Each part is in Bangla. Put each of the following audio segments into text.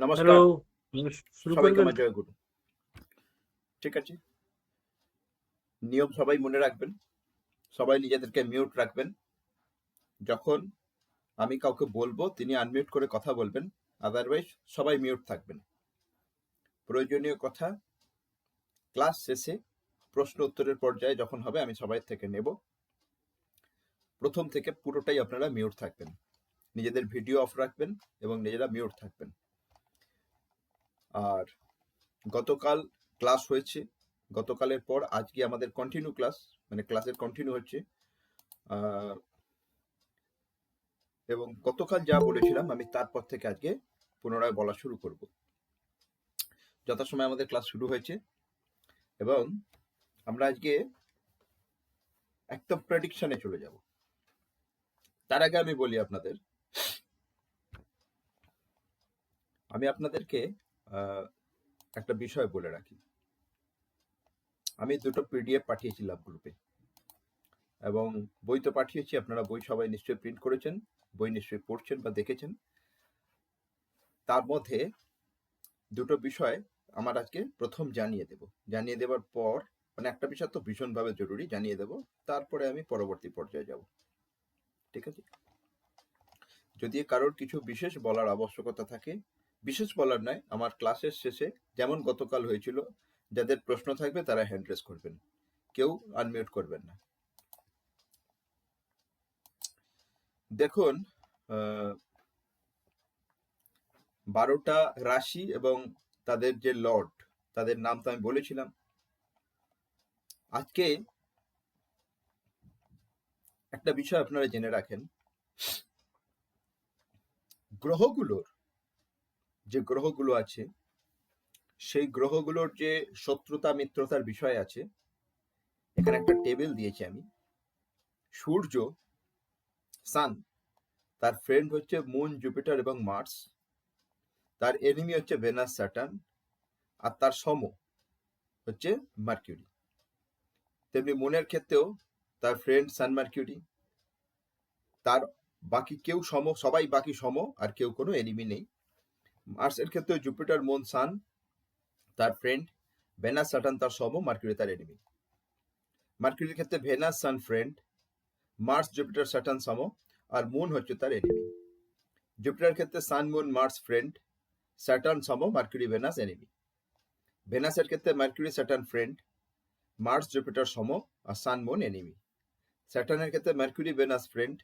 নমস্কার। হ্যালো, শুরু সবাইকে করবেন? আমার জয়গুরু। ঠিক আছে? নিয়ম সবাই মনে রাখবেন। সবাই নিজেদেরকে মিউট রাখবেন। যখন আমি কাউকে বলবো তিনি আনমিউট করে কথা বলবেন। আদারওয়াইজ সবাই মিউট থাকবেন। প্রয়োজনীয় কথা ক্লাস শেষে প্রশ্ন উত্তরের পর্যায়ে যখন হবে আমি সবাই থেকে নেব। প্রথম থেকে পুরোটাই আপনারা মিউট থাকবেন। নিজেদের ভিডিও অফ রাখবেন এবং নিজেরা মিউট থাকবেন। আর গতকাল ক্লাস হয়েছে, গতকালের পর আজকে আমাদের কন্টিনিউ ক্লাস, মানে ক্লাসের কন্টিনিউ হচ্ছে। এবং গতকাল যা বলেছিলাম আমি তারপর থেকে আজকে পুনরায় বলা শুরু করব। যথাসময়ে আমাদের ক্লাস শুরু হয়েছে এবং আমরা আজকে একদম প্রেডিকশনে চলে যাব। তার আগে আমি বলি আপনাদেরকে একটা বিষয় বলে রাখি। আমি দুটো পিডিএফ পাঠিয়েছিলাম গ্রুপে এবং বই তো পাঠিয়েছি, আপনারা বই সবাই নিশ্চয়ই প্রিন্ট করেছেন, বই নিশ্চয়ই পড়ছেন বা দেখেছেন। তার মধ্যে দুটো বিষয় আমার আজকে প্রথম জানিয়ে দেবার পর, মানে একটা বিষয় তো ভীষণভাবে জরুরি, জানিয়ে দেব, তারপরে আমি পরবর্তী পর্যায়ে যাব। ঠিক আছে? যদি কারোর কিছু বিশেষ বলার আবশ্যকতা থাকে, বিশেষ বলার নয়, আমার ক্লাসের শেষে যেমন গতকাল হয়েছিল, যাদের প্রশ্ন থাকবে তারা হ্যান্ড রেজ করবেন, কেউ আনমিউট করবেন না। দেখুন, 12টা রাশি এবং তাদের যে লর্ড, তাদের নাম তো আমি বলেছিলাম। আজকে একটা বিষয় আপনারা জেনে রাখেন, যে গ্রহগুলো আছে সেই গ্রহগুলোর যে শত্রুতা মিত্রতার বিষয় আছে, এখানে একটা টেবিল দিয়েছি আমি। সূর্য, সান, তার ফ্রেন্ড হচ্ছে মুন, জুপিটার এবং মার্স। তার এনিমি হচ্ছে ভেনাস, স্যাটার্ন, আর তার সম হচ্ছে মার্কিউরি। তেমনি মুনের ক্ষেত্রেও তার ফ্রেন্ড সান, মার্কিউরি, তার বাকি কেউ সম, সবাই বাকি সম, আর কেউ কোনো এনিমি নেই। মার্সের ক্ষেত্রে জুপিটার, মুন, সান তার ফ্রেন্ড, ভেনাস, স্যাটার্ন তার সম, মার্কিউরি তার এনিমি। মার্কিউরির ক্ষেত্রে Venus, sun friend, Mars, Jupiter, Saturn সম, আর মুন হচ্ছে তার এনিমি। জুপিটার ক্ষেত্রে sun, moon, Mars friend, Saturn সম, মার্কিউরি, ভেনাস এনিমি। ভেনাসের ক্ষেত্রে Mercury, Saturn friend, Mars, Jupiter সম, আর সান, মুন এনিমি। স্যাটার্নের ক্ষেত্রে মার্কিউরি, ভেনাস ফ্রেন্ড,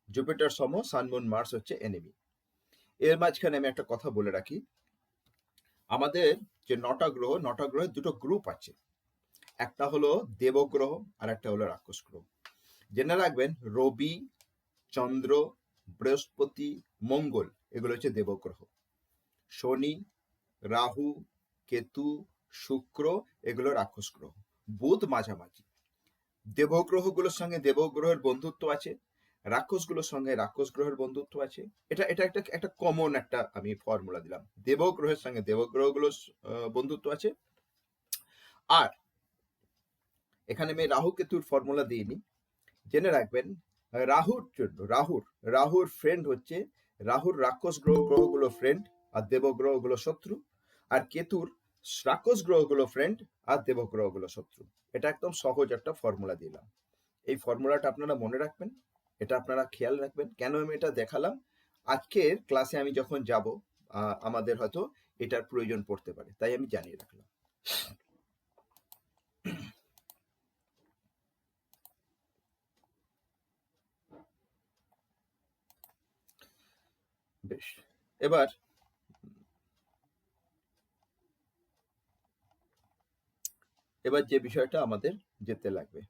জুপিটার সম, সান, মুন, মার্স হচ্ছে এনিমি। এর মাঝখানে আমি একটা কথা বলে রাখি, আমাদের যে 9টা গ্রহের দুটো গ্রুপ আছে। একটা হলো দেবগ্রহ আর একটা হলো রাক্ষস গ্রহ। জেনে রাখবেন, রবি, চন্দ্র, বৃহস্পতি, মঙ্গল এগুলো হচ্ছে দেবগ্রহ। শনি, রাহু, কেতু, শুক্র এগুলো রাক্ষস গ্রহ। বুধ মাঝামাঝি। দেবগ্রহগুলোর সঙ্গে দেবগ্রহের বন্ধুত্ব আছে, রাক্ষসগুলোর সঙ্গে রাক্ষস গ্রহের বন্ধুত্ব আছে। এটা এটা একটা কমন একটা আমি ফর্মুলা দিলাম। দেবগ্রহের সঙ্গে দেবগ্রহগুলোর বন্ধুত্ব আছে। আর এখানে আমি রাহু কেতুর ফর্মুলা দিইনি। জেনে রাখবেন, রাহুর ফ্রেন্ড হচ্ছে, রাহুর রাক্ষস গ্রহগুলো ফ্রেন্ড আর দেবগ্রহগুলো শত্রু, আর কেতুর রাক্ষস গ্রহগুলো ফ্রেন্ড আর দেবগ্রহগুলো শত্রু। এটা একদম সহজ একটা ফর্মুলা দিলাম। এই ফর্মুলাটা আপনারা মনে রাখবেন, এটা আপনারা খেয়াল রাখবেন। কেন আমি এটা দেখালাম, আজকের ক্লাসে আমি যখন যাব আমাদের হয়তো এটার প্রয়োজন পড়তে পারে, তাই আমি জানিয়ে রাখলাম। বেশ, এবার যে বিষয়টা আমাদের যেতে লাগবে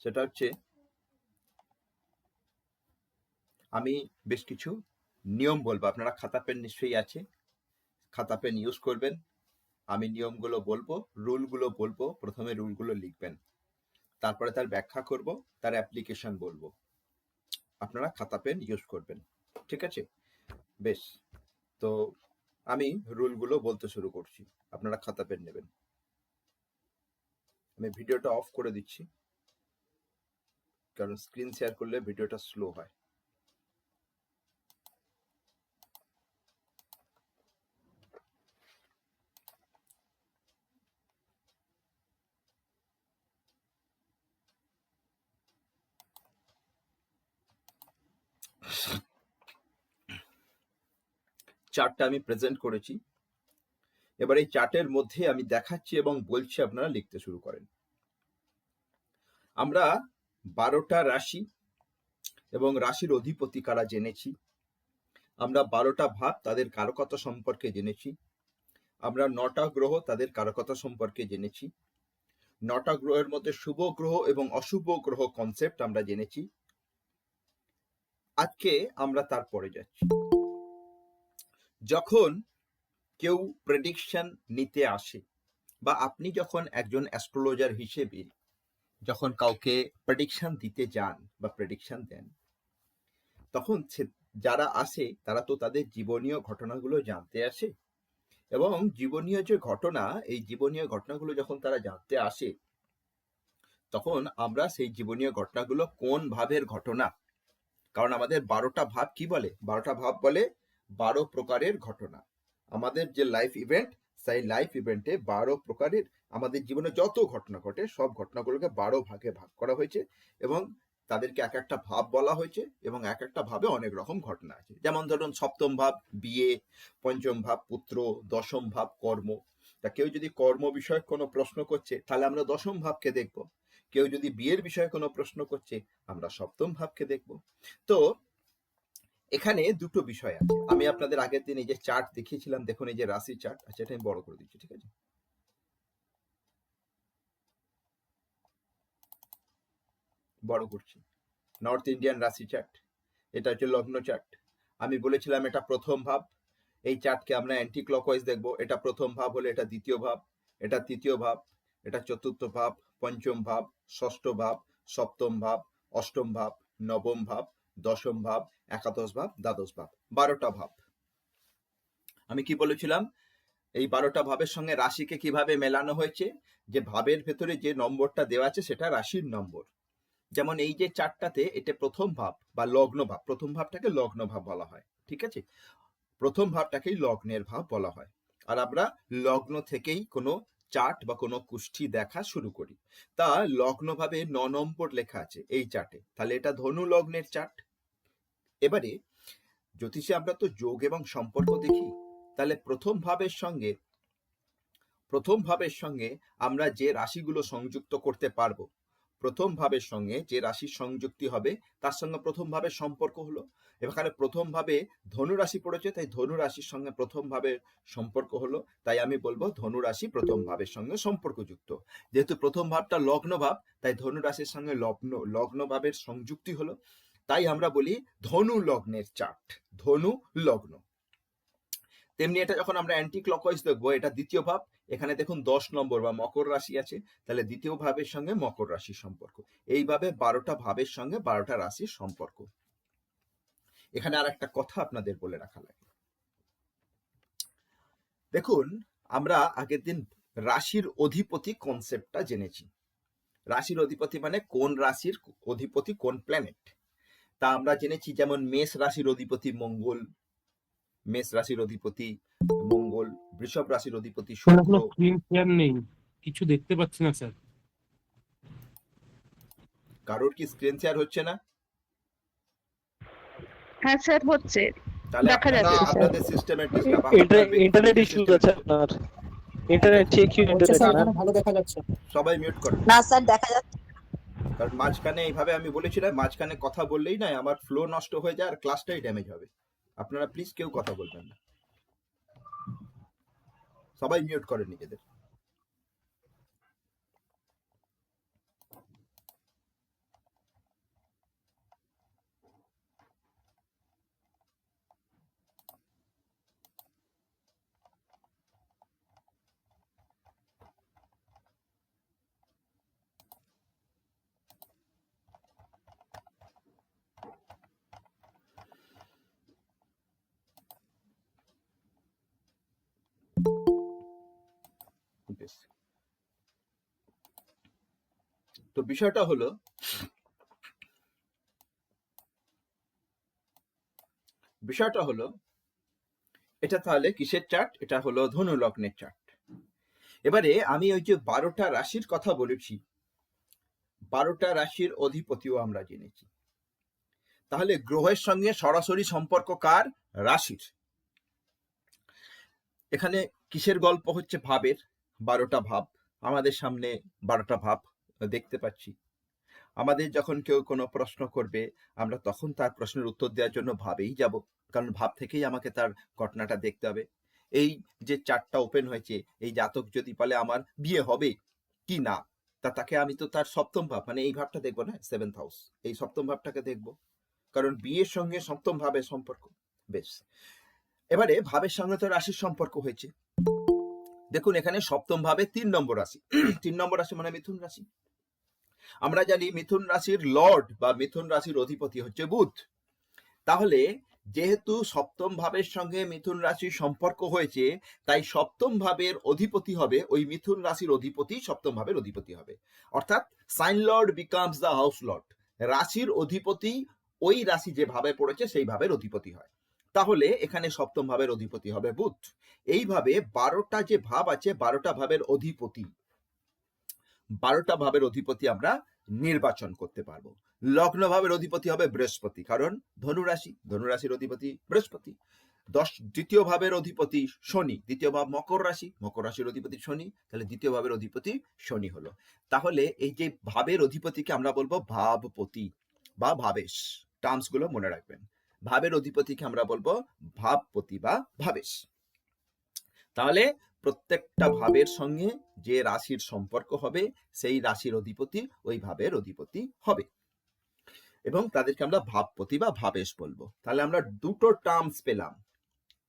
সেটা হচ্ছে, আমি বেশ কিছু নিয়ম বলবো। আপনারা খাতা পেন নিশ্চয়ই আছে, খাতা পেন ইউজ করবেন। আমি নিয়মগুলো বলবো, রুলগুলো বলবো, প্রথমে রুলগুলো লিখবেন, তারপরে তার ব্যাখ্যা করব, তার অ্যাপ্লিকেশন বলবো। আপনারা খাতা পেন ইউজ করবেন, ঠিক আছে? বেশ, তো আমি রুলগুলো বলতে শুরু করছি, আপনারা খাতা পেন নেবেন। আমি ভিডিওটা অফ করে দিচ্ছি, কারণ স্ক্রিন শেয়ার করলে ভিডিওটা স্লো হয়। চার্টটা আমি প্রেজেন্ট করেছি। এবার এই চার্টের মধ্যে আমি দেখাচ্ছি এবং বলছি, আপনারা লিখতে শুরু করেন। আমরা 12টা রাশি এবং রাশির অধিপতি কারা জেনেছি, আমরা 12টা ভাব তাদের কারকতা সম্পর্কে জেনেছি, আমরা 9টা গ্রহ তাদের কারকতা সম্পর্কে জেনেছি, 9টা গ্রহের মধ্যে শুভ গ্রহ এবং অশুভ গ্রহ কনসেপ্ট আমরা জেনেছি। আজকে আমরা তারপরে যাচ্ছি। যখন কেউ প্রেডিকশন নিতে আসে, বা আপনি যখন একজন অ্যাস্ট্রোলজার হিসেবে যখন কাউকে প্রেডিকশন দিতে যান বা প্রেডিকশন দেন, তখন যারা আসে তারা তো তাদের জীবনীয় ঘটনাগুলো জানতে আসে, এবং জীবনীয় যে ঘটনা, এই জীবনীয় ঘটনাগুলো যখন তারা জানতে আসে, তখন আমরা সেই জীবনীয় ঘটনাগুলো কোন ভাবের ঘটনা, কারণ আমাদের 12টা ভাব কি বলে, 12টা ভাব বলে 12 প্রকারের ঘটনা। আমাদের যে লাইফ ইভেন্ট, সেই লাইফ ইভেন্টে 12 প্রকারের আমাদের জীবনে যত ঘটনা ঘটে, সব ঘটনাগুলোকে 12 ভাগে ভাগ করা হয়েছে, এবং তাদেরকে এক একটা ভাব বলা হয়েছে, এবং এক একটা ভাবে অনেক রকম ঘটনা আছে। যেমন ধরুন, সপ্তম ভাব বিয়ে, পঞ্চম ভাব পুত্র, দশম ভাব কর্ম। তা কেউ যদি কর্ম বিষয়ক কোনো প্রশ্ন করছে, তাহলে আমরা দশম ভাবকে দেখব। কেউ যদি বিয়ের বিষয়ে কোনো প্রশ্ন করছে, আমরা সপ্তম ভাবকে দেখব। তো এখানে দুটো বিষয় আছে। আমি আপনাদের আগের দিন এই যে চার্ট দেখিয়েছিলাম, দেখুন এই যে রাশি চার্ট আছে, এটা আমি বড় করে দিচ্ছি, ঠিক আছে? বড় করছি। নর্থ ইন্ডিয়ান রাশি চার্ট, এটা হচ্ছে লগ্ন চার্ট। আমি বলেছিলাম এটা প্রথম ভাব। এই চার্টকে আমরা অ্যান্টি ক্লকওয়াইজ দেখবো। এটা প্রথম ভাব হলে এটা দ্বিতীয় ভাব, এটা তৃতীয় ভাব, এটা চতুর্থ ভাব, পঞ্চম ভাব, ষষ্ঠ ভাব, সপ্তম ভাব, অষ্টম ভাব, নবম ভাব, দশম ভাব, একাদশ ভাব, দ্বাদশ ভাব। 12টা ভাব। আমি কি বলেছিলাম, এই 12টা ভাবের সঙ্গে রাশিকে কিভাবে মেলানো হয়েছে, যে ভাবের ভেতরে যে নম্বরটা দেওয়া আছে সেটা রাশির নম্বর। যেমন এই যে চারটাতে, এটা প্রথম ভাব বা লগ্ন ভাব, প্রথম ভাবটাকে লগ্ন ভাব বলা হয়, ঠিক আছে? প্রথম ভাবটাকেই লগ্নের ভাব বলা হয়। আর আমরা লগ্ন থেকেই কোনো চার্ট বা কোনো কুষ্ঠি দেখা শুরু করি। তা লগ্ন ভাবে 9 নম্বর লেখা আছে এই চার্টে, তাহলে এটা ধনু লগ্নের চার্ট। এবারে জ্যোতিষে আমরা তো যোগ এবং সম্পর্ক দেখি, তাহলে প্রথম ভাবের সঙ্গে আমরা যে রাশিগুলো সংযুক্ত করতে পারবো, প্রথম ভাবের সঙ্গে যে রাশির সংযুক্তি হবে তার সঙ্গে প্রথম ভাবের সম্পর্ক হলো। এখানে প্রথম ভাবে ধনু রাশি পড়েছে, তাই ধনু রাশির সঙ্গে প্রথম ভাবের সম্পর্ক হলো। তাই আমি বলবো ধনু রাশি প্রথম ভাবের সঙ্গে সম্পর্কযুক্ত। যেহেতু প্রথম ভাবটা লগ্ন ভাব, তাই ধনু রাশির সঙ্গে লগ্ন ভাবের সংযুক্তি হলো। তাই আমরা বলি ধনু লগ্নের চার্ট, ধনু লগ্ন। তেমনি এটা যখন আমরা অ্যান্টি ক্লকওয়াইজ দেখবো, এটা দ্বিতীয় ভাব। এখানে দেখুন 10 নম্বর বা মকর রাশি আছে, তাহলে দ্বিতীয় ভাবের সঙ্গে মকর রাশির সম্পর্ক। এইভাবে 12টা ভাবের সঙ্গে 12টা রাশির সম্পর্ক। এখানে আর একটা কথা আপনাদের বলে রাখা লাগে। দেখুন, আমরা আগের দিন রাশির অধিপতি কনসেপ্টটা জেনেছি। রাশির অধিপতি মানে কোন রাশির অধিপতি কোন প্ল্যানেট, তা আমরা জেনেছি। যেমন মেষ রাশির অধিপতি মঙ্গল, মেষ রাশির অধিপতি মঙ্গল, বৃষভ রাশির অধিপতি স্যার শুক্র। কোনো স্ক্রিন শেয়ার নেই, কিছু দেখতে পাচ্ছি না স্যার। কারোর কি স্ক্রিন শেয়ার হচ্ছে না? হ্যাঁ স্যার, হচ্ছে, তাহলে দেখা যাচ্ছে স্যার। আপনাদের সিস্টেমের ডিস্টার্ব, ইন্টারনেট ইস্যু আছে আপনার, ইন্টারনেট চেক ইউ হচ্ছে ইন্টারনেট স্যার, ম্যাম। এখানে ভালো দেখা যাচ্ছে। সবাই মিউট করেন। না স্যার, দেখা যাচ্ছে। কারণ মাঝখানে এইভাবে আমি বলেছিলাম, মাঝখানে কথা বললেই না আমার ফ্লো নষ্ট হয়ে যায় আর ক্লাসটাই ড্যামেজ হবে। আপনারা প্লিজ কেউ কথা বলবেন না, সবাই মিউট করেন নিজেদের। তো বিষয়টা হলো, এটা তাহলে কিসের চার্ট? এটা হলো ধনু লগ্নের চার্ট। এবারে আমি ওই যে 12টা রাশির কথা বলেছি, 12টা রাশির অধিপতিও আমরা জেনেছি। তাহলে গ্রহের সঙ্গে সরাসরি সম্পর্ক কার? রাশির। এখানে কিসের গল্প হচ্ছে? ভাবের। 12টা ভাব আমাদের সামনে, 12টা ভাব দেখতে পাচ্ছি। আমাদের যখন কেউ কোনো প্রশ্ন করবে, আমরা তখন তার প্রশ্নের উত্তর দেওয়ার জন্য ভাবেই যাব, কারণ ভাব থেকেই আমাকে তার ঘটনাটা দেখতে হবে। এই যে চারটা ওপেন হয়েছে, এই জাতক যদি বলে আমার বিয়ে হবে কি না, তাকে আমি তো তার সপ্তম ভাব, মানে এই ভাবটা দেখবো না, 7th হাউস, এই সপ্তম ভাবটাকে দেখবো, কারণ বিয়ের সঙ্গে সপ্তম ভাবের সম্পর্ক। বেশ, এবারে ভাবের সঙ্গে তো রাশির সম্পর্ক হয়েছে। দেখুন এখানে সপ্তম ভাবে 3 নম্বর রাশি। 3 নম্বর রাশি মানে মিথুন রাশি। আমরা জানি মিথুন রাশির লর্ড বা মিথুন রাশির অধিপতি হচ্ছে বুধ। তাহলে যেহেতু সপ্তম ভাবের সঙ্গে মিথুন রাশির সম্পর্ক হয়েছে, তাই সপ্তম ভাবের অধিপতি হবে ওই মিথুন রাশির অধিপতি, সপ্তম ভাবের অধিপতি হবে। অর্থাৎ sign lord becomes the house lord. রাশির অধিপতি ওই রাশি যে ভাবে পড়েছে সেই ভাবের অধিপতি হয়। তাহলে এখানে সপ্তম ভাবের অধিপতি হবে বুধ। এইভাবে 12টা যে ভাব আছে, 12টা ভাবের অধিপতি, 12টা ভাবের অধিপতি আমরা নির্বাচন করতে পারবো। লগ্ন ভাবের অধিপতি হবে বৃহস্পতি, কারণ ধনুরাশি, ধনুরাশির অধিপতি বৃহস্পতি। দ্বিতীয় ভাবের অধিপতি শনি, দ্বিতীয় ভাব মকর রাশি, মকর রাশির অধিপতি শনি, তাহলে দ্বিতীয় ভাবের অধিপতি শনি হলো। তাহলে এই যে ভাবের অধিপতিকে আমরা বলবো ভাবপতি বা ভাবেশ। টার্মস গুলো মনে রাখবেন। ভাবের অধিপতিকে আমরা বলবো ভাবপতি বা ভাবেশ। তাহলে প্রত্যেকটা ভাবের সঙ্গে যে রাশির সম্পর্ক হবে, সেই রাশির অধিপতি ওই ভাবের অধিপতি হবে, এবং তাদেরকে আমরা ভাবপতি বা ভাবেশ বলবো। তাহলে আমরা দুটো টার্মস পেলাম,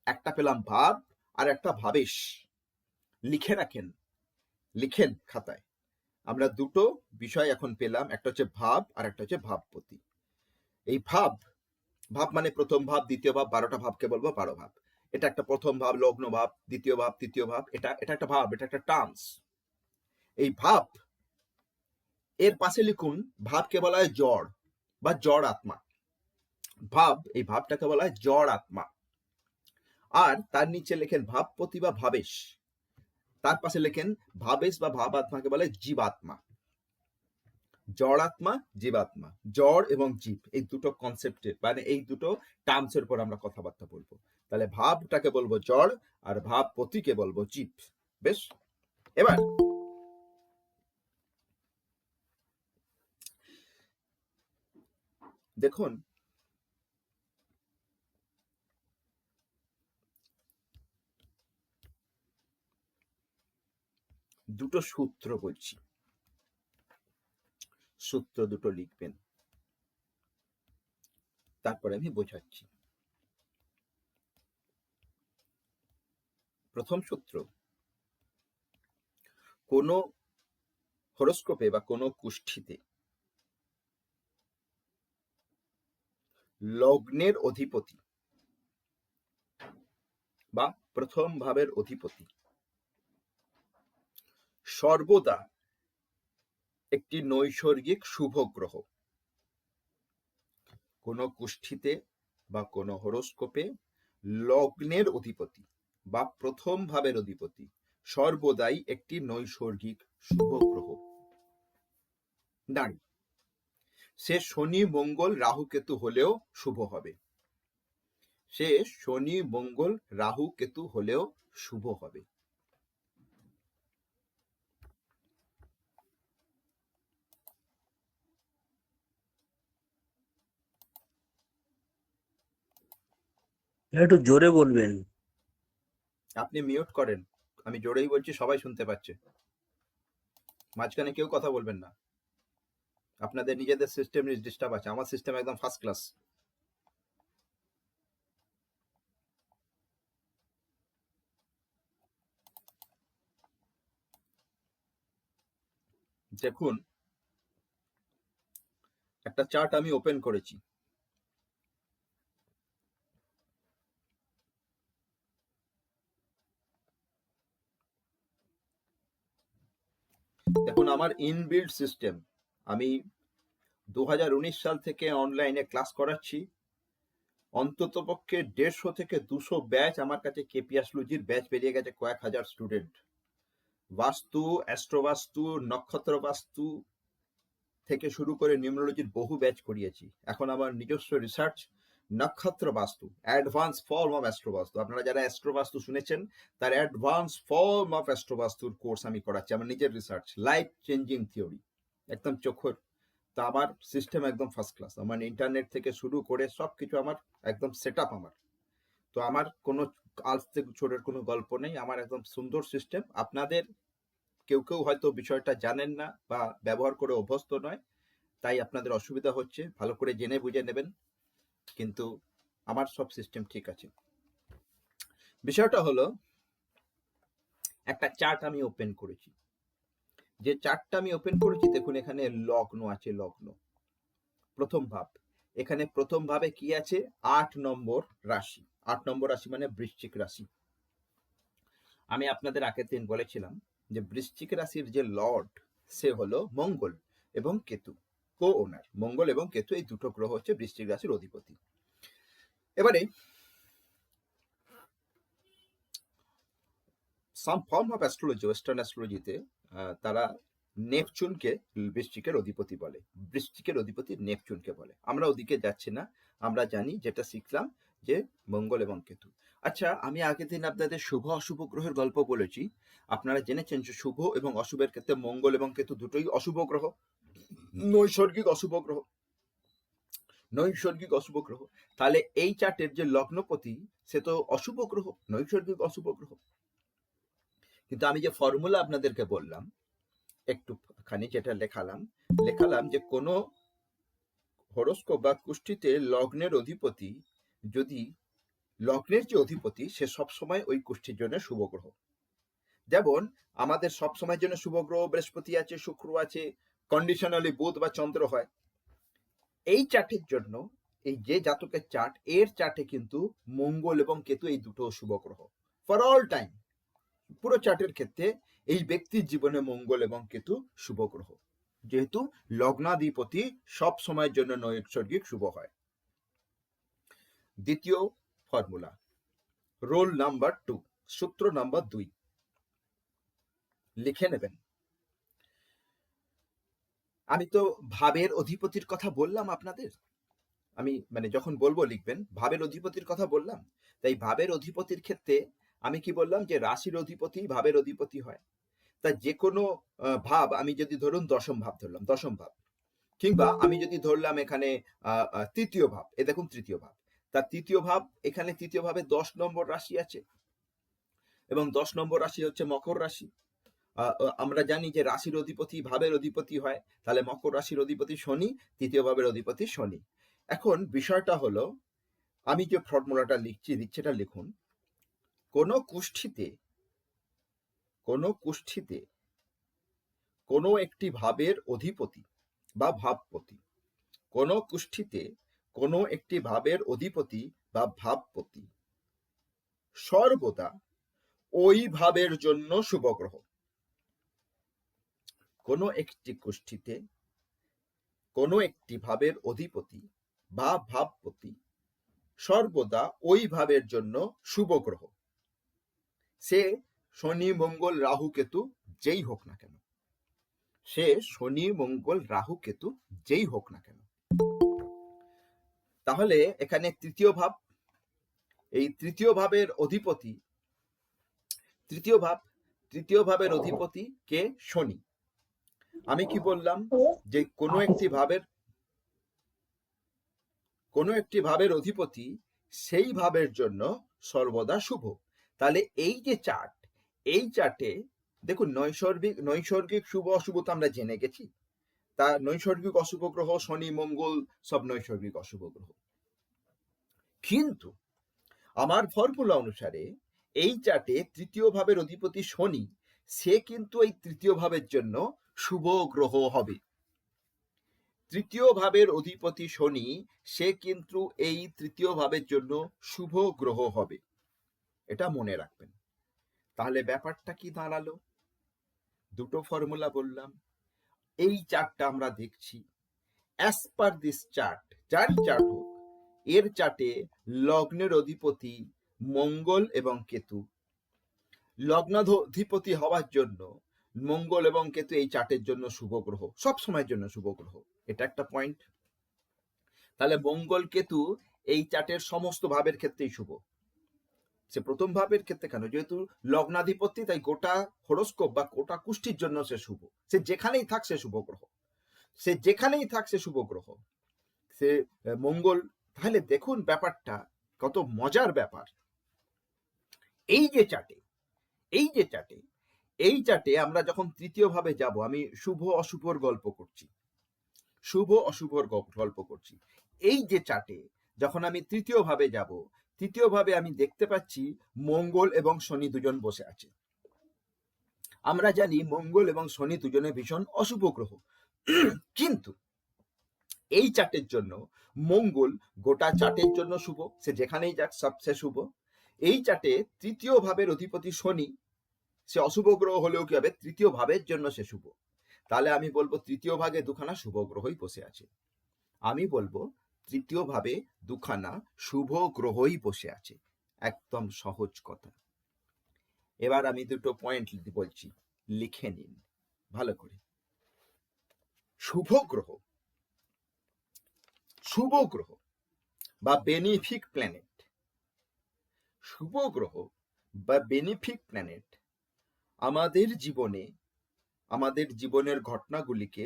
একটা পেলাম ভাব আর একটা ভাবেশ। লিখে রাখেন, লিখেন খাতায়। আমরা দুটো বিষয় এখন পেলাম, একটা হচ্ছে ভাব আর একটা হচ্ছে ভাবপতি। এই ভাব, ভাব মানে প্রথম ভাব, দ্বিতীয় ভাব, 12টা ভাবকে বলবো 12 ভাব। এটা একটা প্রথম ভাব, লগ্ন ভাব, দ্বিতীয় ভাব, তৃতীয় ভাব, এটা একটা ভাব, এটা একটা টার্মস। এই ভাব এর পাশে লিখুন, ভাবকে বলা হয় জড় বা জড় আত্মা। ভাব, এই ভাবটাকে বলা হয় জড় আত্মা। আর তার নিচে লেখেন ভাবপতি বা ভাবেশ, তার পাশে লেখেন ভাবেশ বা ভাব আত্মাকে বলে জীবাত্মা। জড় আত্মা, জীবাত্মা, জড় এবং জীব, এই দুটো কনসেপ্টে মানে এই দুটো টার্মসের উপর আমরা কথাবার্তা বলবো। তাহলে ভাবটাকে বলবো জড় আর ভাবপতিকে বলবো জীব। বেশ, এবার দেখুন দুটো সূত্র বলছি, সূত্র দুটো লিখবেন, তারপরে আমি বোঝাচ্ছি। প্রথম সূত্র, কোন হরোস্কোপে বা কোন কুষ্ঠিতে লগ্নের অধিপতি বা প্রথম ভাবের অধিপতি সর্বদা একটি নৈসর্গিক শুভ গ্রহ। কোন কুষ্ঠিতে বা কোন হরোস্কোপে লগ্নের অধিপতি বা প্রথম ভাবের অধিপতি সর্বদাই একটি নৈসর্গিক শুভ গ্রহ। নারী, সে শনি মঙ্গল রাহু কেতু হলেও শুভ হবে, সে শনি মঙ্গল রাহু কেতু হলেও শুভ হবে। একটু জোরে বলবেন। আপনি মিউট করেন, আমি জোরেই বলছি, সবাই শুনতে পাচ্ছে। মাঝখানে কেউ কথা বলবেন না, আপনাদের নিজেদের সিস্টেম ডিস্টার্ব আছে, আমার সিস্টেম একদম ফার্স্ট ক্লাস। দেখুন একটা চার্ট আমি ওপেন করেছি, দেখুন আমার ইনবিল্ড সিস্টেম। আমি 2019 সাল থেকে অনলাইনে ক্লাস করাচ্ছি, অন্তত পক্ষে 150 থেকে 200 ব্যাচ আমার কাছে কেপিএসলুজির ব্যাচ বেরিয়ে গেছে, কয়েক হাজার স্টুডেন্ট। বাস্তু, অ্যাস্ট্রোবাস্তু, নক্ষত্র বাস্তু, থেকে শুরু করে নিউমেরোলজির বহু ব্যাচ করিয়েছি। এখন আমার নিজস্ব রিসার্চ নক্ষত্র বাস্তু, অ্যাডভান্স ফর্ম অফ অ্যাস্ট্রোবাস্তু। আপনারা যারা অ্যাস্ট্রোবাস্তু শুনেছেন, তার অ্যাডভান্স ফর্ম অফ অ্যাস্ট্রোবাস্তুর কোর্স আমি করাচ্ছি। আমার নিজের রিসার্চ, লাইফ চেঞ্জিং থিওরি, একদম চোখর। তো আমার সিস্টেম একদম ফার্স্ট ক্লাস। আমার ইন্টারনেট থেকে শুরু করে সবকিছু আমার একদম সেট আপ আমার। তো আমার কোনো আজ থেকে ছোটের কোনো গল্প নেই, আমার একদম সুন্দর সিস্টেম। আপনাদের কেউ কেউ হয়তো বিষয়টা জানেন না বা ব্যবহার করে অভ্যস্ত নয়, তাই আপনাদের অসুবিধা হচ্ছে। ভালো করে জেনে বুঝে নেবেন, কিন্তু আমার সব সিস্টেম ঠিক আছে। বিষয়টা হলো, একটা চার্ট আমি ওপেন করেছি। যে চার্টটা আমি ওপেন করেছি, দেখুন এখানে লগ্ন আছে, লগ্ন প্রথম ভাব। এখানে প্রথম ভাবে কি আছে? 8 নম্বর রাশি। 8 নম্বর রাশি মানে বৃশ্চিক রাশি। আমি আপনাদের আগের দিন বলেছিলাম যে বৃশ্চিক রাশির যে লর্ড, সে হলো মঙ্গল এবং কেতু, কো ওনার। মঙ্গল এবং কেতু এই দুটো গ্রহ হচ্ছে বৃশ্চিক রাশির অধিপতি। এবারে some form of astrology, western অ্যাস্ট্রোলজিতে তারা নেপচুনকে বৃশ্চিকের অধিপতি বলে। বৃশ্চিকের অধিপতি নেপচুনকে বলে। আমরা ওদিকে যাচ্ছি না, আমরা জানি যেটা শিখলাম যে মঙ্গল এবং কেতু। আচ্ছা, আমি আগের দিন আপনাদের শুভ অশুভ গ্রহের গল্প বলেছি। আপনারা জেনেছেন যে শুভ এবং অশুভের ক্ষেত্রে মঙ্গল এবং কেতু দুটোই অশুভ গ্রহ, নৈসর্গিক অশুভ গ্রহ, নৈসর্গিক অশুভ গ্রহ। তাহলে এই চার্টের যে লগ্নপতি, সে তো অশুভ গ্রহ, নৈসর্গিক অশুভ গ্রহ। কিন্তু আমি যে ফর্মুলা আপনাদেরকে বললাম একটুখানি, যেটা লেখালাম যে কোনো হরোস্কোপ বা কুষ্ঠিতে লগ্নের অধিপতি, যদি লগ্নের যে অধিপতি সে সবসময় ওই কুষ্ঠির জন্য শুভ গ্রহ। যেমন আমাদের সবসময়ের জন্য শুভ গ্রহ বৃহস্পতি আছে, শুক্র আছে, কন্ডিশনালি বুধ বা চন্দ্র হয়। এই চার্টের জন্য, এই যে জাতকের চার্ট, এর চার্টে কিন্তু মঙ্গল এবং কেতু এই দুটো শুভ গ্রহ ফর অল টাইম। পুরো চার্টের ক্ষেত্রে এই ব্যক্তির জীবনে মঙ্গল এবং কেতু শুভ গ্রহ, যেহেতু লগ্নাধিপতি সব সময়ের জন্য নৈসর্গিক শুভ হয়। দ্বিতীয় ফর্মুলা, রোল নাম্বার 2, সূত্র নাম্বার 2 লিখে নেবেন। আমি তো ভাবের অধিপতির কথা বললাম আপনাদের, আমি মানে যখন বলবো লিখবেন, ভাবের অধিপতির কথা বললাম। তাই ভাবের অধিপতির ক্ষেত্রে আমি কি বললাম যে রাশির অধিপতি ভাবের অধিপতি হয়। তা যে কোনো ভাব, আমি যদি ধরুন দশম ভাব ধরলাম, দশম ভাব, কিংবা আমি যদি ধরলাম এখানে তৃতীয় ভাব, এ দেখুন তৃতীয় ভাব, তার তৃতীয় ভাব, এখানে তৃতীয় ভাবে 10 নম্বর রাশি আছে এবং 10 নম্বর রাশি হচ্ছে মকর রাশি। আমরা জানি যে রাশির অধিপতি ভাবের অধিপতি হয়, তাহলে মকর রাশির অধিপতি শনি, তৃতীয় ভাবের অধিপতি শনি। এখন বিষয়টা হলো, আমি যে ফর্মুলাটা লিখছি সেটা লিখুন। কোন কুষ্ঠিতে কোনো একটি ভাবের অধিপতি বা ভাবপতি, কোন কুষ্ঠিতে কোনো একটি ভাবের অধিপতি বা ভাবপতি সর্বদা ওই ভাবের জন্য শুভ গ্রহ। কোন একটি কুষ্ঠিতে কোনো একটি ভাবের অধিপতি বা ভাবপতি সর্বদা ওই ভাবের জন্য শুভ গ্রহ, সে শনি মঙ্গল রাহু কেতু যেই হোক না কেন, সে শনি মঙ্গল রাহু কেতু যেই হোক না কেন। তাহলে এখানে তৃতীয় ভাব, এই তৃতীয় ভাবের অধিপতি, তৃতীয় ভাবের অধিপতি কে? শনি। আমি কি বললাম যে কোনো একটি ভাবের অধিপতি সেই ভাবের জন্য সর্বদা শুভ। তাহলে এই যে চার্ট, এই চার্টে দেখুন নৈসর্গিক শুভ অশুভ তো আমরা জেনে গেছি। তা নৈসর্গিক অশুভ গ্রহ শনি মঙ্গল সব নৈসর্গিক অশুভ গ্রহ। কিন্তু আমার ফর্মুলা অনুসারে এই চার্টে তৃতীয় ভাবের অধিপতি শনি, সে কিন্তু এই তৃতীয় ভাবের জন্য শুভ গ্রহ হবে। তৃতীয় ভাবের অধিপতি শনি, সে কিন্তু এই তৃতীয় ভাবের জন্য শুভ গ্রহ হবে, এটা মনে রাখবেন। তাহলে ব্যাপারটা কি দাঁড়ালো? দুটো ফর্মুলা বললাম, এই চার্টটা আমরা দেখছি অ্যাজ পার দিস চার্ট, যারই চার্ট হোক, এর চার্টে লগ্নের অধিপতি মঙ্গল এবং কেতু, লগ্নাধিপতি হওয়ার জন্য মঙ্গল এবং কেতু এই চার্টের জন্য শুভ গ্রহ, সব সময়ের জন্য শুভ গ্রহ, এটা একটা পয়েন্ট। তাহলে মঙ্গল কেতু এই চার্টের সমস্ত ভাবের ক্ষেত্রেই শুভ। সে প্রথম ভাবের ক্ষেত্রে কেন, যেহেতু লগ্নাধিপতি, তাই গোটা হরোস্কোপ বা গোটা কুষ্টির জন্য সে শুভ। সে যেখানেই থাক সে শুভ গ্রহ, সে যেখানেই থাক সে শুভ গ্রহ, সে মঙ্গল। তাহলে দেখুন ব্যাপারটা কত মজার ব্যাপার। এই যে চার্টে এই চার্টে আমরা যখন তৃতীয় ভাবে যাব, আমি শুভ অশুভর গল্প করছি, এই যে চার্টে যখন আমি তৃতীয় ভাবে যাব, তৃতীয় ভাবে আমি দেখতে পাচ্ছি মঙ্গল এবং শনি দুজন বসে আছে। আমরা জানি মঙ্গল এবং শনি দুজনে ভীষণ অশুভ গ্রহ, কিন্তু এই চার্টের জন্য মঙ্গল গোটা চার্টের জন্য শুভ, সে যেখানেই যাক সবচেয়ে শুভ। এই চার্টে তৃতীয় ভাবের অধিপতি শনি, সে অশুভ গ্রহ হলেও কি হবে, তৃতীয় ভাবের জন্য সে শুভ। তাহলে আমি বলবো তৃতীয় ভাগে দুখানা শুভ গ্রহই বসে আছে। আমি বলবো তৃতীয় ভাবে দুখানা শুভ গ্রহই বসে আছে, একদম সহজ কথা। এবার আমি দুটো পয়েন্ট বলছি, লিখে নিন ভালো করে। শুভ গ্রহ বা বেনিফিক প্ল্যানেট, শুভ গ্রহ বা বেনিফিক প্ল্যানেট আমাদের জীবনের ঘটনাগুলিকে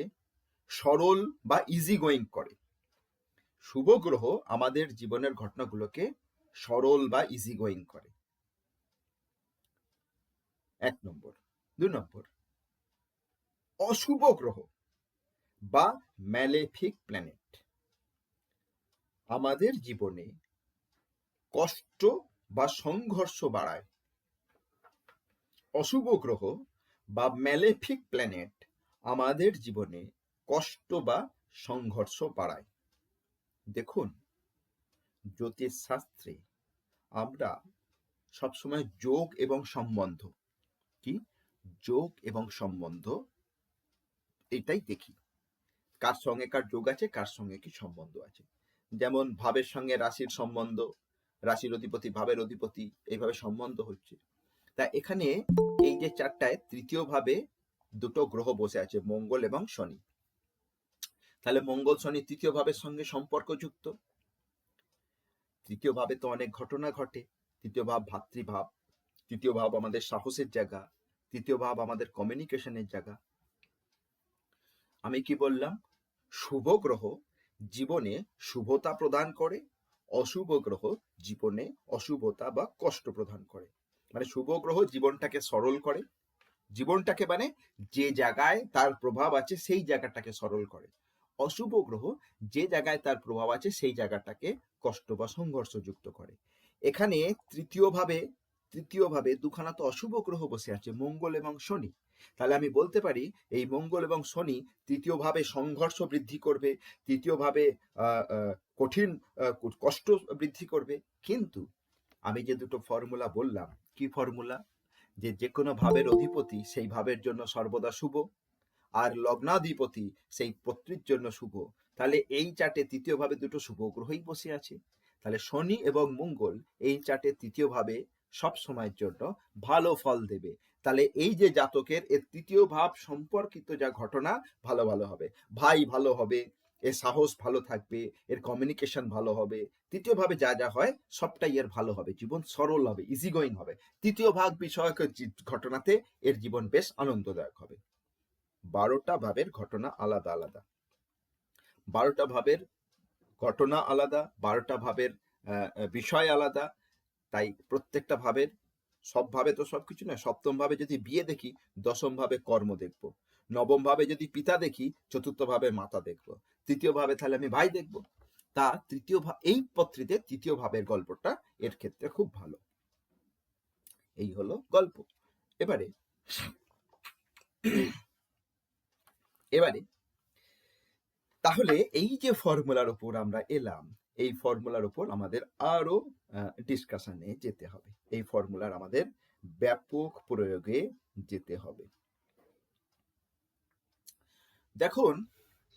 সরল বা ইজি গোয়িং করে। শুভ গ্রহ আমাদের জীবনের ঘটনাগুলোকে সরল বা ইজি গোয়িং করে, 1 নম্বর। 2 নম্বর, অশুভ গ্রহ বা ম্যালেফিক প্ল্যানেট আমাদের জীবনে কষ্ট বা সংঘর্ষ বাড়ায়। অশুভ গ্রহ বা ম্যালেফিক প্ল্যানেট আমাদের জীবনে কষ্ট বা সংঘর্ষ বাড়ায়। দেখুন, জ্যোতিষ শাস্ত্রে আমরা সবসময় যোগ এবং সম্বন্ধ, এটাই দেখি, কার সঙ্গে কার যোগ আছে, কার সঙ্গে কি সম্বন্ধ আছে। যেমন ভাবের সঙ্গে রাশির সম্বন্ধ, রাশির অধিপতি ভাবের অধিপতি, এইভাবে সম্বন্ধ হচ্ছে। তা এখানে এই যে চারটায় তৃতীয় ভাবে দুটো গ্রহ বসে আছে, মঙ্গল এবং শনি। তাহলে মঙ্গল শনি তৃতীয় ভাবের সঙ্গে সম্পর্কযুক্ত। তৃতীয় ভাবে তো অনেক ঘটনা ঘটে। তৃতীয় ভাব ভাতৃভাব, তৃতীয় ভাব আমাদের সাহসের জায়গা, তৃতীয় ভাব আমাদের কমিউনিকেশনের জায়গা। আমি কি বললাম, শুভ গ্রহ জীবনে শুভতা প্রদান করে, অশুভ গ্রহ জীবনে অশুভতা বা কষ্ট প্রদান করে। মানে শুভ গ্রহ জীবনটাকে সরল করে, জীবনটাকে মানে যে জায়গায় তার প্রভাব আছে সেই জায়গাটাকে সরল করে। অশুভ গ্রহ যে জায়গায় তার প্রভাব আছে সেই জায়গাটাকে কষ্ট বা সংঘর্ষ যুক্ত করে। এখানে তৃতীয় ভাবে দুখানা তো অশুভ গ্রহ বসে আছে, মঙ্গল এবং শনি। তাহলে আমি বলতে পারি এই মঙ্গল এবং শনি তৃতীয় ভাবে সংঘর্ষ বৃদ্ধি করবে, তৃতীয় ভাবে কঠিন কষ্ট বৃদ্ধি করবে। কিন্তু আমি যে দুটো ফর্মুলা বললাম, কি ফর্মুলা, যে কোনো ভাবের অধিপতি সেই ভাবের জন্য সর্বদা শুভ, আর লগ্নাধিপতি সেই পত্রীর জন্য শুভ। তাহলে এই চার্টে তৃতীয় ভাবে দুটো শুভ গ্রহই বসে আছে। তাহলে শনি এবং মঙ্গল এই চার্টে তৃতীয় ভাবে সব সময়ের জন্য ভালো ফল দেবে। তাহলে এই যে জাতকের এর তৃতীয় ভাব সম্পর্কিত যা ঘটনা ভালো হবে, ভাই ভালো হবে, এর সাহস ভালো থাকবে, এর কমিউনিকেশন ভালো হবে, তৃতীয় ভাবে যা হয় সবটাই এর ভালো হবে, জীবন সরল হবে, ইজি গোয়িং হবে। তৃতীয় ভাগ বিষয়ক ঘটনাতে এর জীবন বেশ আনন্দদায়ক হবে। 12টা ভাবের ঘটনা আলাদা আলাদা, 12টা ভাবের ঘটনা আলাদা, 12টা ভাবের বিষয় আলাদা। তাই প্রত্যেকটা ভাবের, সব ভাবে তো সবকিছু না। সপ্তম ভাবে যদি বিয়ে দেখি, দশম ভাবে কর্ম দেখবো, নবম ভাবে যদি পিতা দেখি, চতুর্থ ভাবে মাতা দেখবো, তৃতীয় ভাবে তাহলে আমি ভাই দেখবো। তা এই পত্রিতে তৃতীয় ভাবের গল্পটা এর ক্ষেত্রে খুব ভালো। এই হলো গল্প। এবারে তাহলে এই যে ফর্মুলার উপর আমরা এলাম, এই ফর্মুলার উপর আমাদের আরো ডিসকাশনে যেতে হবে, এই ফর্মুলার আমাদের ব্যাপক প্রয়োগে যেতে হবে। দেখুন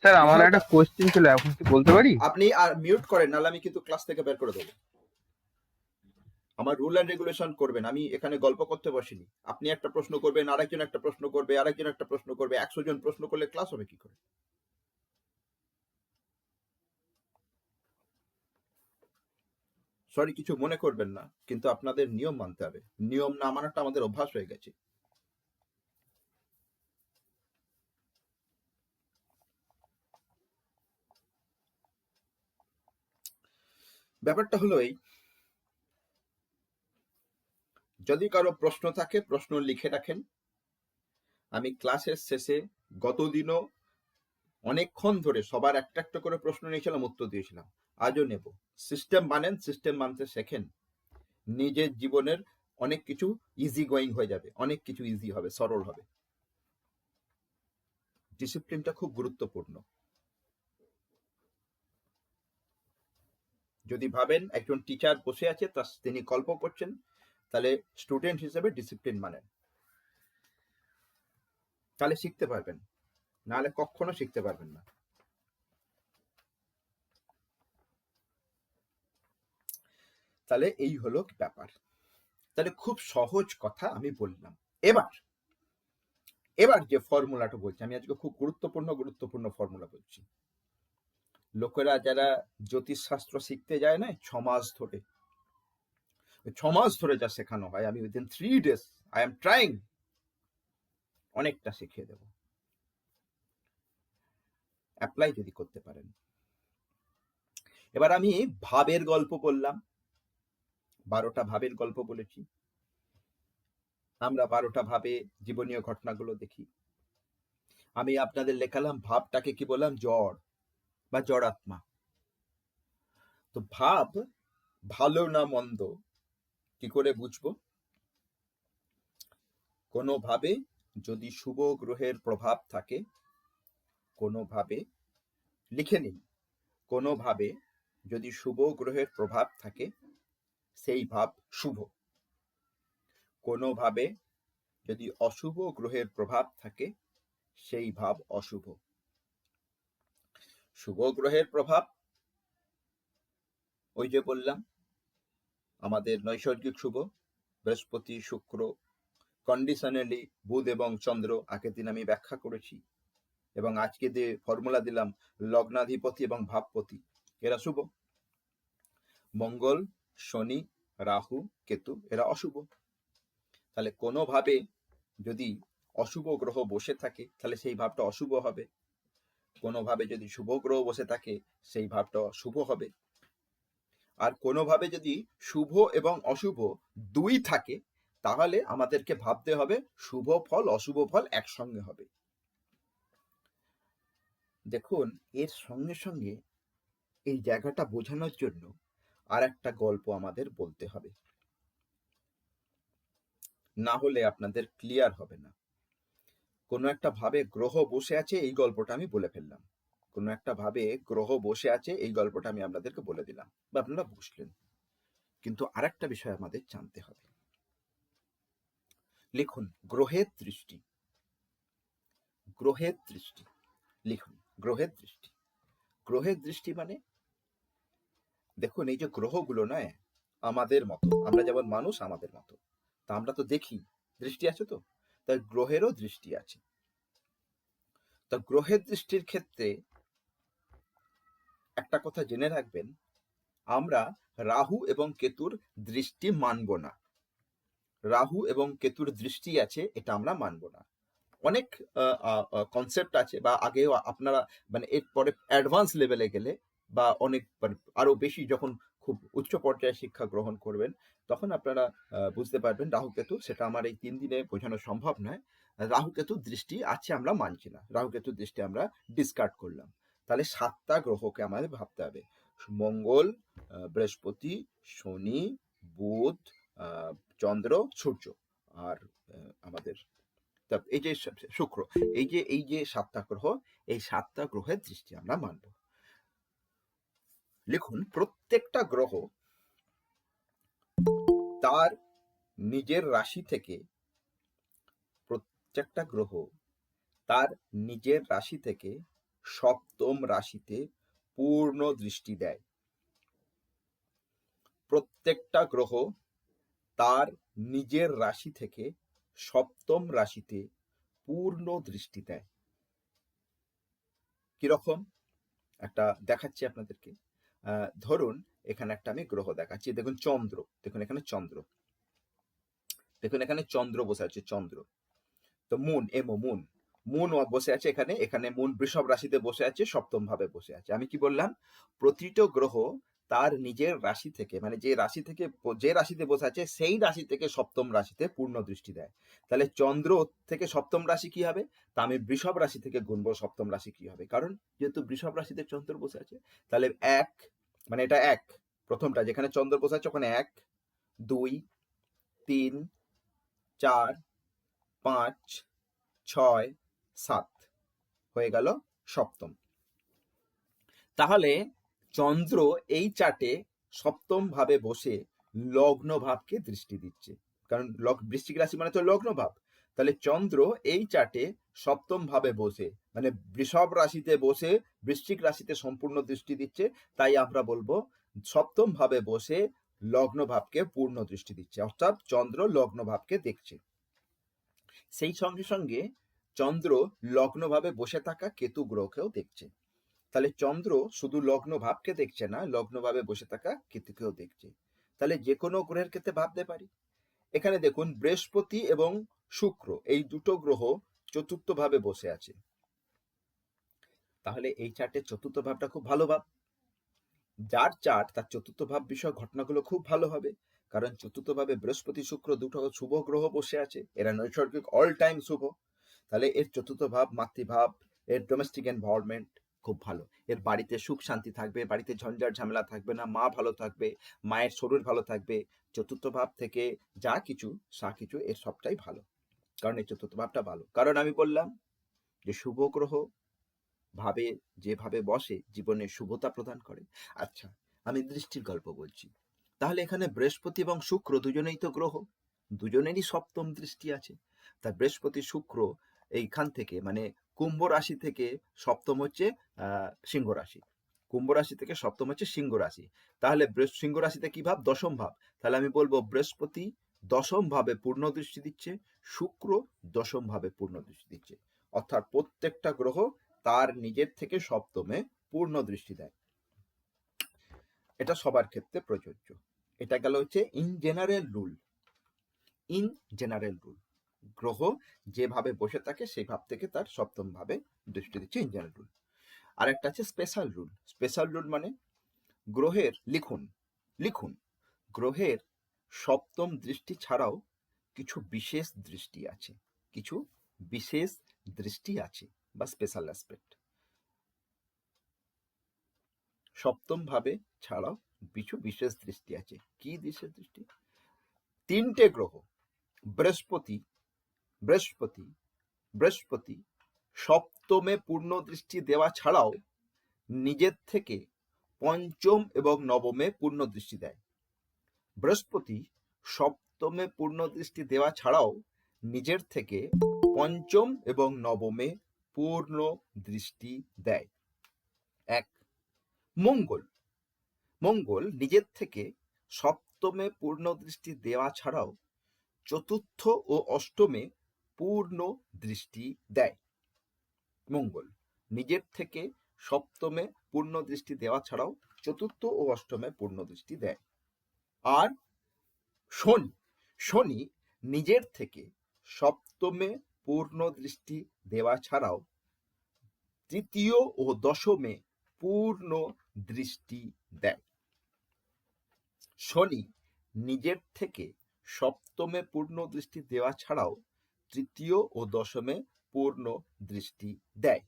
স্যার, আমার একটা কোশ্চেন ছিল, এখন কি বলতে পারি? আপনি আর মিউট করেন, নাহলে আমি কিন্তু ক্লাস থেকে বের করে দেবো। আমার রুল অ্যান্ড রেগুলেশন করবেন। আমি এখানে গল্প করতে বসিনি। আপনি একটা প্রশ্ন করবেন, আরেকজন একটা প্রশ্ন করবে, আরেকজন একটা প্রশ্ন করবে, 100 জন প্রশ্ন করলে ক্লাস হবে কি করে? সরি, কিছু মনে করবেন না, কিন্তু আপনাদের নিয়ম মানতে হবে। নিয়ম না মানাটা আমাদের অভ্যাস হয়ে গেছে। ব্যাপারটা হলো এই, যদি কারো প্রশ্ন থাকে প্রশ্ন লিখে রাখেন। আমি ক্লাসের শেষে গতদিনও অনেকক্ষণ ধরে সবার একটা একটা করে প্রশ্ন নিয়েছিলাম, উত্তর দিয়েছিলাম, আজও নেব। সিস্টেম মানেন, সিস্টেম মানতে শেখেন, নিজের জীবনের অনেক কিছু ইজি গোয়িং হয়ে যাবে, অনেক কিছু ইজি হবে, সরল হবে। ডিসিপ্লিনটা খুব গুরুত্বপূর্ণ। যদি ভাবেন একজন টিচার বসে আছে, তিনি গল্প করছেন, তাহলে স্টুডেন্ট হিসেবে ডিসিপ্লিন মানেন, তাহলে শিখতে পারবেন, নাহলে কখনো শিখতে পারবেন না। তাহলে এই হলো ব্যাপার। তাহলে খুব সহজ কথা আমি বললাম। এবার যে ফর্মুলাটা বলছি, আমি আজকে খুব গুরুত্বপূর্ণ ফর্মুলা বলছি। লোকেরা যারা জ্যোতিষশাস্ত্র শিখতে যায় না 6 মাস ধরে, 6 মাস ধরে যা শেখানো হয়, আমি within 3 days I am trying অনেকটা শিখিয়ে দেব, অ্যাপ্লাই যদি করতে পারেন। এবার আমি ভাবের গল্প বললাম, 12টা ভাবের গল্প বলেছি। আমরা 12টা ভাবে জীবনীয় ঘটনাগুলো দেখি। আমি আপনাদের লেখালাম ভাবটাকে কি বললাম, জড় বা জড়াত্মা। তো ভাব ভালো না মন্দ কি করে বুঝবো? কোনোভাবে যদি শুভ গ্রহের প্রভাব থাকে, কোনোভাবে লিখে নিন, কোনোভাবে যদি শুভ গ্রহের প্রভাব থাকে সেই ভাব শুভ। কোনোভাবে যদি অশুভ গ্রহের প্রভাব থাকে সেই ভাব অশুভ। শুভ গ্রহের প্রভাব ওই যে বললাম, আমাদের নৈসর্গিক শুভ বৃহস্পতি, শুক্র, কন্ডিশনালি বুধ এবং চন্দ্র, আগের দিন আমি ব্যাখ্যা করেছি, এবং আজকে যে ফর্মুলা দিলাম লগ্নাধিপতি এবং ভাবপতি, এরা শুভ। মঙ্গল, শনি, রাহু, কেতু, এরা অশুভ। তাহলে কোনোভাবে যদি অশুভ গ্রহ বসে থাকে তাহলে সেই ভাবটা অশুভ হবে, কোনোভাবে যদি শুভ গ্রহ বসে থাকে সেই ভাবটা শুভ হবে। আর কোনোভাবে যদি শুভ এবং অশুভ দুই থাকে তাহলে আমাদেরকে ভাবতে হবে শুভ ফল অশুভ ফল একসঙ্গে হবে। দেখুন, এর সঙ্গে সঙ্গে এই জায়গাটা বোঝানোর জন্য আর একটা গল্প আমাদের বলতে হবে, না হলে আপনাদের ক্লিয়ার হবে না। কোনো একটা ভাবে গ্রহ বসে আছে, এই গল্পটা আমি বলে ফেললাম। কোনো একটা ভাবে গ্রহ বসে আছে, এই গল্পটা আমি আপনাদেরকে বলে দিলাম বা আপনারা বুঝলেন। কিন্তু আরেকটা বিষয় আমাদের জানতে হবে। লিখুন গ্রহের দৃষ্টি। গ্রহের দৃষ্টি লিখুন, গ্রহের দৃষ্টি। গ্রহের দৃষ্টি মানে দেখুন, এই যে গ্রহগুলো নয় আমাদের মতো, আমরা যেমন মানুষ আমাদের মতো, তা আমরা তো দেখি, দৃষ্টি আছে তো, তাই গ্রহেরও দৃষ্টি আছে। তা গ্রহের দৃষ্টির ক্ষেত্রে একটা কথা জেনে রাখবেন, আমরা রাহু এবং কেতুর দৃষ্টি মানব না। রাহু এবং কেতুর দৃষ্টি আছে, এটা আমরা মানব না। অনেক কনসেপ্ট আছে, বা আগেও আপনারা মানে এরপরে অ্যাডভান্স লেভেলে গেলে বা অনেক আরো বেশি যখন খুব উচ্চ পর্যায়ে শিক্ষা গ্রহণ করবেন তখন আপনারা বুঝতে পারবেন রাহু কেতু, সেটা আমার এই 3 দিনে বোঝানো সম্ভব নয়। রাহু কেতুর দৃষ্টি আছে, আমরা মানছি না, রাহু কেতুর দৃষ্টি আমরা ডিসকার্ড করলাম। তাহলে 7টা গ্রহকে আমাদের ভাবতে হবে, মঙ্গল, বৃহস্পতি, শনি, বুধ, চন্দ্র, সূর্য, আর আমাদের এই যে শুক্র, এই যে 7টা গ্রহ, এই 7টা গ্রহের দৃষ্টি আমরা মানব। লিখুন প্রত্যেকটা গ্রহ তার নিজের রাশি থেকে, প্রত্যেকটা গ্রহ তার নিজের রাশি থেকে সপ্তম রাশিতে পূর্ণ দৃষ্টি দেয়। প্রত্যেকটা গ্রহ তার নিজের রাশি থেকে সপ্তম রাশিতে পূর্ণ দৃষ্টি দেয়। কিরকম একটা দেখাচ্ছি আপনাদেরকে। ধরুন এখানে একটা আমি গ্রহ দেখাচ্ছি, দেখুন চন্দ্র, দেখুন এখানে চন্দ্র, দেখুন এখানে চন্দ্র বসে আছে, চন্দ্র। তো মুন, মুন, মুন বসে আছে এখানে, এখানে মুন বৃষভ রাশিতে বসে আছে, সপ্তম ভাবে বসে আছে। আমি কি বললাম, প্রতিটা গ্রহ তার নিজের রাশি থেকে, মানে যে রাশিতে বসে আছে সেই রাশি থেকে সপ্তম রাশিতে পূর্ণ দৃষ্টি দেয়। তাহলে চন্দ্র থেকে সপ্তম রাশি কি হবে, তা আমি বৃষভ রাশি থেকে গুনবো সপ্তম রাশি কি হবে, কারণ যেহেতু বৃষভ রাশিতে চন্দ্র বসে আছে। তাহলে এক, মানে এটা এক, প্রথমটা যেখানে চন্দ্র বসে আছে ওখানে 1 2 3 4 5 6 7 হয়ে গেল সপ্তম। তাহলে চন্দ্র এই চার্টে সপ্তম ভাবে বসে লগ্ন ভাবকে দৃষ্টি দিচ্ছে, কারণ বৃশ্চিক রাশি মানে তো লগ্ন ভাব। তাহলে চন্দ্র এই চার্টে সপ্তম ভাবে বসে, মানে বৃষভ রাশিতে বসে বৃশ্চিক রাশিতে সম্পূর্ণ দৃষ্টি দিচ্ছে। তাই আমরা বলবো সপ্তম ভাবে বসে লগ্ন ভাবকে পূর্ণ দৃষ্টি দিচ্ছে, অর্থাৎ চন্দ্র লগ্ন ভাবকে দেখছে। সেই সঙ্গে সঙ্গে চন্দ্র লগ্ন ভাবে বসে থাকা কেতু গ্রহকেও দেখছে। তাহলে চন্দ্র শুধু লগ্ন ভাবকে দেখছে না, লগ্ন ভাবে বসে থাকা কেতুকেও দেখছে। তাহলে যে কোনো গ্রহের ক্ষেত্রে ভাবতে পারি। এখানে দেখুন বৃহস্পতি এবং শুক্র এই দুটো গ্রহ চতুর্থ ভাবে বসে আছে। তাহলে এই চার্টের চতুর্থ ভাবটা খুব ভালো ভাব। যার চার্ট তার চতুর্থ ভাব বিষয় ঘটনাগুলো খুব ভালো হবে, কারণ চতুর্থ ভাবে বৃহস্পতি শুক্র দুটো শুভ গ্রহ বসে আছে, এরা নৈসর্গিক অল টাইম শুভ। তাহলে এর চতুর্থ ভাব মাতৃভাব, এর ডোমেস্টিক এনভায়রনমেন্ট খুব ভালো, এর বাড়িতে সুখ শান্তি থাকবে, বাড়িতে ঝঞ্ঝাট ঝামেলা থাকবে না, মা ভালো থাকবে, মায়ের শরীর ভালো থাকবে। চতুর্থ ভাব থেকে যা কিছু এর সবটাই ভালো, কারণ এই চতুর্থ ভাবটা ভালো। কারণ আমি বললাম যে শুভ গ্রহ ভাবে যেভাবে বসে জীবনে শুভতা প্রদান করে। আচ্ছা, আমি দৃষ্টির গল্প বলছি। তাহলে এখানে বৃহস্পতি এবং শুক্র দুজনেই তো গ্রহ, দুজনেরই সপ্তম দৃষ্টি আছে। তা বৃহস্পতি শুক্র এইখান থেকে, মানে কুম্ভ রাশি থেকে সপ্তম হচ্ছে সিংহ রাশি, কুম্ভ রাশি থেকে সপ্তম হচ্ছে সিংহ রাশি। তাহলে সিংহ রাশিতে কি ভাব, দশম ভাব। তাহলে আমি বলবো বৃহস্পতি দশম ভাবে পূর্ণ দৃষ্টি দিচ্ছে, শুক্র দশম ভাবে পূর্ণ দৃষ্টি দিচ্ছে, অর্থাৎ প্রত্যেকটা গ্রহ তার নিজের থেকে সপ্তমে পূর্ণ দৃষ্টি দেয়। এটা সবার ক্ষেত্রে প্রযোজ্য। এটা গেল হচ্ছে in general rule. In general rule, গ্রহ যেভাবে বসে থাকে সেই ভাব থেকে তার সপ্তম ভাবে দৃষ্টি দিচ্ছে, ইন জেনারেল রুল। আর একটা আছে স্পেশাল রুল। স্পেশাল রুল মানে গ্রহের লিখুন গ্রহের সপ্তম দৃষ্টি ছাড়াও কিছু বিশেষ দৃষ্টি আছে, কিছু বিশেষ দৃষ্টি আছে বা স্পেশাল অ্যাসপেক্ট। সপ্তম ভাবে ছাড়াও কিছু বিশেষ দৃষ্টি আছে। কি বিশেষ দৃষ্টি? তিনটে গ্রহ বৃহস্পতি সপ্তমে পূর্ণ দৃষ্টি দেওয়া ছাড়াও নিজের থেকে পঞ্চম এবং নবমে পূর্ণ দৃষ্টি দেয়। বৃহস্পতি সপ্তমে পূর্ণ দৃষ্টি দেওয়া ছাড়াও নিজের থেকে পঞ্চম এবং নবমে পূর্ণ দৃষ্টি দেয়। এক, মঙ্গল নিজের থেকে সপ্তমে পূর্ণ দৃষ্টি দেওয়া ছাড়াও চতুর্থ ও অষ্টমে পূর্ণ দৃষ্টি দেয়। মঙ্গল নিজের থেকে সপ্তমে পূর্ণ দৃষ্টি দেওয়া ছাড়াও চতুর্থ ও অষ্টমে পূর্ণ দৃষ্টি দেয়। আর শনি নিজের থেকে সপ্তমে পূর্ণ দৃষ্টি দেওয়া ছাড়াও তৃতীয় ও দশমে পূর্ণ দৃষ্টি দেয়। শনি নিজের থেকে সপ্তমে পূর্ণ দৃষ্টি দেওয়া ছাড়াও তৃতীয় ও দশমে পূর্ণ দৃষ্টি দেয়।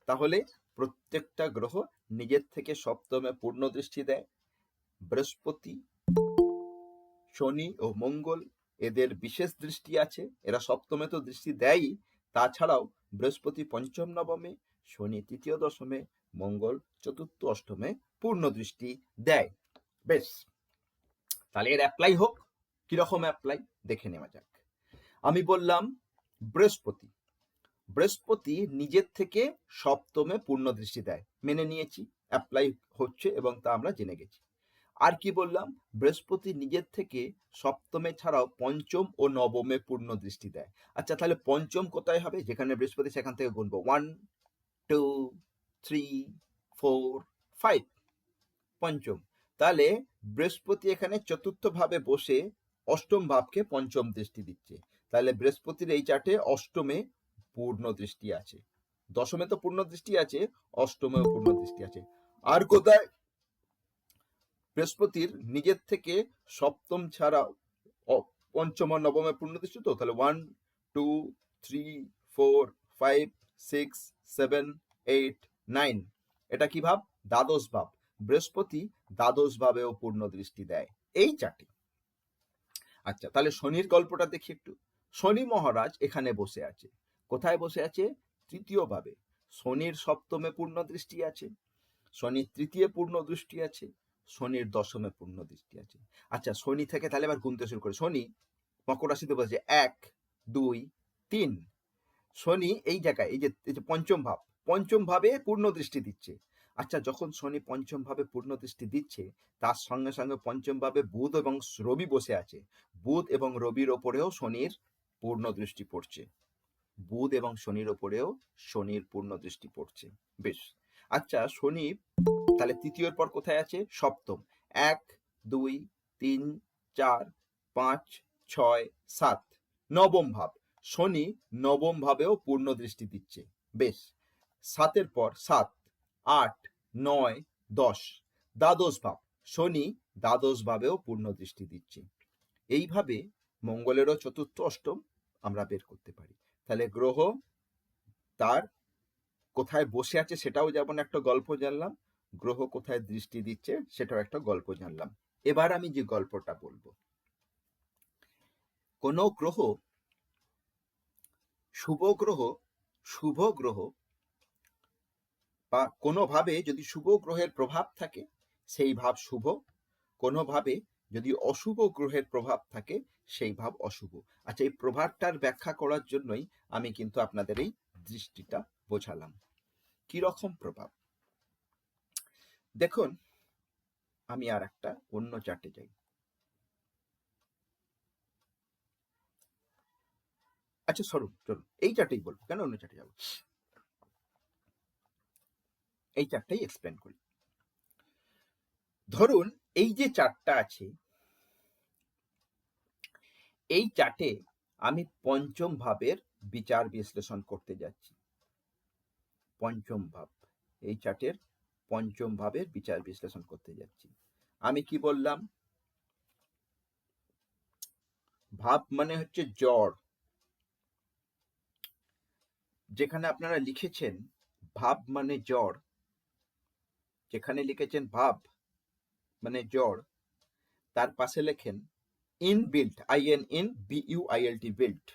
তাহলে প্রত্যেকটা গ্রহ নিজের থেকে সপ্তমে পূর্ণ দৃষ্টি দেয়। বৃহস্পতি, শনি ও মঙ্গল এদের বিশেষ দৃষ্টি আছে, এরা সপ্তমে তো দৃষ্টি দেয়ই, তাছাড়াও বৃহস্পতি পঞ্চম নবমে, শনি তৃতীয় দশমে, মঙ্গল চতুর্থ অষ্টমে পূর্ণ দৃষ্টি দেয়। বেশ, তাহলে এর অ্যাপ্লাই হোক। কিরকম অ্যাপ্লাই দেখে নেওয়া যাক। আমি বললাম বৃহস্পতি নিজের থেকে সপ্তমে পূর্ণ দৃষ্টি দেয়, মেনে নিয়েছি, অ্যাপ্লাই হচ্ছে এবং তা আমরা জেনে গেছি। আর কি বললাম, বৃহস্পতি নিজের থেকে সপ্তমে ছাড়াও পঞ্চম ও নবমে পূর্ণ দৃষ্টি দেয়। আচ্ছা, তাহলে পঞ্চম কোথায় হবে? যেখানে বৃহস্পতি সেখান থেকে গুনবো, 1 2 3 4 5, পঞ্চম। তাহলে বৃহস্পতি এখানে চতুর্থ ভাবে বসে অষ্টম ভাবকে পঞ্চম দৃষ্টি দিচ্ছে। তাহলে বৃহস্পতির এই চার্টে অষ্টমে পূর্ণ দৃষ্টি আছে, দশমে তো পূর্ণ দৃষ্টি আছে, অষ্টমেও পূর্ণ দৃষ্টি আছে। আর কোথায়? বৃহস্পতির নিজের থেকে সপ্তম ছাড়াও পঞ্চম আর নবমে পূর্ণ দৃষ্টি, তো তাহলে 1 2 3 4 5 6 7 8 9, এটা কি ভাব? দ্বাদশ ভাব। বৃহস্পতি দ্বাদশ ভাবেও পূর্ণ দৃষ্টি দেয় এই চারটি। আচ্ছা, তাহলে শনির গল্পটা দেখি একটু। শনি মহারাজ এখানে বসে আছে। কোথায় বসে আছে? তৃতীয় ভাবে। শনির সপ্তমে পূর্ণ দৃষ্টি আছে, শনির তৃতীয় পূর্ণ দৃষ্টি আছে, শনির দশমে পূর্ণ দৃষ্টি আছে। আচ্ছা, শনি থেকে তাহলে এবার গুনতে শুরু করে। শনি মকর রাশিতে বসে 1 2 3। শনি এই জায়গায়, এই যে পঞ্চম ভাব, পঞ্চম ভাবে পূর্ণ দৃষ্টি দিচ্ছে। আচ্ছা, যখন শনি পঞ্চম ভাবে পূর্ণ দৃষ্টি দিচ্ছে, তার সঙ্গে সঙ্গে পঞ্চম ভাবে বুধ এবং রবি বসে আছে। বুধ এবং রবির ওপরেও শনির পূর্ণ দৃষ্টি পড়ছে, বুধ এবং শনির ওপরেও শনির পূর্ণ দৃষ্টি পড়ছে। বেশ। আচ্ছা, শনি তাহলে তৃতীয়র পর কোথায় আছে? সপ্তম। 1 2 3 4 5 6 7, নবম ভাব। শনি নবম ভাবেও পূর্ণ দৃষ্টি দিচ্ছে। বেশ। 7-এর পর 7 8 9 10, দ্বাদশ ভাব। শনি দ্বাদশ ভাবেও পূর্ণ দৃষ্টি দিচ্ছে। এইভাবে মঙ্গলেরও চতুর্থ অষ্টম আমরা বের করতে পারি। তাহলে গ্রহ তার কোথায় বসে আছে সেটাও যেমন একটা গল্প জানলাম, গ্রহ কোথায় দৃষ্টি দিচ্ছে সেটাও একটা গল্প জানলাম। এবার আমি যে গল্পটা বলবো, কোন গ্রহ, শুভ গ্রহ বা কোনোভাবে যদি শুভ গ্রহের প্রভাব থাকে সেই ভাব শুভ, কোনোভাবে যদি অশুভ গ্রহের প্রভাব থাকে সেই ভাব অশুভ। আচ্ছা, এই প্রভাবটার ব্যাখ্যা করার জন্যই আমি কিন্তু আপনাদের এই দৃষ্টিটা বোঝালাম। কি রকম প্রভাব দেখুন, আমি আর একটা অন্য চার্টে যাই। আচ্ছা, চলুন এই চার্টেই বলবো, কেন অন্য চার্টে যাবো, এই চার্টটাই এক্সপ্লেন করি। ধরুন এই যে চার্টটা আছে, এই চার্টে আমি পঞ্চম ভাবের বিচার বিশ্লেষণ করতে যাচ্ছি। পঞ্চম ভাব, এই চার্টের পঞ্চম ভাবের বিচার বিশ্লেষণ করতে যাচ্ছি। আমি কি বললাম? ভাব মানে হচ্ছে জড়। যেখানে আপনারা লিখেছেন ভাব মানে জড়, যেখানে লিখেছেন ভাব মানে জড়, তার পাশে লেখেন ইনবিল্ট, INBUILT, বিল্ট,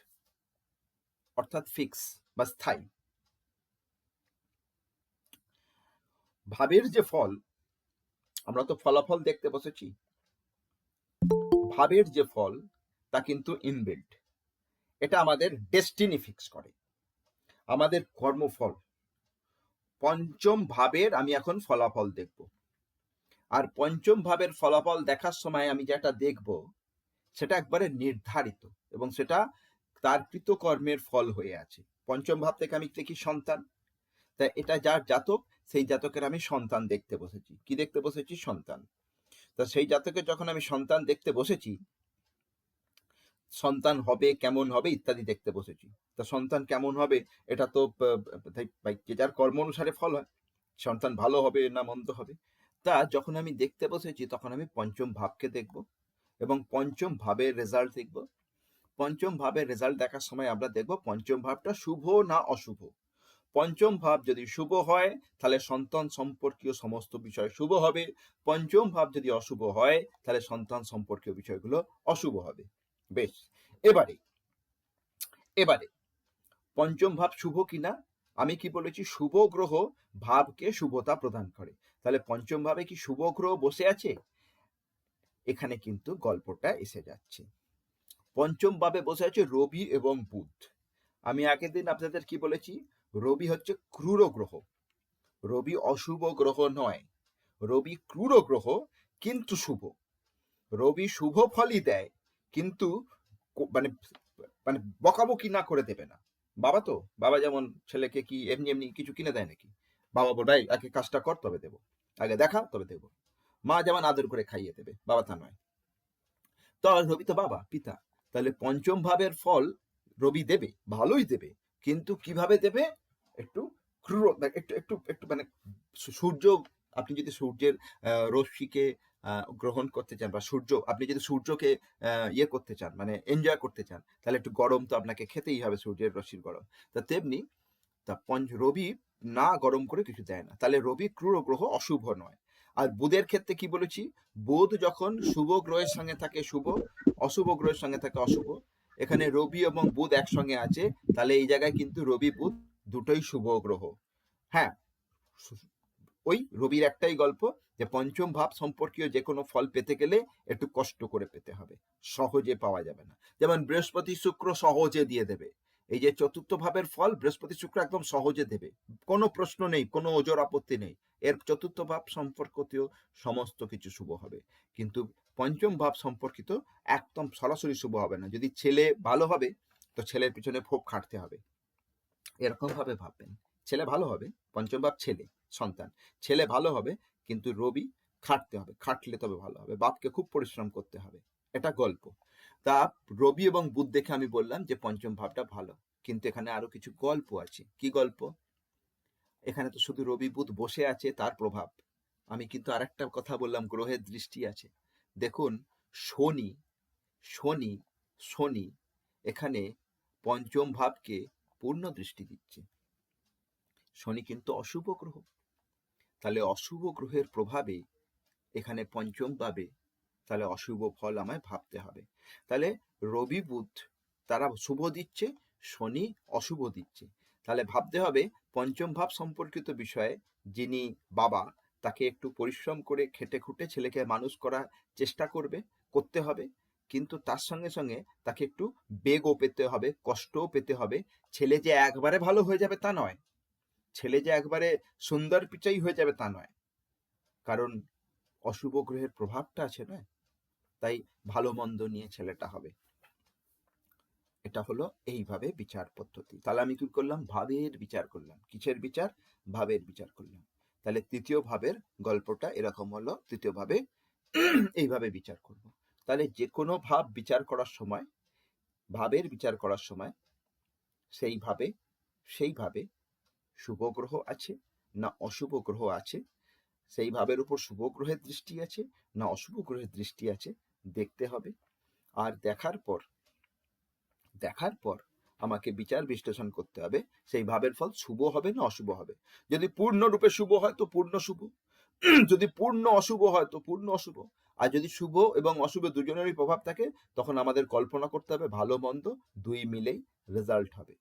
অর্থাৎ ফিক্স বা স্থায়ী। ভাবের যে ফল, আমরা তো ফলাফল দেখতে বসেছি, ভাবের যে ফল তা কিন্তু ইনবিল্ট। এটা আমাদের ডেস্টিনি ফিক্স করে, আমাদের কর্মফল। পঞ্চম ভাবের আমি এখন ফলাফল দেখব, আর পঞ্চম ভাবের ফলাফল দেখার সময় আমি যেটা দেখব সেটা একবারে নির্ধারিত, এবং সেটা তার কৃতকর্মের ফল হয়ে আছে। পঞ্চম ভাব থেকে আমি দেখি সন্তান, তাই এটা যার জাতক, সেই জাতকের আমি সন্তান দেখতে বসেছি। কি দেখতে বসেছি? সন্তান। তা সেই জাতকে যখন আমি সন্তান দেখতে বসেছি, সন্তান হবে কেমন হবে ইত্যাদি দেখতে বসেছি। তা সন্তান কেমন হবে এটা তো যে যার কর্ম অনুসারে ফল হয়, সন্তান ভালো হবে না মন্দ হবে। তা যখন আমি দেখতে বসেছি তখন আমি পঞ্চম ভাবকে দেখব এবং পঞ্চম ভাবের রেজাল্ট দেখব। পঞ্চম ভাবের রেজাল্ট দেখার সময় আমরা দেখব পঞ্চম ভাবটা শুভ না অশুভ। পঞ্চম ভাব যদি শুভ হয় তাহলে সন্তান সম্পর্কীয় সমস্ত বিষয় শুভ হবে, পঞ্চম ভাব যদি অশুভ হয় তাহলে সন্তান সম্পর্কীয় বিষয়গুলো অশুভ হবে। বেশ, এবারে পঞ্চম ভাব শুভ কিনা, আমি কি বলেছি? শুভ গ্রহ ভাবকে শুভতা প্রদান করে। তাহলে পঞ্চম ভাবে কি শুভ গ্রহ বসে আছে? এখানে কিন্তু গল্পটা এসে যাচ্ছে। পঞ্চম ভাবে বসে আছে রবি এবং বুধ। আমি আগের দিন আপনাদের কি বলেছি? রবি হচ্ছে ক্রূর গ্রহ, রবি অশুভ গ্রহ নয়, রবি ক্রূর গ্রহ, কিন্তু শুভ। রবি শুভ ফলই দেয়, কিন্তু মানে মানে বকাবকি না করে দেবে না। বাবা তো, বাবা যেমন ছেলেকে কি এমনি এমনি কিছু কিনে দেয় নাকি? বাবা বলবে "এই, আগে কাজটা কর তবে দেবো, আগে দেখা তবে দেবো"। মা যেমন আদর করে খাইয়ে দেবে, বাবা তা নয়। তো রবি তো বাবা, পিতা। তাহলে পঞ্চম ভাবের ফল রবি দেবে, ভালোই দেবে, কিন্তু কিভাবে দেবে? একটু ক্রূর, একটু একটু একটু মানে সূর্য, আপনি যদি সূর্যের রশ্মিকে গ্রহণ করতে চান, বা আপনি যদি সূর্যকে ইয়ে করতে চান, মানে এনজয় করতে চান, তাহলে একটু গরম তো আপনাকে খেতেই হবে, সূর্যের রশ্মির গরম। তা তেমনি রবি না গরম করে কিছু দেয় না, তাহলে রবি ক্রূর গ্রহ, অশুভ নয়। আর বুধের ক্ষেত্রে কি বলেছি? বুধ যখন শুভ গ্রহের সঙ্গে থাকে শুভ, অশুভ গ্রহের সঙ্গে থাকে অশুভ। এখানে রবি এবং বুধ একসঙ্গে আছে, তাহলে এই জায়গায় কিন্তু রবি বুধ দুটোই শুভ গ্রহ। হ্যাঁ, ওই রবির একটাই গল্প, যে পঞ্চম ভাব সম্পর্কীয় যে কোনো ফল পেতে গেলে একটু কষ্ট করে পেতে হবে, সহজে পাওয়া যাবে না। যেমন বৃহস্পতি শুক্র সহজে দিয়ে দেবে, এই যে চতুর্থ ভাবের ফল বৃহস্পতি শুক্র একদম সহজে দেবে, কোনো প্রশ্ন নেই, কোনো ওজোর আপত্তি নেই। এর চতুর্থ ভাব সম্পর্কিত সমস্ত কিছু শুভ হবে, কিন্তু পঞ্চম ভাব সম্পর্কিত একদম সরাসরি শুভ হবে না। যদি ছেলে ভালো হবে, তো ছেলের পিছনে খুব খাটতে হবে, এরকম ভাবে ভাববেন। ছেলে ভালো হবে, পঞ্চম ভাব ছেলে, সন্তান, ছেলে ভালো হবে, কিন্তু রবি খাটতে হবে, খাটলে তবে ভালো হবে, বাপকে খুব পরিশ্রম করতে হবে। এটা গল্প। তা রবি এবং বুধ দেখে আমি বললাম যে পঞ্চম ভাবটা ভালো, কিন্তু এখানে আরো কিছু গল্প আছে। কি গল্প? এখানে তো শুধু রবি বুধ বসে আছে, তার প্রভাব। আমি কিন্তু আরেকটা কথা বললাম, গ্রহের দৃষ্টি আছে। দেখুন, শনি শনি শনি এখানে পঞ্চম ভাবকে পূর্ণ দৃষ্টি দিচ্ছে। শনি কিন্তু অশুভ গ্রহ, তাহলে অশুভ গ্রহের প্রভাবে এখানে পঞ্চম ভাবে, তাহলে অশুভ ফল আমায় ভাবতে হবে। তাহলে রবি বুধ তারা শুভ দিচ্ছে, শনি অশুভ দিচ্ছে, তাহলে ভাবতে হবে পঞ্চম ভাব সম্পর্কিত বিষয়ে যিনি বাবা, তাকে একটু পরিশ্রম করে খেটে খুঁটে ছেলেকে মানুষ করার চেষ্টা করতে হবে, কিন্তু তার সঙ্গে সঙ্গে তাকে একটু বেগও পেতে হবে, কষ্টও পেতে হবে। ছেলে যে একবারে ভালো হয়ে যাবে তা নয়, ছেলে যে একবারে সুন্দর পিচাই হয়ে যাবে তা নয়, কারণ অশুভ গ্রহের প্রভাবটা আছে না। তাই ভালো মন্দ নিয়ে ছেলেটা হবে। এটা হলো এইভাবে বিচার পদ্ধতি। তাহলে আমি কি করলাম? ভাবের বিচার করলাম। কিসের বিচার? ভাবের বিচার করলাম। তাহলে তৃতীয় ভাবের গল্পটা এরকম হলো, তৃতীয় ভাবে এইভাবে বিচার করব। তাহলে যে কোনো ভাব বিচার করার সময়, ভাবের বিচার করার সময় সেইভাবে শুভ গ্রহ আছে না অশুভ গ্রহ আছে, সেই ভাবের উপর শুভ গ্রহের দৃষ্টি আছে না অশুভ গ্রহের দৃষ্টি আছে দেখতে হবে। আর দেখার পর আমাকে বিচার বিশ্লেষণ করতে হবে সেই ভাবের ফল শুভ হবে না অশুভ হবে। যদি পূর্ণরূপে শুভ হয় তো পূর্ণ শুভ, যদি পূর্ণ অশুভ হয় তো পূর্ণ অশুভ। আর যদি শুভ এবং অশুভ দুজনেরই প্রভাব থাকে, তখন আমাদের কল্পনা করতে হবে ভালো মন্দ দুই মিলেই রেজাল্ট হবে।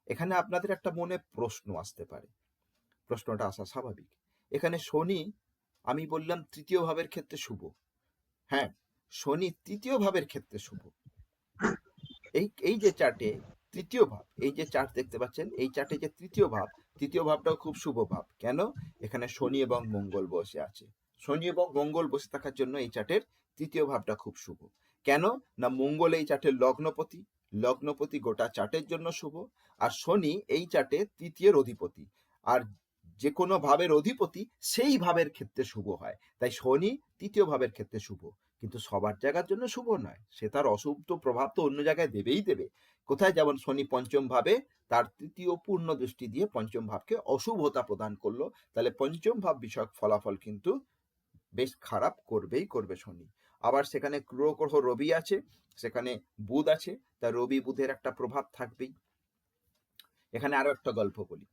এখানে আপনাদের একটা মনে প্রশ্ন আসতে পারে, প্রশ্নটা আসা স্বাভাবিক। এখানে শনি আমি বললাম তৃতীয় ভাবের ক্ষেত্রে শুভ। হ্যাঁ, শনি তৃতীয় ভাবের ক্ষেত্রে শুভ। এই যে চার্টে তৃতীয় ভাব, এই যে চার্ট দেখতে পাচ্ছেন, এই চার্টে যে তৃতীয় ভাবটাও খুব শুভ ভাব। কেন? এখানে শনি এবং মঙ্গল বসে আছে। শনি এবং মঙ্গল বসে থাকার জন্য এই চার্টের তৃতীয় ভাবটা খুব শুভ। কেন না মঙ্গল এই চার্টের লগ্নপতি গোটা চার্টের জন্য শুভ, আর শনি এই চার্টে তৃতীয়ের অধিপতি। আর যে কোনো ভাবের অধিপতি সেই ভাবের ক্ষেত্রে শুভ হয়, তাই শনি তৃতীয় ভাবের ক্ষেত্রে শুভ, কিন্তু সবার জায়গার জন্য শুভ নয়। সে তার অশুভ প্রভাব তো অন্য জায়গায় দেবেই দেবে। কোথায়? যেমন শনি পঞ্চম ভাবে তার তৃতীয় পূর্ণ দৃষ্টি দিয়ে পঞ্চম ভাবকে অশুভতা প্রদান করলো, তাহলে পঞ্চম ভাব বিষয়ক ফলাফল কিন্তু বেশ খারাপ করবেই করবে শনি। আবার সেখানে গ্রহ রবি আছে, সেখানে বুধ আছে, তা রবি বুধের একটা প্রভাব থাকবেই। এখানে আরো একটা গল্প বলি।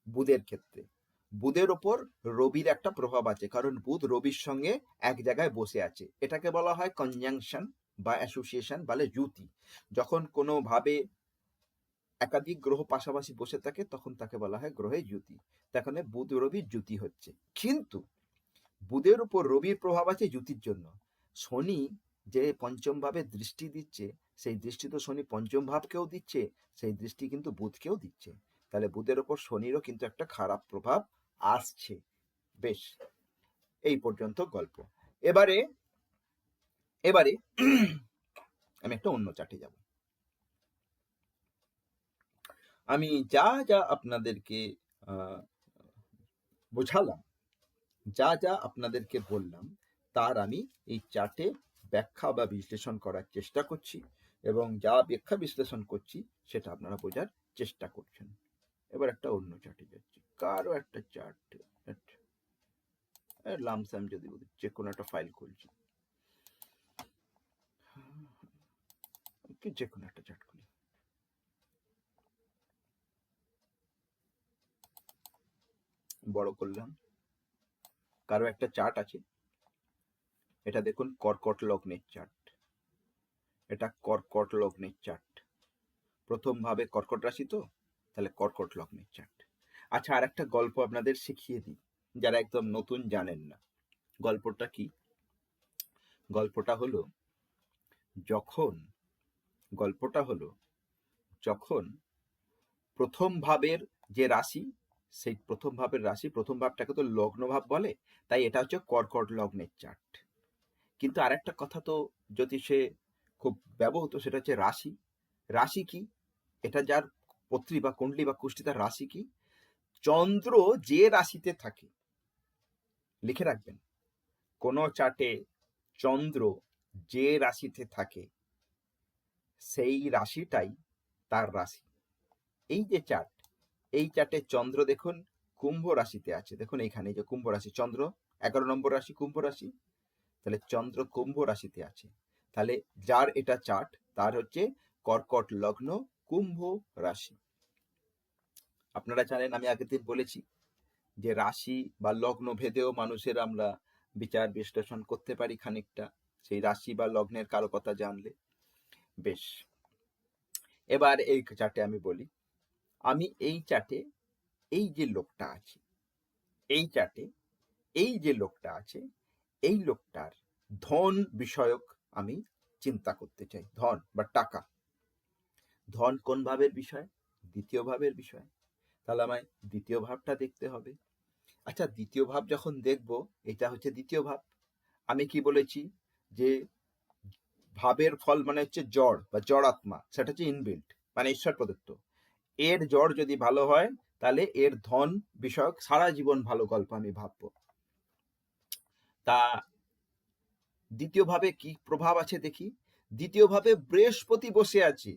বুধের ক্ষেত্রে বুধের ওপর রবির একটা প্রভাব আছে, কারণ বুধ রবির সঙ্গে এক জায়গায় বসে আছে। এটাকে বলা হয় কনজাংশন বা অ্যাসোসিয়েশন, বলে জুতি। যখন কোনো ভাবে একাধিক গ্রহ পাশাপাশি বসে থাকে তখন তাকে বলা হয় গ্রহে জুতি। এখানে বুধ রবির জুতি হচ্ছে, কিন্তু বুধের উপর রবির প্রভাব আছে জুতির জন্য। শনি যে পঞ্চম ভাবে দৃষ্টি দিচ্ছে, সেই দৃষ্টি তো শনি পঞ্চম ভাবকেও দিচ্ছে, সেই দৃষ্টি কিন্তু বুধকেও দিচ্ছে। তাহলে বুধের ওপর শনিরও কিন্তু একটা খারাপ প্রভাব আসছে। বেশ, এই পর্যন্ত গল্প। এবারে এবারে আমি একটা অন্য চার্টে যাব। আমি যা যা আপনাদেরকে বোঝালাম, যা যা আপনাদেরকে বললাম, তার আমি এই চার্টে ব্যাখ্যা বা বিশ্লেষণ করার চেষ্টা করছি, এবং যা ব্যাখ্যা বিশ্লেষণ করছি সেটা আপনারা বোঝার চেষ্টা করছেন। এবার একটা অন্য চার্টে যাচ্ছি, কারো একটা চার্ট লামসাম যদি বলি, যে কোনো একটা ফাইল খুলছি, যে কোনো একটা চার্ট খুলি। বড় করলাম, কারো একটা চার্ট আছে, এটা দেখুন কর্কট লগ্নের চার্ট, এটা কর্কট লগ্নের চার্ট, প্রথম ভাবে কর্কট রাশি, তো তাহলে কর্কট লগ্নের চার্ট। আচ্ছা, আর একটা গল্প আপনাদের শিখিয়ে দিই, যারা একদম নতুন জানেন না। গল্পটা কি? গল্পটা হলো যখন প্রথম ভাবের যে রাশি, সেই প্রথম ভাবের রাশি, প্রথম ভাবটাকে তো লগ্ন ভাব বলে, তাই এটা হচ্ছে কর্কট লগ্নের চার্ট। কিন্তু আরেকটা কথা তো জ্যোতিষে খুব ব্যবহৃত, সেটা হচ্ছে রাশি। রাশি কি? এটা যার পত্রী বা কুণ্ডলী বা কুষ্টি, তার রাশি কি? চন্দ্র যে রাশিতে থাকে, লিখে রাখবেন, কোন চার্টে চন্দ্র যে রাশিতে থাকে সেই রাশিটাই তার রাশি। এই যে চার্ট, এই চার্টে চন্দ্র দেখুন কুম্ভ রাশিতে আছে, দেখুন এইখানে যে কুম্ভ রাশি, চন্দ্র 11 নম্বর রাশি কুম্ভ রাশি, তাহলে চন্দ্র কুম্ভ রাশিতে আছে, তাহলে যার এটা চার্ট তার হচ্ছে কর্কট লগ্ন কুম্ভ রাশি। আপনারা জানেন, আমি আগের দিন বলেছি যে রাশি বা লগ্ন ভেদেও মানুষের আমরা বিচার বিশ্লেষণ করতে পারি খানিকটা, সেই রাশি বা লগ্নের কারো কথা জানলে। বেশ, এবার এই চার্টে আমি বলি, আমি এই চার্টে এই যে লোকটা আছে, এই চার্টে এই যে লোকটা আছে, এই লোকটার ধন বিষয়ক আমি চিন্তা করতে চাই। ধন বা টাকা, ধন কোন ভাবের বিষয়? দ্বিতীয় ভাবের বিষয়, তাহলে আমায় দ্বিতীয় ভাবটা দেখতে হবে। আচ্ছা, দ্বিতীয় ভাব যখন দেখব, এটা হচ্ছে দ্বিতীয় ভাব। আমি কি বলেছি যে ভাবের ফল মানে হচ্ছে জড় বা জড়াত্মা, সেটা হচ্ছে ইনবিল্ট, মানে ঈশ্বর প্রদত্ত। এর জড় যদি ভালো হয়, তাহলে এর ধন বিষয়ক সারা জীবন ভালো গল্প আমি ভাববো। তা দ্বিতীয় ভাবে কি প্রভাব আছে দেখি। দ্বিতীয় ভাবে বৃহস্পতি বসে আছে,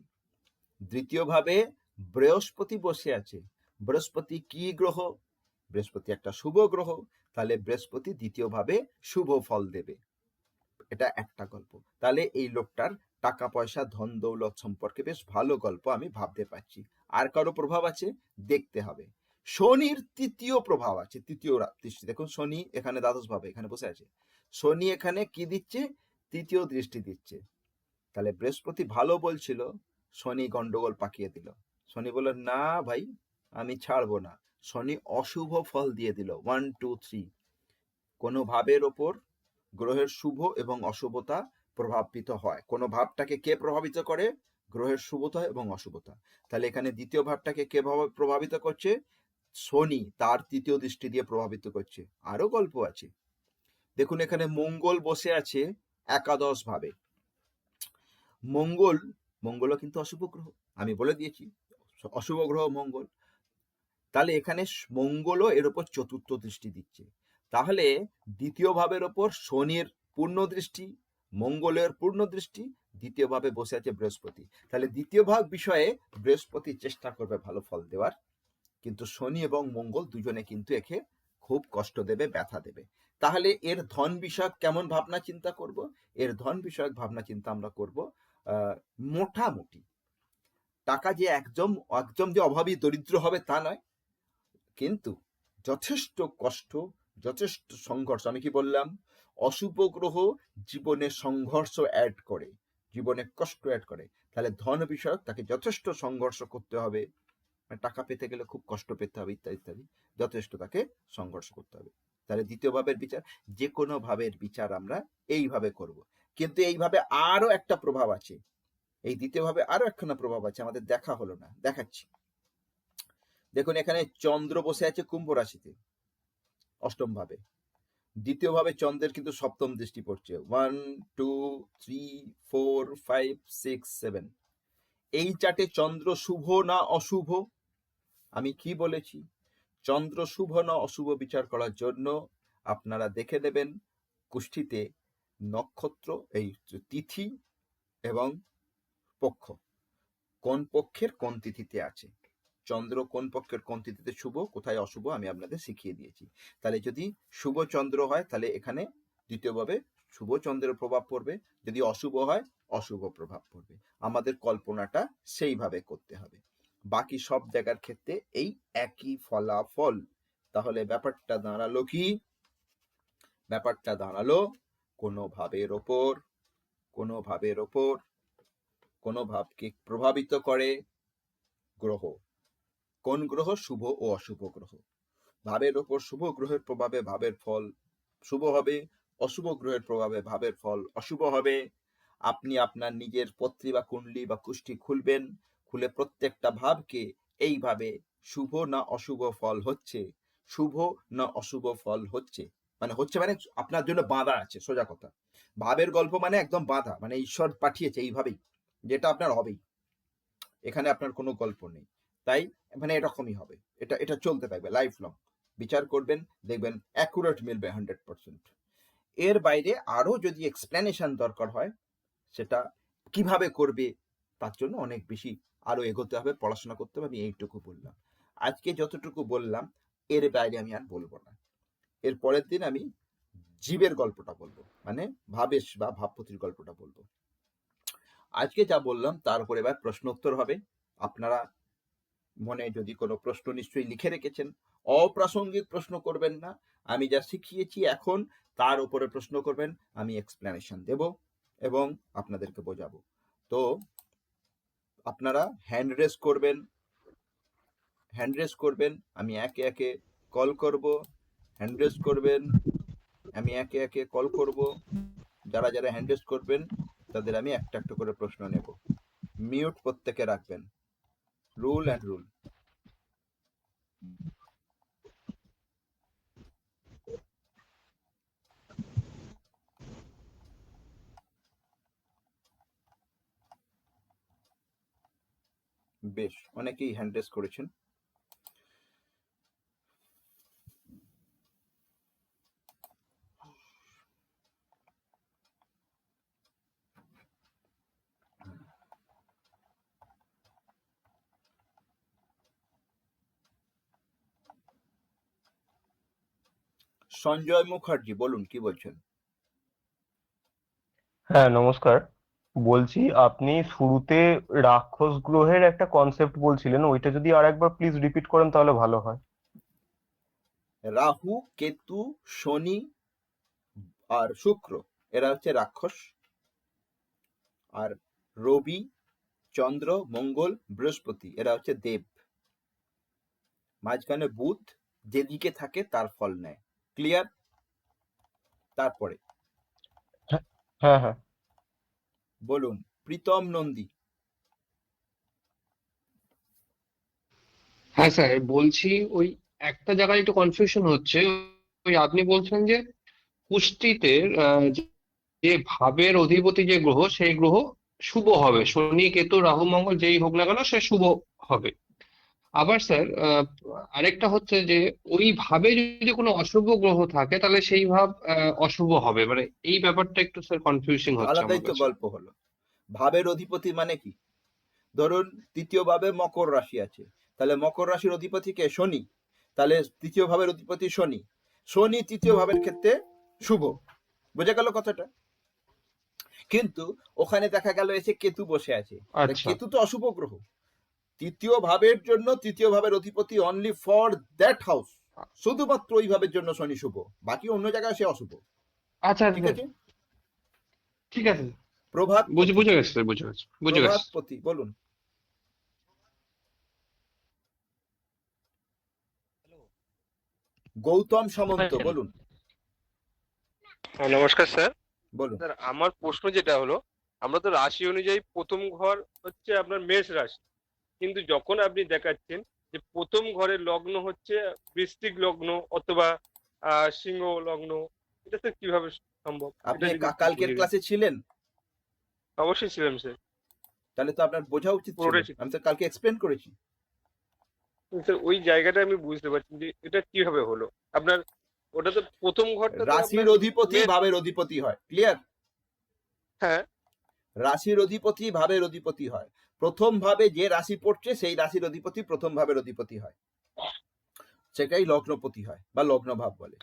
দ্বিতীয় ভাবে বৃহস্পতি বসে আছে। বৃহস্পতি কি গ্রহ? বৃহস্পতি একটা শুভ গ্রহ, তাহলে বৃহস্পতি দ্বিতীয় ভাবে শুভ ফল দেবে। এটা একটা গল্প। তাহলে এই লোকটার টাকা পয়সা ধন দৌলত সম্পর্কে বেশ ভালো গল্প আমি ভাবতে পারছি। আর কারো প্রভাব আছে দেখতে হবে। শনির তৃতীয় প্রভাব আছে, তৃতীয় দৃষ্টি। দেখুন শনি এখানে দ্বাদশ ভাবে এখানে বসে আছে, শনি এখানে কি দিচ্ছে? তৃতীয় দৃষ্টি দিচ্ছে। তাহলে বৃহস্পতি ভালো বলছিল, শনি গন্ডগোল পাকিয়ে দিল। শনি বলল না ভাই, আমি ছাড়বো না। শনি অশুভ ফল দিয়ে দিল। 1 2 3, কোনো ভাবের ওপর গ্রহের শুভ এবং অশুভতা প্রভাবিত হয়। কোনো ভাবটাকে কে প্রভাবিত করে? গ্রহের শুভতা এবং অশুভতা। তাহলে এখানে দ্বিতীয় ভাবটাকে কে প্রভাবিত করছে? শনি তার তৃতীয় দৃষ্টি দিয়ে প্রভাবিত করছে। আরো গল্প আছে, দেখুন এখানে মঙ্গল বসে আছে একাদশ ভাবে। মঙ্গলও কিন্তু অশুভ গ্রহ, আমি বলে দিয়েছি অশুভ গ্রহ মঙ্গল। তাহলে এখানে মঙ্গলও এর উপর চতুর্থ দৃষ্টি দিচ্ছে। তাহলে দ্বিতীয় ভাবের ওপর শনির পূর্ণ দৃষ্টি, মঙ্গলের পূর্ণ দৃষ্টি, দ্বিতীয় ভাবে বসে আছে বৃহস্পতি। তাহলে দ্বিতীয় ভাব বিষয়ে বৃহস্পতি চেষ্টা করবে ভালো ফল দেওয়ার, কিন্তু শনি এবং মঙ্গল দুজনে কিন্তু একে খুব কষ্ট দেবে, ব্যথা দেবে। তাহলে এর ধন বিষয়ক কেমন ভাবনা চিন্তা করব? এর ধন বিষয়ক ভাবনা চিন্তা আমরা করব মোটামুটি। টাকা যে একদম একদম যে অভাবী দরিদ্র হবে তা নয়, কিন্তু যথেষ্ট কষ্ট, যথেষ্ট সংঘর্ষ। আমি কি বললাম? অশুভ গ্রহ জীবনে সংঘর্ষ অ্যাড করে, জীবনে কষ্ট অ্যাড করে। তাহলে ধন বিষয়ক তাকে যথেষ্ট সংঘর্ষ করতে হবে, টাকা পেতে গেলে খুব কষ্ট পেতে হবে, ইত্যাদি ইত্যাদি, যথেষ্ট তাকে সংঘর্ষ করতে হবে। তাহলে দ্বিতীয় ভাবের বিচার, যে কোনো ভাবের বিচার আমরা এইভাবে করব। কিন্তু এইভাবে আরো একটা প্রভাব আছে, এই দ্বিতীয় ভাবে আরো একখানা প্রভাব আছে, আমাদের দেখা হলো না, দেখাচ্ছি। দেখুন এখানে চন্দ্র বসে আছে কুম্ভ রাশিতে অষ্টম ভাবে। দ্বিতীয়ভাবে চন্দ্রের কিন্তু সপ্তম দৃষ্টি পড়ছে, 1 2 3 4 5 6 7। এই চার্টে চন্দ্র শুভ না অশুভ? আমি কি বলেছি? চন্দ্র শুভ না অশুভ বিচার করার জন্য আপনারা দেখে নেবেন কুষ্ঠিতে নক্ষত্র, এই তিথি এবং পক্ষ, কোন পক্ষের কোন তিথিতে আছে। চন্দ্র কোন পক্ষের কোন তিথিতে শুভ, কোথায় অশুভ আমি আপনাদের শিখিয়ে দিয়েছি। তাহলে যদি শুভ চন্দ্র হয় তাহলে এখানে দ্বিতীয়ভাবে শুভ চন্দ্রের প্রভাব পড়বে, যদি অশুভ হয় অশুভ প্রভাব পড়বে। আমাদের কল্পনাটা সেইভাবে করতে হবে। বাকি সব জায়গার ক্ষেত্রে এই একই ফলাফল। তাহলে ব্যাপারটা দাঁড়ালো কি? ব্যাপারটা দাঁড়ালো কোনো ভাবের ওপর কোনো ভাবকে প্রভাবিত করে গ্রহ। কোন গ্রহ? শুভ ও অশুভ গ্রহ। ভাবের ওপর শুভ গ্রহের প্রভাবে ভাবের ফল শুভ হবে, অশুভ গ্রহের প্রভাবে ভাবের ফল অশুভ হবে। আপনি আপনার নিজের পত্রী বা কুণ্ডলী বা কুষ্ঠি খুলবেন, খুলে প্রত্যেকটা ভাবকে এইভাবে শুভ না অশুভ ফল হচ্ছে, শুভ না অশুভ ফল হচ্ছে মানে আপনার জন্য বাঁধা আছে। সোজা কথা, ভাবের গল্প মানে একদম বাঁধা, মানে ঈশ্বর পাঠিয়েছে এইভাবেই, যেটা আপনার হবেই, এখানে আপনার কোনো গল্প নেই। তাই মানে এরকমই হবে, এটা এটা চলতে থাকবে লাইফ লং। বিচার করবেন, দেখবেন অ্যাকুরেট মিলবে 100%। এর বাইরে আরো যদি এক্সপ্লেনেশন দরকার হয়, সেটা কিভাবে করবে তার জন্য অনেক বেশি আরো এগোতে হবে, পড়াশোনা করতে হবে। আমি এইটুকু বললাম, আজকে যতটুকু বললাম এর বাইরে আমি আর বলবো না। এর পরের দিন আমি জীবের গল্পটা বলবো, মানে ভাবেশ বা ভাবপতির গল্পটা বলবো। আজকে যা বললাম তার উপর এবার প্রশ্ন উত্তর হবে। আপনারা মনে যদি কোনো প্রশ্ন নিশ্চয়ই লিখে রেখেছেন, অপ্রাসঙ্গিক প্রশ্ন করবেন না। আমি যা শিখিয়েছি এখন তার উপরে প্রশ্ন করবেন, আমি এক্সপ্লেনেশন দেব এবং আপনাদেরকে বোঝাবো। তো আপনারা হ্যান্ড রেস করবেন, আমি একে একে কল করব। হ্যান্ড রেস করবেন, আমি একে একে কল করব। যারা যারা হ্যান্ড রেস করবেন তাদের আমি একটা একটা করে প্রশ্ন নেব। মিউট প্রত্যেকে রাখবেন। Rule and rule. বেশ, অনেকেই হ্যান্ড রেস করেছেন। সঞ্জয় মুখার্জি, বলুন কি বলছেন? হ্যাঁ, নমস্কার। বলছি, আপনি শুরুতে রাক্ষস গ্রহের একটা কনসেপ্ট বলছিলেন, ওইটা যদি আর একবার প্লিজ রিপিট করেন তাহলে ভালো হয়। রাহু, কেতু, শনি আর শুক্র এরা হচ্ছে রাক্ষস, আর রবি, চন্দ্র, মঙ্গল, বৃহস্পতি এরা হচ্ছে দেব। মাঝখানে বুধ যেদিকে থাকে তার ফল নেয়। ক্লিয়ার? তারপরে হ্যাঁ, হ্যাঁ, হ্যাঁ। বলুন প্রীতম নন্দী। হ্যাঁ স্যার, বলছি ওই একটা জায়গায় একটু কনফিউশন হচ্ছে। ওই আপনি বলছেন যে পুষ্টিতে যে ভাবের অধিপতি যে গ্রহ সেই গ্রহ শুভ হবে, শনি কেতু রাহু মঙ্গল যেই হোক না কেন সে শুভ হবে। আবার স্যার আরেকটা হচ্ছে যে ওই ভাবে যদি কোনো অশুভ গ্রহ থাকে তাহলে সেই ভাব অশুভ হবে, মানে এই ব্যাপারটা একটু স্যার কনফিউজিং হচ্ছে আলাদাই আমার তো কাছে। গল্প হলো। ভাবের অধিপতি মানে কি? ধরুন তৃতীয় ভাবে মকর রাশি আছে, তাহলে মকর রাশির অধিপতি কে? শনি। তাহলে তৃতীয় ভাবের অধিপতি শনি, শনি তৃতীয় ভাবের ক্ষেত্রে শুভ। বোঝা গেল কথাটা? কিন্তু ওখানে দেখা গেল এসে কেতু বসে আছে, আচ্ছা কেতু তো অশুভ গ্রহ। তৃতীয় ভাবের জন্য তৃতীয় ভাবের অধিপতি অনলি ফর দ্যাট হাউস, শুধুমাত্র ওই ভাবের জন্য শনি শুভ, বাকি অন্য জায়গায় সে অশুভ। আচ্ছা ঠিক স্যার, আছে? ঠিক আছে। প্রভাতপতি, বুঝে গেছে স্যার, বুঝে গেছে। প্রভাতপতি বলুন। গৌতম সামন্ত বলুন। নমস্কার স্যার। বলুন। স্যার আমার প্রশ্ন যেটা হলো, আমরা তো রাশি অনুযায়ী প্রথম ঘর হচ্ছে আপনার মেষ রাশি, কিন্তু যখন আপনি দেখাচ্ছেন যে প্রথম ঘরের লগ্ন হচ্ছে বৃশ্চিক লগ্ন অথবা সিংহ লগ্ন, এটা স্যার কিভাবে সম্ভব? আপনি এটা যদি একটু কালকের বুঝিয়ে দিন। ক্লাসে ছিলেন? অবশ্যই ছিলাম স্যার। তাহলে তো আপনার বোঝা উচিত ছিল। পুরোটাই ছিল। আমি তো কালকে এক্সপ্লেন করেছি। কিন্তু স্যার ওই জায়গাটা আমি বুঝতে পারছি যে এটা কিভাবে হলো। আপনার ওটা তো প্রথম ঘরটা তো রাশির আপনার অধিপতি মেষ- ভাবের অধিপতি হয়, ক্লিয়ার? হ্যাঁ রাশির অধিপতি ভাবের অধিপতি হয়। প্রথম ভাবে যে রাশি পড়ছে সেই রাশির অধিপতি প্রথম ভাবের অধিপতি হয়, সেটাই লগ্নপতি হয় বা লগ্ন ভাব বলে।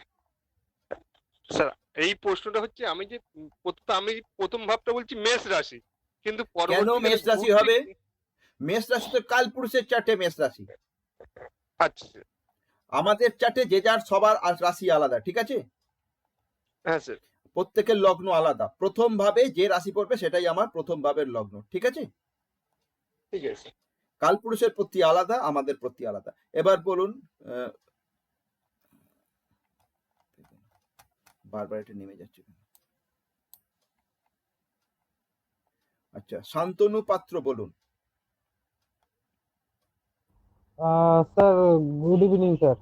স্যার, এই প্রশ্নটা হচ্ছে আমি যে আমি প্রথম ভাবটা বলছি মেষ রাশি, কিন্তু কেন পরবর্তীকালে মেষ রাশি ঘুরতে- হবে? মেষ রাশি তো কালপুরুষের চার্টে মেষ রাশি। আচ্ছা স্যার। আমাদের চার্টে যে যার সবার রাশি আলাদা, ঠিক আছে? হ্যাঁ স্যার। প্রত্যেকের লগ্ন আলাদা। প্রথম ভাবে যে রাশি পড়বে সেটাই আমার প্রথম ভাবের লগ্ন, ঠিক আছে? ঠিক আছে। কালপুরুষের প্রতি আলাদা, আমাদের প্রতি আলাদা। এবার বলুন, বারবার এটা নেমে যাচ্ছে। আচ্ছা, শান্তনু পাত্র বলুন। Sir good evening sir.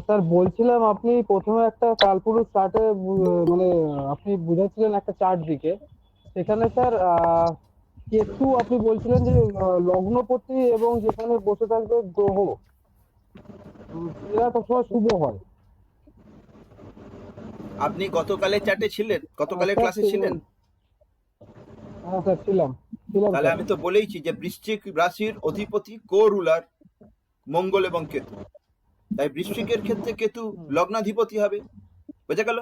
Sir বলছিলাম আপনি প্রথমে একটা কালপুরুষ চার্টে মানে আপনি বুঝাচ্ছিলেন একটা চার্ট দিকে, সেখানে স্যার কেতু আপনি বলছিলেন যে লগ্নপতি এবং যেখানে বসে থাকবে গ্রহ এরা সবসময় শুভ হয়। আপনি গতকালের চার্টে ছিলেন? গতকালের স্যার, ক্লাসে ছিলেন? হ্যাঁ স্যার ছিলাম তাহলে স্যার। আমি তো বলেইছি যে বৃশ্চিক রাশির অধিপতি কো-রুলার মঙ্গল এবং কেতু। তাই বৃশ্চিকের ক্ষেত্রে কেতু লগ্নাধিপতি হবে। বোঝা গেল?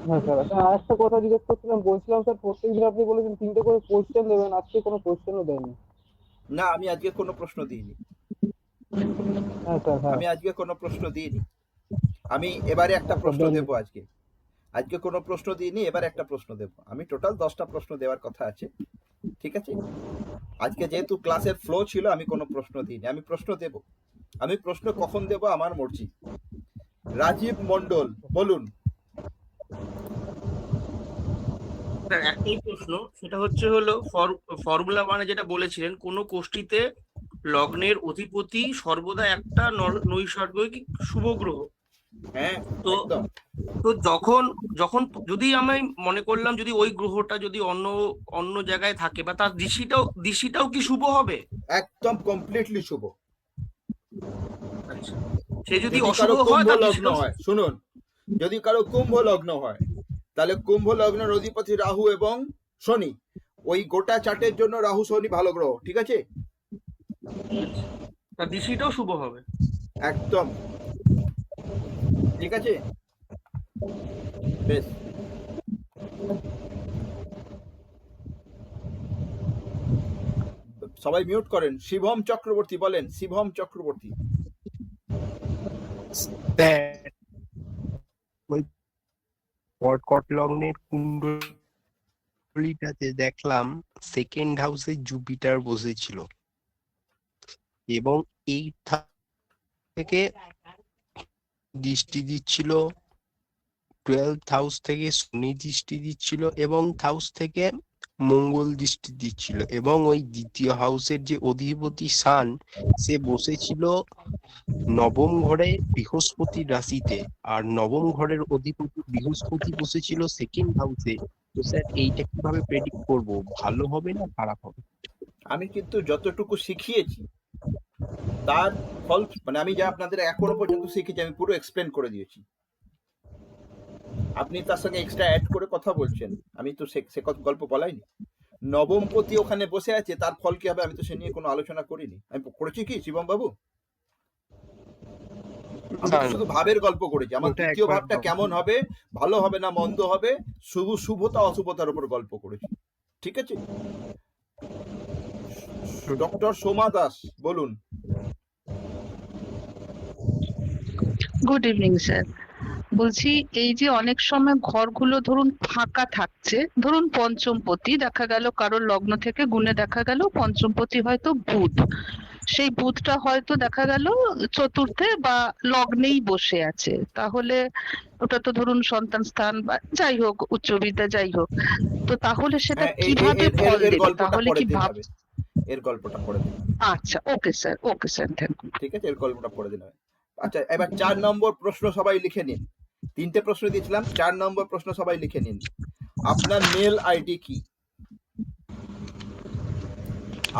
হ্যাঁ স্যার, আর একটা কথা জিজ্ঞেস করছিলাম, বলছিলাম স্যার প্রত্যেকদিন আপনি বলেছেন 3টে করে কোশ্চেন দেবেন, আজকে কোনো কোশ্চেনও দেননি। না, আমি আজকে কোনো প্রশ্ন দিইনি। হ্যাঁ স্যার, হ্যাঁ আমি আজকে কোনো প্রশ্ন দিইনি। আমি এবারে একটা প্রশ্ন দেব আজকে। আজকে কোনো প্রশ্ন দিইনি, এবার একটা প্রশ্ন দেব। আমি টোটাল 10টা প্রশ্ন দেওয়ার কথা আছে, ঠিক আছে? আজকে যেহেতু ক্লাসের ফ্লো ছিল, আমি কোনো প্রশ্ন দিইনি। আমি প্রশ্ন দেব। আমি প্রশ্ন কখন দেব আমার মর্জি। রাজীব মন্ডল বলুন। স্যার একটাই প্রশ্ন, সেটা হলো ফর্মুলা মানে যেটা বলেছিলেন কোনো কোষ্ঠীতে লগ্নের অধিপতি সর্বদা একটা নৈসর্গিক শুভ গ্রহ। হ্যাঁ, তো একদম তো যখন যখন যদি আমি মনে করলাম যদি ওই গ্রহটা যদি অন্য অন্য জায়গায় থাকে বা তার দিশিটাও কি শুভ হবে? একদম কমপ্লিটলি শুভ। আচ্ছা, সে যদি যদি অশুভ কারো হয় কুম্ভ তার লগ্ন দিশিটাও হয়, শুনুন, যদি কারো কুম্ভ লগ্ন হয়, তাহলে কুম্ভ লগ্নের অধিপতি রাহু এবং শনি। ওই গোটা চার্টের জন্য রাহু শনি ভালো গ্রহ, ঠিক আছে? তার দিশিটাও শুভ হবে। একদম ঠিক আছে, বেশ। সবাই মিউট করেন। শিবম চক্রবর্তী বলেন। শিবম চক্রবর্তী। ওই কর্কট লগ্নের কুণ্ডলিটাতে দেখলাম সেকেন্ড হাউসে জুপিটার বসেছিল এবং এই থেকে দৃষ্টি দিচ্ছিল, 12th হাউস থেকে শনি দৃষ্টি দিচ্ছিল এবং হাউস থেকে মঙ্গল দৃষ্টি দিচ্ছিল, এবং ওই দ্বিতীয় হাউসের যে অধিপতি সান সে বসেছিল নবম ঘরে বৃহস্পতি রাশিতে, আর নবম ঘরের অধিপতি বৃহস্পতি বসেছিল সেকেন্ড হাউসে। তো স্যার এইটা কিভাবে প্রেডিক্ট করব, ভালো হবে না খারাপ হবে? আমি কিন্তু যতটুকু শিখিয়েছি তার ফল, মানে আমি যা আপনাদের এখনো পর্যন্ত শিখেছি আমি পুরো এক্সপ্লেন করে দিয়েছি। আপনি তার সঙ্গে এক্সট্রা অ্যাড করে কথা বলছেন। আমি তো সে গল্প বলাইনি। নবমপতি ওখানে বসে আছে, তার ফল কি হবে আমি তো সে নিয়ে কোনো আলোচনা করিনি। আমি করেছি কি শিবম বাবু? আমি তো শুধু ভাবের গল্প করেছি। আমার ওটা দ্বিতীয় একবার ভাবটা কেমন হবে, ভালো হবে না মন্দ হবে, শুভতা অশুভতার উপর গল্প করেছি, ঠিক আছে? ডক্টর সোমা দাস বলুন। Good evening sir. বলছি এই যে অনেক সময় ঘরগুলো ধরুন ফাঁকা থাকছে, ধরুন পঞ্চমপতি দেখা গেল কারোর লগ্ন থেকে গুণে দেখা গেল পঞ্চমপতি হয়তো বুধ, সেই বুধটা হয়তো দেখা গেল চতুর্থে বা লগ্নেই বসে আছে, তাহলে ওটা তো ধরুন সন্তান স্থান বা যাই হোক উচ্চ বিদ্যা যাই হোক, তো তাহলে সেটা হ্যাঁ, কিভাবে ফল এর দেবে? গল্পটা তাহলে পরে কি দিন ভাব? হবে। এর গল্পটা পরে দিন। আচ্ছা, ওকে স্যার, থ্যাংক ইউ। ঠিক আছে, এর গল্পটা পরে দিন হবে। আচ্ছা, এবার 4 নম্বর প্রশ্ন সবাই লিখে নিন। 3টে প্রশ্ন দিয়েছিলাম, 4 নম্বর প্রশ্ন সবাই লিখে নিন। আপনার মেল আইডি কি?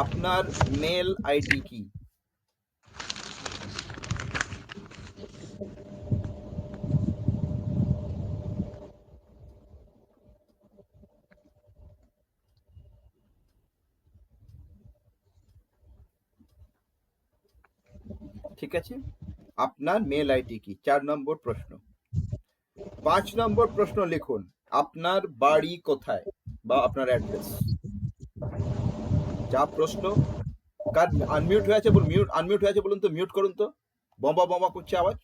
আপনার মেল আইডি কি? ঠিক আছে, আপনার মেল আইডি কি? 4 নম্বর প্রশ্ন। 5 নম্বর প্রশ্ন লিখুন, আপনার বাড়ি কোথায় বা আপনার অ্যাড্রেস। যা প্রশ্ন, কার আনমিউট হয়ে আছে বলুন, আনমিউট হয়ে আছে বলুন তো, মিউট করুন তো, বোমা বোমা করছে আওয়াজ।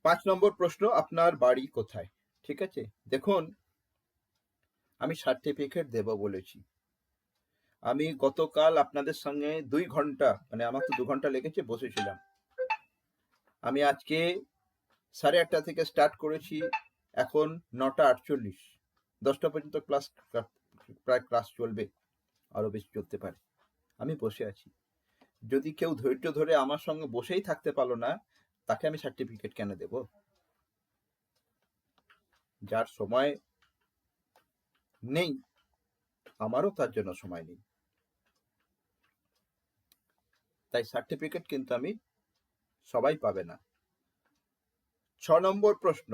পাঁচ নম্বর প্রশ্ন, আপনার বাড়ি কোথায়। ঠিক আছে, দেখুন আমি সার্টিফিকেট দেব বলেছি। আমি গতকাল আপনাদের সঙ্গে 2 ঘন্টা, মানে আমার তো 2 ঘন্টা লেগেছে, বসেছিলাম। আমি আজকে 8:30 থেকে স্টার্ট করেছি, এখন 9:48, 10টা পর্যন্ত প্রায় ক্লাস চলবে, আরো বেশি চলতে পারে। আমি বসে আছি। যদি কেউ ধৈর্য ধরে আমার সঙ্গে বসেই থাকতে পারলো না, তাকে আমি সার্টিফিকেট কেন দেব? যার সময় নেই, আমারও তার জন্য সময় নেই, তাই সার্টিফিকেট কিন্তু আমি সবাই পাবে না। 6 নম্বর প্রশ্ন,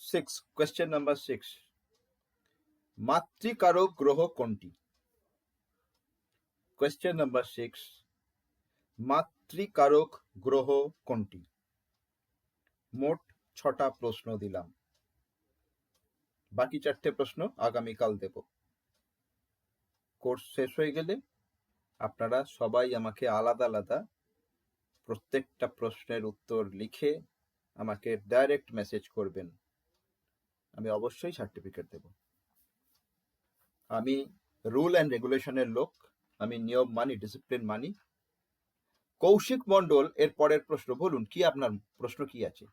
6, কোয়েশ্চেন নাম্বার 6, মাতৃকারক গ্রহ কোনটি? কোয়েশ্চেন নাম্বার 6, মাতৃকারক গ্রহ কোনটি? মোট 6টা প্রশ্ন দিলাম, বাকি 4টে প্রশ্ন আগামীকাল দেব। কোর্স শেষ হয়ে গেলে আপনারা সবাই আমাকে আলাদা আলাদা প্রত্যেকটা প্রশ্নের উত্তর লিখে আমাকে ডাইরেক্ট মেসেজ করবেন, আমি অবশ্যই সার্টিফিকেট দেব। আমি রুল অ্যান্ড রেগুলেশনের লোক, আমি নিয়ম মানি, ডিসিপ্লিন মানি। কৌশিক মন্ডল, এর পরের প্রশ্ন বলুন, কি আপনার প্রশ্ন কি আছে?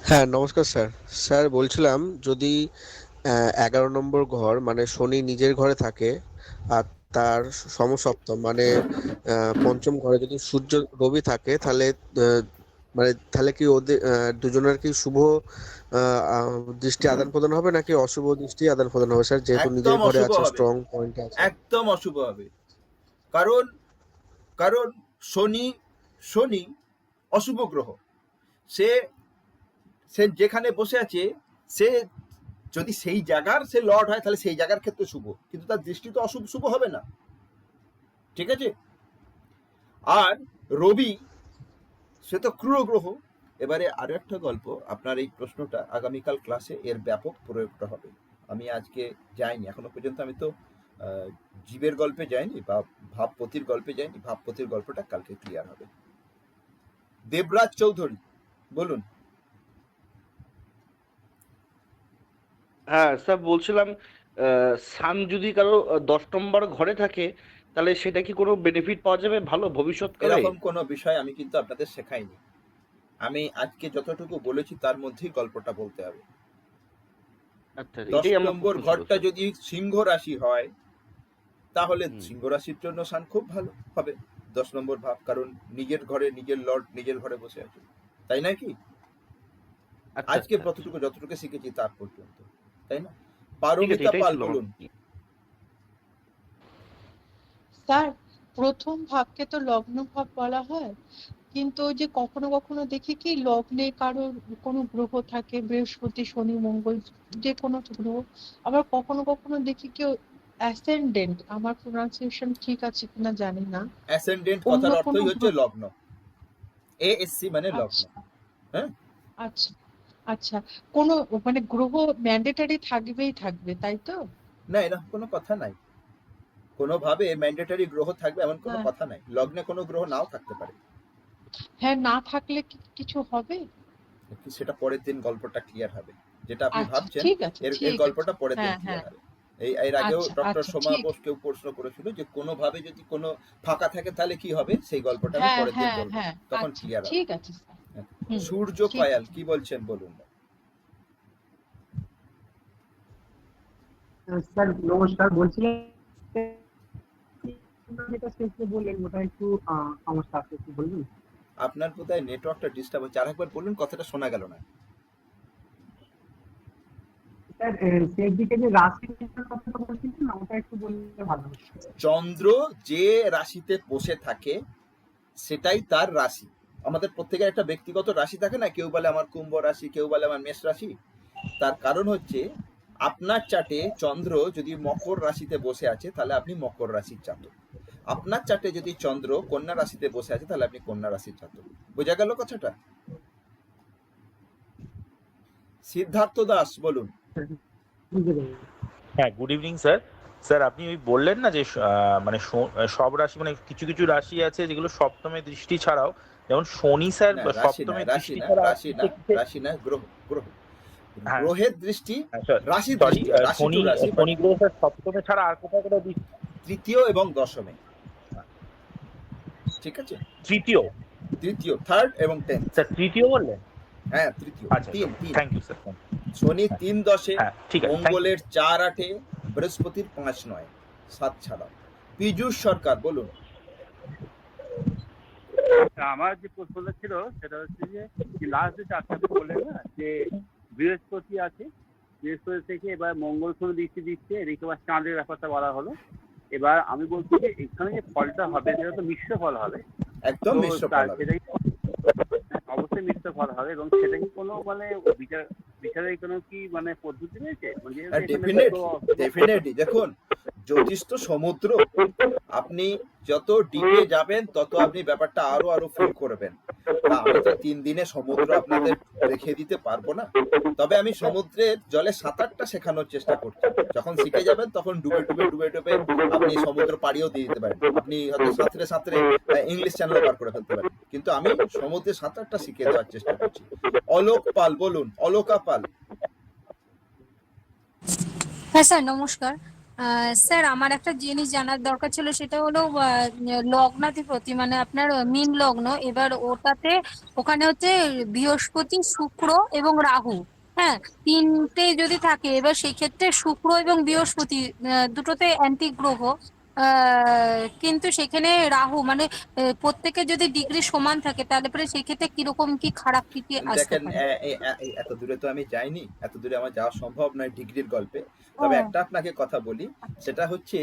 হ্যাঁ, নমস্কার স্যার। স্যার বলছিলাম, যদি 11 নম্বর ঘর মানে শনি নিজের ঘরে থাকে, আর তার সমসপ্তম মানে পঞ্চম ঘরে যদি সূর্য রবি থাকে, তাহলে মানে তাহলে কি ওদের দুজনের কি শুভ দৃষ্টি আদান প্রদান হবে নাকি অশুভ দৃষ্টি আদান প্রদান হবে স্যার, যেহেতু নিজের একদম ঘরে অশুভ আছে, হবে, স্ট্রং পয়েন্ট আছে? একদম অশুভ হবে। কারণ শনি অশুভ গ্রহ। সে যেখানে বসে আছে, সে যদি সেই জায়গার সে লর্ড হয়, তাহলে সেই জায়গার ক্ষেত্রে শুভ, কিন্তু তার দৃষ্টি তো অশুভ শুভ হবে না। ঠিক আছে, আর রবি সে তো ক্রূর গ্রহ। এবারে আরো একটা গল্প, আপনার এই প্রশ্নটা আগামীকাল ক্লাসে এর ব্যাপক প্রয়োগটা হবে। আমি আজকে যাইনি, এখনো পর্যন্ত আমি তো জীবের গল্পে যাইনি বা ভাবপতির গল্পে যাইনি। ভাবপতির গল্পটা কালকে ক্লিয়ার হবে। দেবরাজ চৌধুরী বলুন। হ্যাঁ স্যার, বলছিলাম সান যদি কারো 10 নম্বর ঘরে থাকে, তাহলে সেটা কি কোনো বেনিফিট পাওয়া যাবে ভালো ভবিষ্যৎকালে? এরকম কোনো বিষয় আমি কিন্তু আপনাদের শেখাইনি। আমি আজকে যতটুকু বলেছি তার মধ্যেই গল্পটা বলতে হবে। আচ্ছা, 10 এটাই আমার নম্বর প্রশ্ন ছিল, ঘরটা স্যার। যদি সিংহ রাশি হয়, তাহলে হুম। সিংহ রাশির জন্য সান খুব ভালো হবে, 10 নম্বর ভাব, কারণ নিজের ঘরে নিজের লর্ড নিজের ঘরে বসে আছে, তাই নাকি? আচ্ছা, আজকে আচ্ছা, আচ্ছা। যতটুকু শিখেছি তার পর্যন্ত, তাই না? ঠিক আছে, পারমিতা এটাই পাল ছিল আমার বলুন। প্রশ্ন। স্যার, প্রথম ভাবকে তো লগ্ন ভাব বলা হয়, কিন্তু ওই যে কখনো কখনো দেখি কি লগ্নে কারোর কোনো গ্রহ থাকে, বৃহস্পতি শনি মঙ্গল যে কোনো গ্রহ, আবার কখনো কখনো দেখি কেউ অ্যাসেন্ডেন্ট, আমার প্রোনাউন্সিয়েশন ঠিক আছে কিনা জানি না, অ্যাসেন্ডেন্ট অন্য কথার কোনো অর্থই হচ্ছে গ্রহ। লগ্ন, এএসসি মানে লগ্ন। আচ্ছা হ্যাঁ, আচ্ছা আচ্ছা, কোনো মানে গ্রহ ম্যান্ডেটারি থাকবেই থাকবে, তাই তো? না এরকম কোনো কথা নাই, কোনোভাবে ম্যান্ডেটরি গ্রহ থাকবে এমন কোনো হ্যাঁ কথা নাই। লগ্নে কোনো গ্রহ নাও থাকতে পারে, হ্যাঁ, না থাকলে কি কিছু হবে? সেটা পরের দিন গল্পটা ক্লিয়ার হবে। যেটা আপনি আচ্ছা, ভাবছেন ঠিক আছে এর ঠিক আছে। গল্পটা পরের দিন হ্যাঁ ক্লিয়ার হ্যাঁ হবে। এর আগেও আচ্ছা ডক্টর আচ্ছা সোমা ঠিক। বোস কেউ প্রশ্ন করেছিল যে কোনোভাবে যদি কোনো ফাঁকা থাকে তাহলে কি হবে, সেই গল্পটা আমি হ্যাঁ পরের দিন হ্যাঁ বলবো, হ্যাঁ তখন আচ্ছা ক্লিয়ার হবে। ঠিক আছে স্যার। হুম সূর্য ঠিক কয়াল আছে। কি বলছেন বলুন। স্যার নমস্কার, বলছিলাম যেটা শেষে বললেন ওটা একটু সমস্যা আছে, একটু বলবেন? আপনার বোধহয় নেটওয়ার্কটা ডিস্টার্ব হচ্ছে, আরেকবার বলুন, কথাটা শোনা গেল না। স্যার শেষ দিকে যে রাশি কথাটা বলছিলেন না, ওটা একটু বললে ভালো হতো। চন্দ্র যে রাশিতে বসে থাকে সেটাই তার রাশি। আমাদের প্রত্যেকের একটা ব্যক্তিগত রাশি থাকে না, কেউ বলে আমার কুম্ভ রাশি, কেউ বলে আমার মেষ রাশি। তার কারণ হচ্ছে আপনার চার্টে চন্দ্র যদি মকর রাশিতে বসে আছে তাহলে আপনি মকর রাশির জাতক, আপনার চার্টে যদি চন্দ্র কন্যা রাশিতে বসে আছে তাহলে আপনি কন্যা রাশির জাতক। বোঝা গেল কথাটা? সিদ্ধার্থ দাস বলুন। বুঝতে পেরেছি। হ্যাঁ, গুড ইভিনিং স্যার। স্যার আপনি ওই বললেন না যে মানে সব রাশি, মানে কিছু কিছু রাশি আছে যেগুলো সপ্তমে দৃষ্টি ছাড়াও, যেমন শনি স্যার না, রাশি না, সপ্তমে রাশি দৃষ্টি না, ছাড়া রাশি না, রাশি না, গ্রহ, গ্রহ। হ্যাঁ গ্রহের দৃষ্টি, রাশি সরি, দৃষ্টি, রাশি শনি টু রাশি, শনি গ্রহ স্যার সপ্তমে ছাড়া আর কোথাও কোথাও দৃষ্টি? তৃতীয় এবং দশমে। ঠিক আছে, তৃতীয়, তৃতীয়, থার্ড এবং 10th। স্যার তৃতীয় বললেন? হ্যাঁ তৃতীয়, আচ্ছা, তিন। Thank you sir. শনি 3-10-এ, হ্যাঁ ঠিক আছে, thank you. মঙ্গলের 4-8-এ, বৃহস্পতির 5-9, 7 ছাড়াও। পীযূষ সরকার বলুন। আমার যে প্রশ্নটা ছিল সেটা হচ্ছে যে লাস্ট যে চারটা বললেন না যে বৃহস্পতি আছে, বৃহস্পতি থেকে এবার মঙ্গল শনি দৃষ্টি দিচ্ছে, এদিকে আবার চাঁদের ব্যাপারটা বলা হলো। এবার আমি বলছি যে এখানে যে ফলটা হবে সেটা তো মিশ্র ফল হবে, একদম তো মিশ্র ফল হবে। সেটাই অবশ্যই মিশ্র ফল হবে, এবং সেটা কি কোনো মানে বিচারের কোনো কি মানে পদ্ধতি রয়েছে? ডেফিনেটলি দেখুন, জ্যোতিষ তো সমুদ্র, আপনি যত ডিপে যাবেন তত আপনি ব্যাপারটা আরো আরো ফিল করবেন। তা আমি তো 3 দিনে সমুদ্র আপনাদের দেখিয়ে দিতে পারবো না, তবে আমি সমুদ্রের জলে সাঁতারটা শেখানোর চেষ্টা করছি। যখন শিখে যাবেন তখন ডুবে ডুবে ডুবে ডুবে আপনি সমুদ্র পাড়িও দিয়ে দিতে পারেন, আপনি হয়তো সাঁতরে সাঁতরে ইংলিশ চ্যানেল পার করে ফেলতে পারেন, কিন্তু আমি সমুদ্রের সাঁতারটা শিখিয়ে দেওয়ার চেষ্টা করছি। অলোক পাল বলুন, অলোকা পাল। হ্যাঁ স্যার নমস্কার। স্যার আমার একটা জিনিস জানার দরকার ছিল, সেটা হলো লগ্নাধিপতি মানে আপনার মীন লগ্ন। এবার ওখানে হচ্ছে বৃহস্পতি, শুক্র এবং রাহু, হ্যাঁ তিনটে যদি থাকে, এবার সেই ক্ষেত্রে শুক্র এবং বৃহস্পতি দুটোতে অ্যান্টি গ্রহ, কিন্তু সেখানে রাহু মানে প্রত্যেকের যদি ডিগ্রি সমান থাকে তাহলে পরে সেই ক্ষেত্রে কিরকম কি খারাপ কি আসতে দেখেন, পারে? এত দূরে তো আমি যাইনি, এত দূরে আমার যাওয়া সম্ভব নয় ডিগ্রির গল্পে। তবে একটা আপনাকে কথা বলি, সেটা হচ্ছে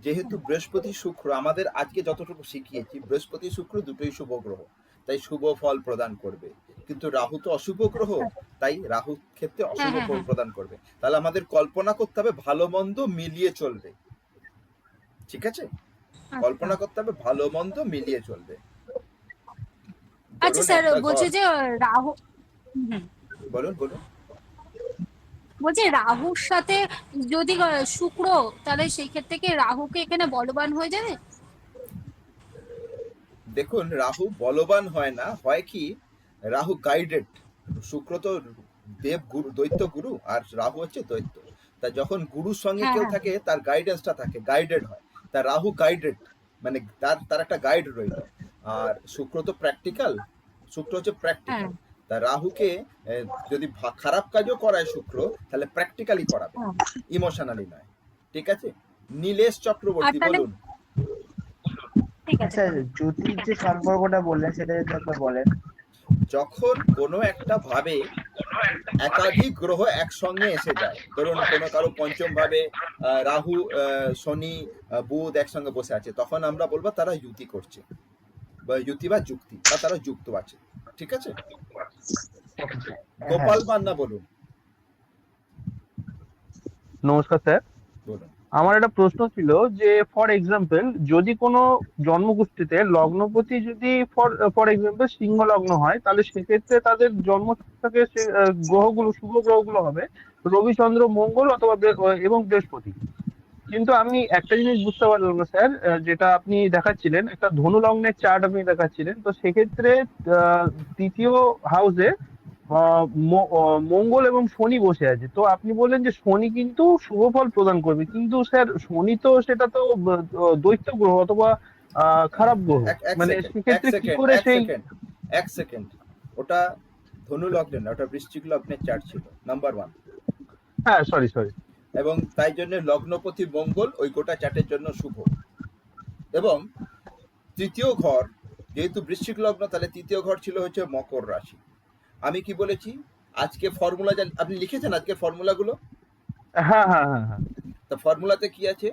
যেহেতু বৃহস্পতি শুক্র আমাদের আজকে যতটুকু শিখিয়েছি, বৃহস্পতি শুক্র দুটোই শুভ গ্রহ, তাই শুভ ফল প্রদান করবে। কিন্তু রাহু তো অশুভ গ্রহ, তাই রাহু ক্ষেত্রে অশুভ ফল প্রদান করবে। তাহলে আমাদের কল্পনা করতে হবে ভালো মন্দ মিলিয়ে চলবে, ঠিক আছে? কল্পনা করতে হবে ভালো মন্দ মিলিয়ে চলবে। আচ্ছা স্যার বলছি যে রাহু, বলুন বলুন। বলছি রাহুর সাথে যদি শুক্র, তাহলে সেই ক্ষেত্রে কি রাহুকে এখানে বলবান হয়ে যাবে? দেখুন, রাহু বলবান হয় না, হয় কি রাহু গাইডেড। শুক্র তো দেব গুরু, দৈত্য গুরু, আর রাহু হচ্ছে দৈত্য। তা যখন গুরুর সঙ্গে কেউ থাকে তার গাইডেন্সটা থাকে, গাইডেড হয়। তা রাহু গাইডেড মানে তার একটা গাইড রইল। আর শুক্র তো প্র্যাকটিক্যাল, শুক্র হচ্ছে প্র্যাকটিক্যাল। তা রাহুকে যদি খারাপ কাজও করায় শুক্র, তাহলে প্র্যাকটিক্যালি করাবে, ইমোশনালি নয়, ঠিক আছে? নীলেশ চক্রবর্তী বলুন। আচ্ছা, জ্যোতির যে সম্পর্কটা বললেন সেটা যদি একবার বলেন। যখন কোনো একটা ভাবে একাধিক গ্রহ একসঙ্গে এসে যায়, ধরুন কোনো কারো পঞ্চম ভাবে রাহু, শনি, বুধ একসঙ্গে বসে আছে, তখন আমরা বলবো তারা যুতি করছে, বা যুতি বা যুক্তি, বা তারা যুক্ত আছে, ঠিক আছে? গোপাল মান্না বলুন। নমস্কার স্যার, বলুন। আমার একটা প্রশ্ন ছিল যে ফর এক্সাম্পল যদি কোনো জন্মকুষ্ঠিতে লগ্নপতি যদি ফর এক্সাম্পল সিংহ লগ্ন হয়, তাহলে সেক্ষেত্রে তাদের জন্ম থেকে গ্রহগুলো, শুভ গ্রহগুলো হবে রবি, চন্দ্র, মঙ্গল অথবা এবং বৃহস্পতি। কিন্তু আমি একটা জিনিস বুঝতে পারলাম না স্যার, যেটা আপনি দেখাচ্ছিলেন একটা ধনু লগ্নের চার্ট আপনি দেখাচ্ছিলেন, তো সেক্ষেত্রে তৃতীয় হাউসে মঙ্গল এবং শনি বসে আছে, তো আপনি বললেন যে শনি কিন্তু শুভ ফল প্রদান করবে, কিন্তু স্যার শনি তো সেটা তো দৈত্য গ্রহ অথবা খারাপ গ্রহ, এক মানে সেকেন্ড এক সেক্ষেত্রে কি সেকেন্ড করে এক সেই সেকেন্ড এক সেকেন্ড ওটা ধনু লগ্নের না, ওটা বৃশ্চিক লগ্নের চার্ট ছিল, নাম্বার 1। হ্যাঁ সরি সরি এবং তাই জন্য লগ্নপতি মঙ্গল ওই গোটা চার্টের জন্য শুভ। এবং তৃতীয় ঘর যেহেতু বৃশ্চিক লগ্ন, তাহলে তৃতীয় ঘর ছিল হচ্ছে মকর রাশি। আমি কি বলেছি আজকে ফর্মুলা আপনি লিখেছেন আজকে ফর্মুলাগুলো? হ্যাঁ হ্যাঁ হ্যাঁ হ্যাঁ তা ফর্মুলাতে কি আছে?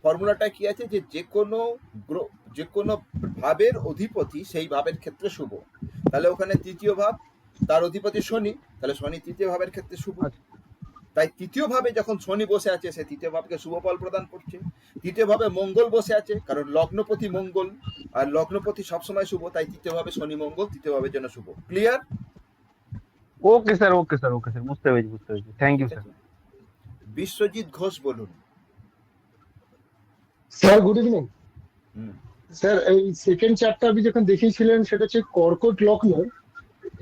ফর্মুলাটা কি আছে যে যে কোনো ভাবের অধিপতি সেই ভাবের ক্ষেত্রে শুভ। তাহলে ওখানে তৃতীয় ভাব, তার অধিপতি শনি, তাহলে শনি তৃতীয় ভাবের ক্ষেত্রে শুভ। তাই তৃতীয় ভাবে যখন শনি বসে আছে, সে তৃতীয় ভাবকে শুভ ফল প্রদান করছে। তৃতীয় ভাবে মঙ্গল বসে আছে, কারণ লগ্নপতি মঙ্গল, আর লগ্নপতি সবসময় শুভ, তাই তৃতীয় ভাবে শনি মঙ্গল তৃতীয় ভাবের জন্য শুভ। ক্লিয়ার? ওকে স্যার বুঝতে পেরেছি, thank you sir. Biswajit Ghosh বলুন। Sir good evening. হুম। স্যার এই সেকেন্ড চার্টটা আপনি যখন দেখিয়েছিলেন সেটা হচ্ছে কর্কট লগ্ন।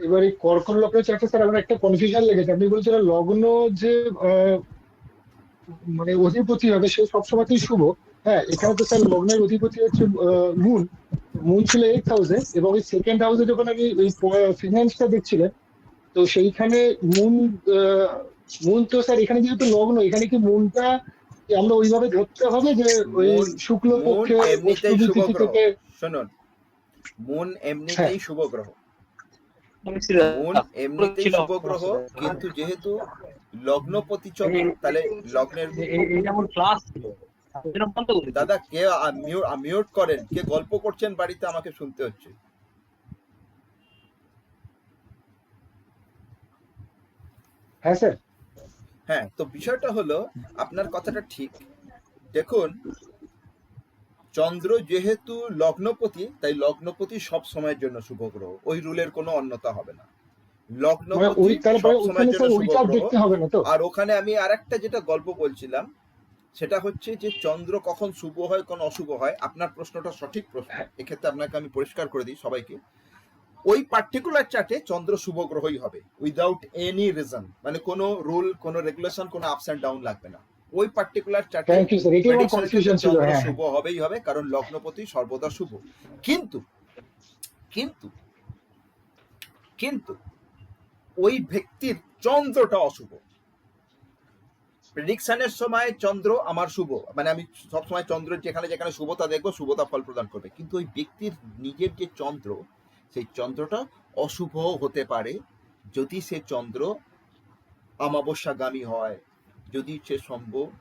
এবার এই কর্কট লগ্নের চার্টে স্যার আমার একটা কনফিউশন লেগেছে। আপনি বলছিলেন লগ্ন যে মানে অধিপতি হবে সে সবসময়তেই শুভ। হ্যাঁ, এখানে তো স্যার লগ্নের অধিপতি হচ্ছে মুন ছিল 8th হাউসে, এবং এই সেকেন্ড হাউসে যখন আমি ওই ফিনান্সটা দেখছিলেন, তো সেইখানে মুন তো স্যার এখানে যেহেতু লগ্ন, এখানে কি মুনটা আমরা ওইভাবে ধরতে হবে যে ওই শুক্ল পক্ষে এমনিতেই শুভ অষ্টমী গ্রহ। থেকে? শুনুন, মুন এমনিতেই শুভ গ্রহ, কিন্তু যেহেতু লগ্নপতি চন্দ্র, তাহলে লগ্নের দাদা কে মিউট করেন, কে গল্প করছেন বাড়িতে, আমাকে শুনতে হচ্ছে। হ্যাঁ স্যার। হ্যাঁ, তো বিষয়টা হলো আপনার কথাটা ঠিক। দেখুন, চন্দ্র যেহেতু লগ্নপতি, তাই লগ্নপতি সব সময়ের জন্য শুভ গ্রহ, ওই রুলের কোনো অন্যতা হবে না। লগ্নপতি সব সময়ের জন্য শুভ গ্রহ। আর ওখানে আমি আরেকটা যেটা গল্প বলছিলাম, সেটা হচ্ছে যে চন্দ্র কখন শুভ হয়, কোন অশুভ হয়। আপনার প্রশ্নটা সঠিক প্রশ্ন, এক্ষেত্রে আপনাকে আমি পরিষ্কার করে দিই সবাইকে। ওই পার্টিকুলার চার্টে চন্দ্র শুভ গ্রহই হবে, উইদাউট এনি রিজন, মানে কোনো রুল, কোনো রেগুলেশন, কোনো আপস এন্ড ডাউন লাগবে না। ওই পার্টিকুলার চার্টে চন্দ্র শুভ হবেই হবে, কারণ লগ্নপতি সর্বদা শুভ। কিন্তু কিন্তু কিন্তু ওই ব্যক্তির চন্দ্রটা অশুভ। প্রেডিকশনের সময় চন্দ্র আমার শুভ, মানে আমি সবসময় চন্দ্রের যেখানে যেখানে শুভতা দেখবো, শুভতা ফল প্রদান করবে। কিন্তু ওই ব্যক্তির নিজের যে চন্দ্র, সেই চন্দ্রটা অশুভ হতে পারে যদি সে চন্দ্র অমাবস্যাগামী হয়, যদি সে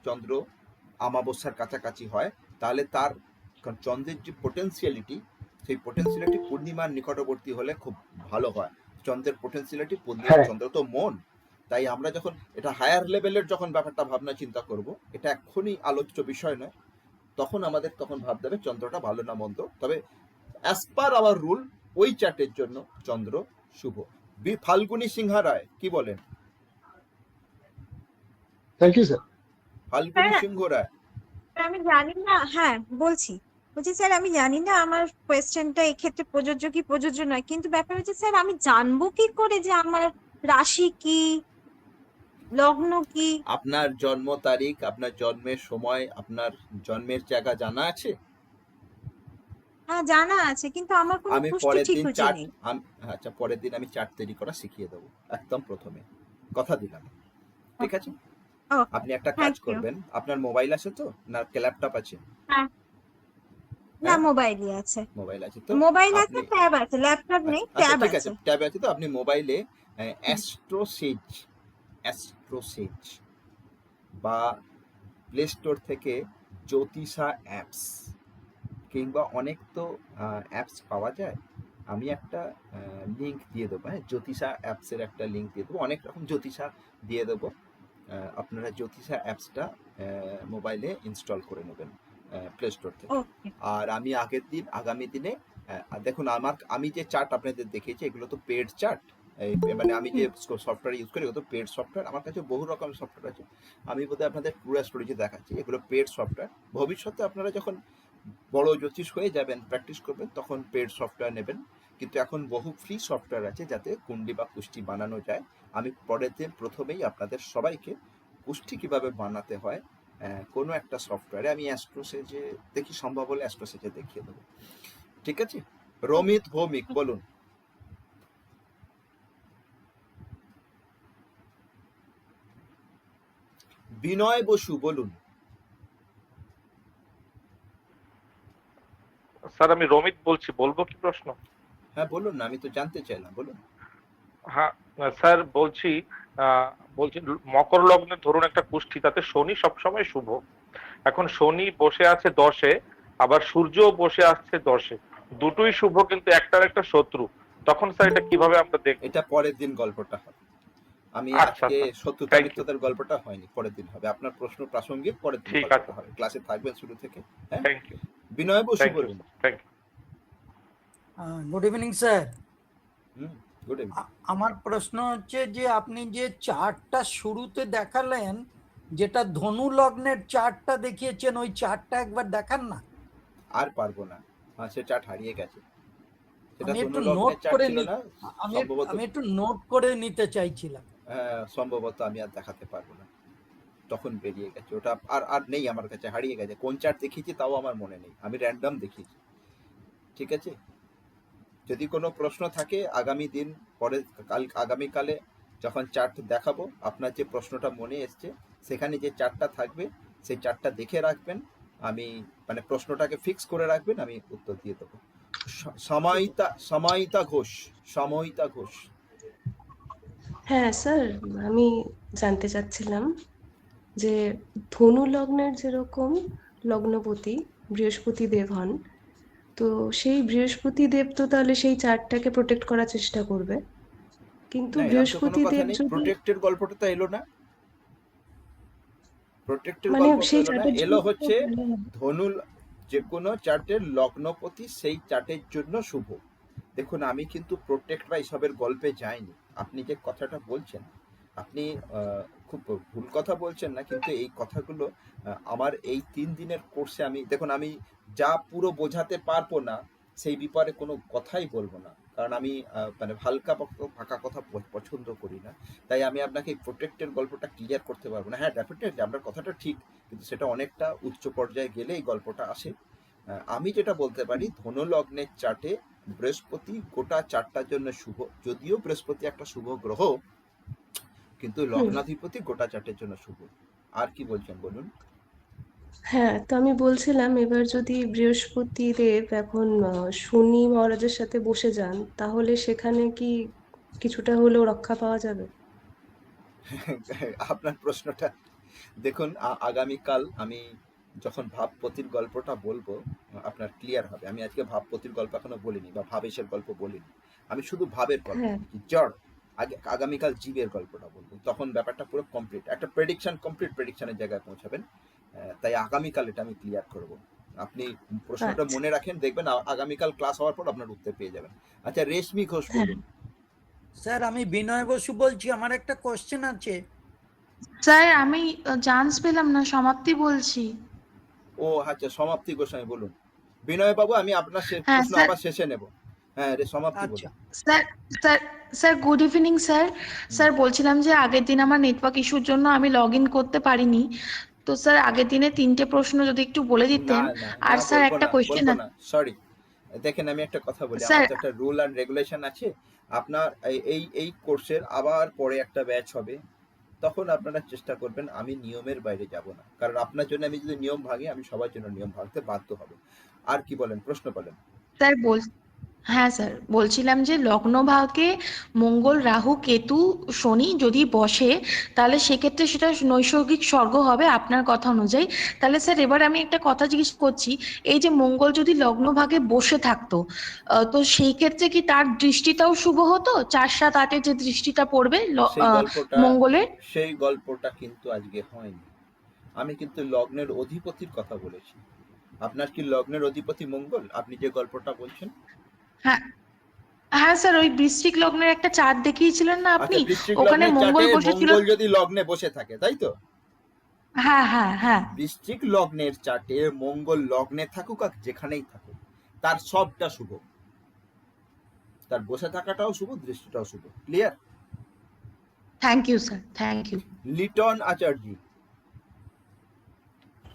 চন্দ্র অমাবস্যার কাছাকাছি হয়, তাহলে তার চন্দ্রের যে পোটেন্সিয়ালিটি, সেই পোটেন্সিয়ালিটি পূর্ণিমার নিকটবর্তী হলে খুব ভালো হয়। চন্দ্রের পোটেন্সিয়ালিটি, চন্দ্র তো মন, তাই আমরা যখন এটা হায়ার লেভেলের যখন ব্যাপারটা ভাবনা চিন্তা করব, এটা এক্ষুনি আলোচ্য বিষয় নয়, তখন আমাদের ভাবতে হবে চন্দ্রটা ভালো না মন্দ। তবে অ্যাজ পার আওয়ার রুল ওই চার্টের জন্য চন্দ্র শুভ। ফাল্গুনী সিংহা রায় কি বলেন? Thank you sir. Falguni Singha Roy. আমি জানি না, হ্যাঁ বলছি স্যার, আমি জানি না আমার কোয়েশ্চেনটা এই ক্ষেত্রে প্রযোজ্য কি প্রযোজ্য নয়, কিন্তু ব্যাপার হচ্ছে স্যার আমি জানবো কি করে যে আমার রাশি কি, লগ্ন কি? আপনার জন্ম তারিখ, আপনার জন্মের সময়, আপনার জন্মের জায়গা জানা আছে? হ্যাঁ জানা আছে, কিন্তু আমার কোনো পুষ্টি ঠিক হচ্ছে না। আচ্ছা, পরের দিন আমি চার্ট তৈরি করা শিখিয়ে দেবো একদম প্রথমে, কথা দিলাম। ঠিক আছে, আপনি একটা কাজ করবেন, আপনার মোবাইল আছে তো, না ল্যাপটপ আছে? না, মোবাইলই আছে। মোবাইল আছে তো? মোবাইল আছে, ট্যাব আছে, ল্যাপটপ নেই, ট্যাব আছে। ট্যাব আছে তো আপনি মোবাইলে অ্যাস্ট্রোসেজ বা প্লে স্টোর থেকে জ্যোতিষা অ্যাপস, কিংবা অনেক তো অ্যাপস পাওয়া যায়, আমি একটা লিঙ্ক দিয়ে দেবো। হ্যাঁ, জ্যোতিষা অ্যাপসের একটা লিঙ্ক দিয়ে দেবো, অনেক রকম জ্যোতিষা দিয়ে দেবো। আপনারা জ্যোতিষা অ্যাপসটা মোবাইলে ইনস্টল করে নেবেন প্লে স্টোর থেকে। আর আমি আগামী দিনে দেখুন, আমি যে চার্ট আপনাদের দেখিয়েছি, এগুলো তো পেড চার্ট, মানে আমি যে সফটওয়্যার ইউজ করি, এগুলো তো পেড সফটওয়্যার। আমার কাছে বহু রকম সফটওয়্যার আছে, আমি বোধহয় আপনাদের ট্রু অ্যাস্ট্রোলজি দেখাচ্ছি, এগুলো পেড সফটওয়্যার। ভবিষ্যতে আপনারা যখন বড় জ্যোতিষ হয়ে যাবেন, প্র্যাকটিস করবেন, তখন পেড সফটওয়্যার নেবেন। কিন্তু এখন বহু ফ্রি সফটওয়্যার আছে যাতে কুণ্ডলি বা কুষ্টি বানানো যায়। আমি পরের দিন প্রথমেই আপনাদের সবাইকে কুষ্টি কিভাবে বানাতে হয় কোনো একটা সফটওয়্যারে আমি অ্যাস্ট্রোসেজে দেখি, সম্ভব হলে অ্যাস্ট্রোসেজে দেখিয়ে দেবো। ঠিক আছে? রমিত ভৌমিক বলুন। বিনয় বসু বলুন। স্যার আমি রমিত বলছি, বলবো কি প্রশ্ন? হ্যাঁ বলুন না, আমি তো জানতে চাইলাম, বলুন। হ্যাঁ স্যার বলছি, বলছি মকর লগ্নে ধরুন একটা কুষ্টি, তাতে শনি সবসময় শুভ। এখন শনি বসে আছে 10-এ, আবার সূর্যও বসে আসছে 10-এ, দুটোই শুভ কিন্তু একটার একটা শত্রু। তখন স্যার এটা কিভাবে আমরা দেখব? এটা পরের দিন গল্পটা হবে। আমি আচ্ছা আজকে স্যার, শত্রুতা থ্যাংক ইউ। মিত্রতার গল্পটা হয়নি, পরের দিন হবে। আপনার প্রশ্ন প্রাসঙ্গিক, পরের দিন ঠিক আছে, গল্পটা হবে। ক্লাসে থাকবেন শুরু থেকে। হ্যাঁ, thank you, Binoy Basu thank you বলুন। Sir, thank you. Good evening sir. Good evening. আমার প্রশ্ন হচ্ছে যে আপনি যে চার্টটা শুরুতে দেখালেন, যেটা ধনু লগ্নের চার্টটা দেখিয়েছেন, ওই চার্টটা একবার দেখান না। আর পারবো না, সে চার্ট হারিয়ে গেছে। সেটা আমি একটু ধনু নোট লগ্নের চার্ট করে ছিল না, সম্ভবত। আমি একটু নোট করে নিতে চাইছিলাম। সম্ভবত আমি আর দেখাতে পারবো না, তখন বেরিয়ে গেছে ওটা। আর আর নেই আমার কাছে, হারিয়ে গেছে। কোন চার্ট দেখিয়েছি তাও আমার মনে নেই, আমি র্যান্ডম দেখিয়েছি। ঠিক আছে? যদি কোনো প্রশ্ন থাকে আগামী দিন, আগামীকালে যখন চার্ট দেখাবো, আপনার যে প্রশ্নটা মনে এসছে সেখানে যে চার্টটা থাকবে সেই চার্টটা দেখে রাখবেন। আমি মানে প্রশ্নটাকে ফিক্স করে রাখবেন, আমি উত্তর দিয়ে দেবো। সময়িতা ঘোষ। হ্যাঁ স্যার, আমি জানতে চাচ্ছিলাম যে ধনু লগ্নের যেরকম লগ্নপতি বৃহস্পতি দেব হন, তো সেই বৃহস্পতি দেব তো তাহলে সেই চার্টটাকে প্রোটেক্ট করার চেষ্টা করবে, কিন্তু না, এরকম তো কোনো বৃহস্পতি কথা দেব নেই। যদি প্রোটেক্টের গল্পটা তো এলো না, প্রোটেক্টের মানে গল্প সেই এলো না, চার্টের জন্য এলো তো হচ্ছে ভালো হবে। ধনু, যে কোনো চার্টের লগ্নপতি সেই চার্টের জন্য শুভ। দেখুন, আমি কিন্তু প্রোটেক্ট বা এসবের গল্পে যাইনি। আপনি যে কথাটা বলছেন, আপনি খুব ভুল কথা বলছেন না, কিন্তু এই কথাগুলো আমার এই 3 দিনের কোর্সে আমি, দেখুন আমি যা পুরো বোঝাতে পারবো না সেই ব্যাপারে কোনো কথাই বলবো না, কারণ আমি মানে হালকা ফাঁকা কথা পছন্দ করি না। তাই আমি আপনাকে প্রোটেক্টের গল্পটা ক্লিয়ার করতে পারবো না। হ্যাঁ, ডেফিনেটলি আপনার কথাটা ঠিক, কিন্তু সেটা অনেকটা উচ্চ পর্যায়ে গেলে এই গল্পটা আসে। আমি যেটা বলতে পারি, ধনু লগ্নের চার্টে বৃহস্পতি গোটা চারটার জন্য শুভ। যদিও বৃহস্পতি একটা শুভ গ্রহ, কিন্তু লগ্নাধিপতি গোটা চার্টের জন্য শুভ। আর কি বলছেন বলুন। হ্যাঁ, তো আমি বলছিলাম এবার যদি বৃহস্পতি দেব এখন শনি মহারাজের সাথে বসে যান, তাহলে সেখানে কি কিছুটা হলেও রক্ষা পাওয়া যাবে? আপনার প্রশ্নটা দেখুন, আগামীকাল আমি যখন ভাবপতির গল্পটা বলবো আপনার ক্লিয়ার হবে। আমি আজকে ভাবপতির গল্প এখনো বলিনি, বা ভাবেশের গল্প বলিনি, আমি শুধু ভাবের গল্প হ্যাঁ। বলছি। জড় আগামীকাল জীবের গল্পটা বলবো, তখন ব্যাপারটা পুরো কমপ্লিট, একটা কমপ্লিট প্রেডিকশনের জায়গায় পৌঁছাবেন। তাই আগামীকাল এটা আমি ক্লিয়ার করব। আপনি প্রশ্নটা আচ্ছা। মনে রাখেন, দেখবেন আগামীকাল ক্লাস হওয়ার পর আপনার উত্তর পেয়ে যাবেন। আচ্ছা, রেশমি ঘোষ বলুন। স্যার আমি বিনয় বসু বলছি, আমার একটা কোশ্চেন আছে। স্যার আমি চান্স পেলাম না, সমাপ্তি বলছি। ও আচ্ছা, সমাপ্তি গোস্বামী বলুন। বিনয় বাবু, আমি আপনার হ্যাঁ প্রশ্ন স্যার। আবার শেষে নেব। হ্যাঁ রে, সমাপ্তি বলুন। Sir sir sir good evening sir. Sir বলছিলাম যে আগের দিন আমার নেটওয়ার্ক ইস্যুর জন্য আমি লগ ইন করতে পারিনি, তো স্যার আগের দিনে 3টে প্রশ্ন যদি একটু বলে দিতেন। আর স্যার একটা কোশ্চেন বলবো না, সরি। দেখেন, আমি একটা কথা বলি, স্যার। আমার তো একটা রুল অ্যান্ড রেগুলেশন আছে। আপনার এই কোর্সের আবার পরে একটা ব্যাচ হবে, তখন আপনারা চেষ্টা করবেন আমি নিয়মের বাইরে যাব না, কারণ আপনার জন্য আমি যদি নিয়ম ভাঙি, আমি সবার জন্য নিয়ম ভাঙতে বাধ্য হব। আর কি বলেন, প্রশ্ন বলেন। স্যার হ্যাঁ স্যার, বলছিলাম যে লগ্ন ভাগে মঙ্গল রাহু কেতু শনি যদি বসে, তাহলে সেক্ষেত্রে সেটা নৈসর্গিক স্বর্গ হবে আপনার কথা অনুযায়ী। তাহলে স্যার এবার আমি একটা কথা জিজ্ঞেস করছি, এই যে মঙ্গল যদি লগ্ন ভাগে বসে থাকতো, তো সেই ক্ষেত্রে কি তার দৃষ্টিটাও শুভ হতো? 4-7-8 যে দৃষ্টিটা পড়বে মঙ্গলের? সেই গল্পটা কিন্তু আজকে হয়নি। আমি কিন্তু লগ্নের অধিপতির কথা বলেছি। আপনার কি লগ্নের অধিপতি মঙ্গল, আপনি যে গল্পটা বলছেন? হ্যাঁ হ্যাঁ স্যার, ওই বৃশ্চিক লগ্নের একটা চার্ট দেখিয়েছিলেন না আপনি, আচ্ছা, বৃশ্চিক ওখানে লগ্নের মঙ্গল চার্টে বসেছিল। মঙ্গল যদি লগ্নে বসে থাকে, তাই তো? হ্যাঁ হ্যাঁ হ্যাঁ। বৃশ্চিক লগ্নের চার্টে মঙ্গল লগ্নে থাকুক আর যেখানেই থাকুক, তার সবটা শুভ। তার বসে থাকাটাও শুভ, দৃষ্টিটাও শুভ। Clear? Thank you sir, thank you. Liton Acharya.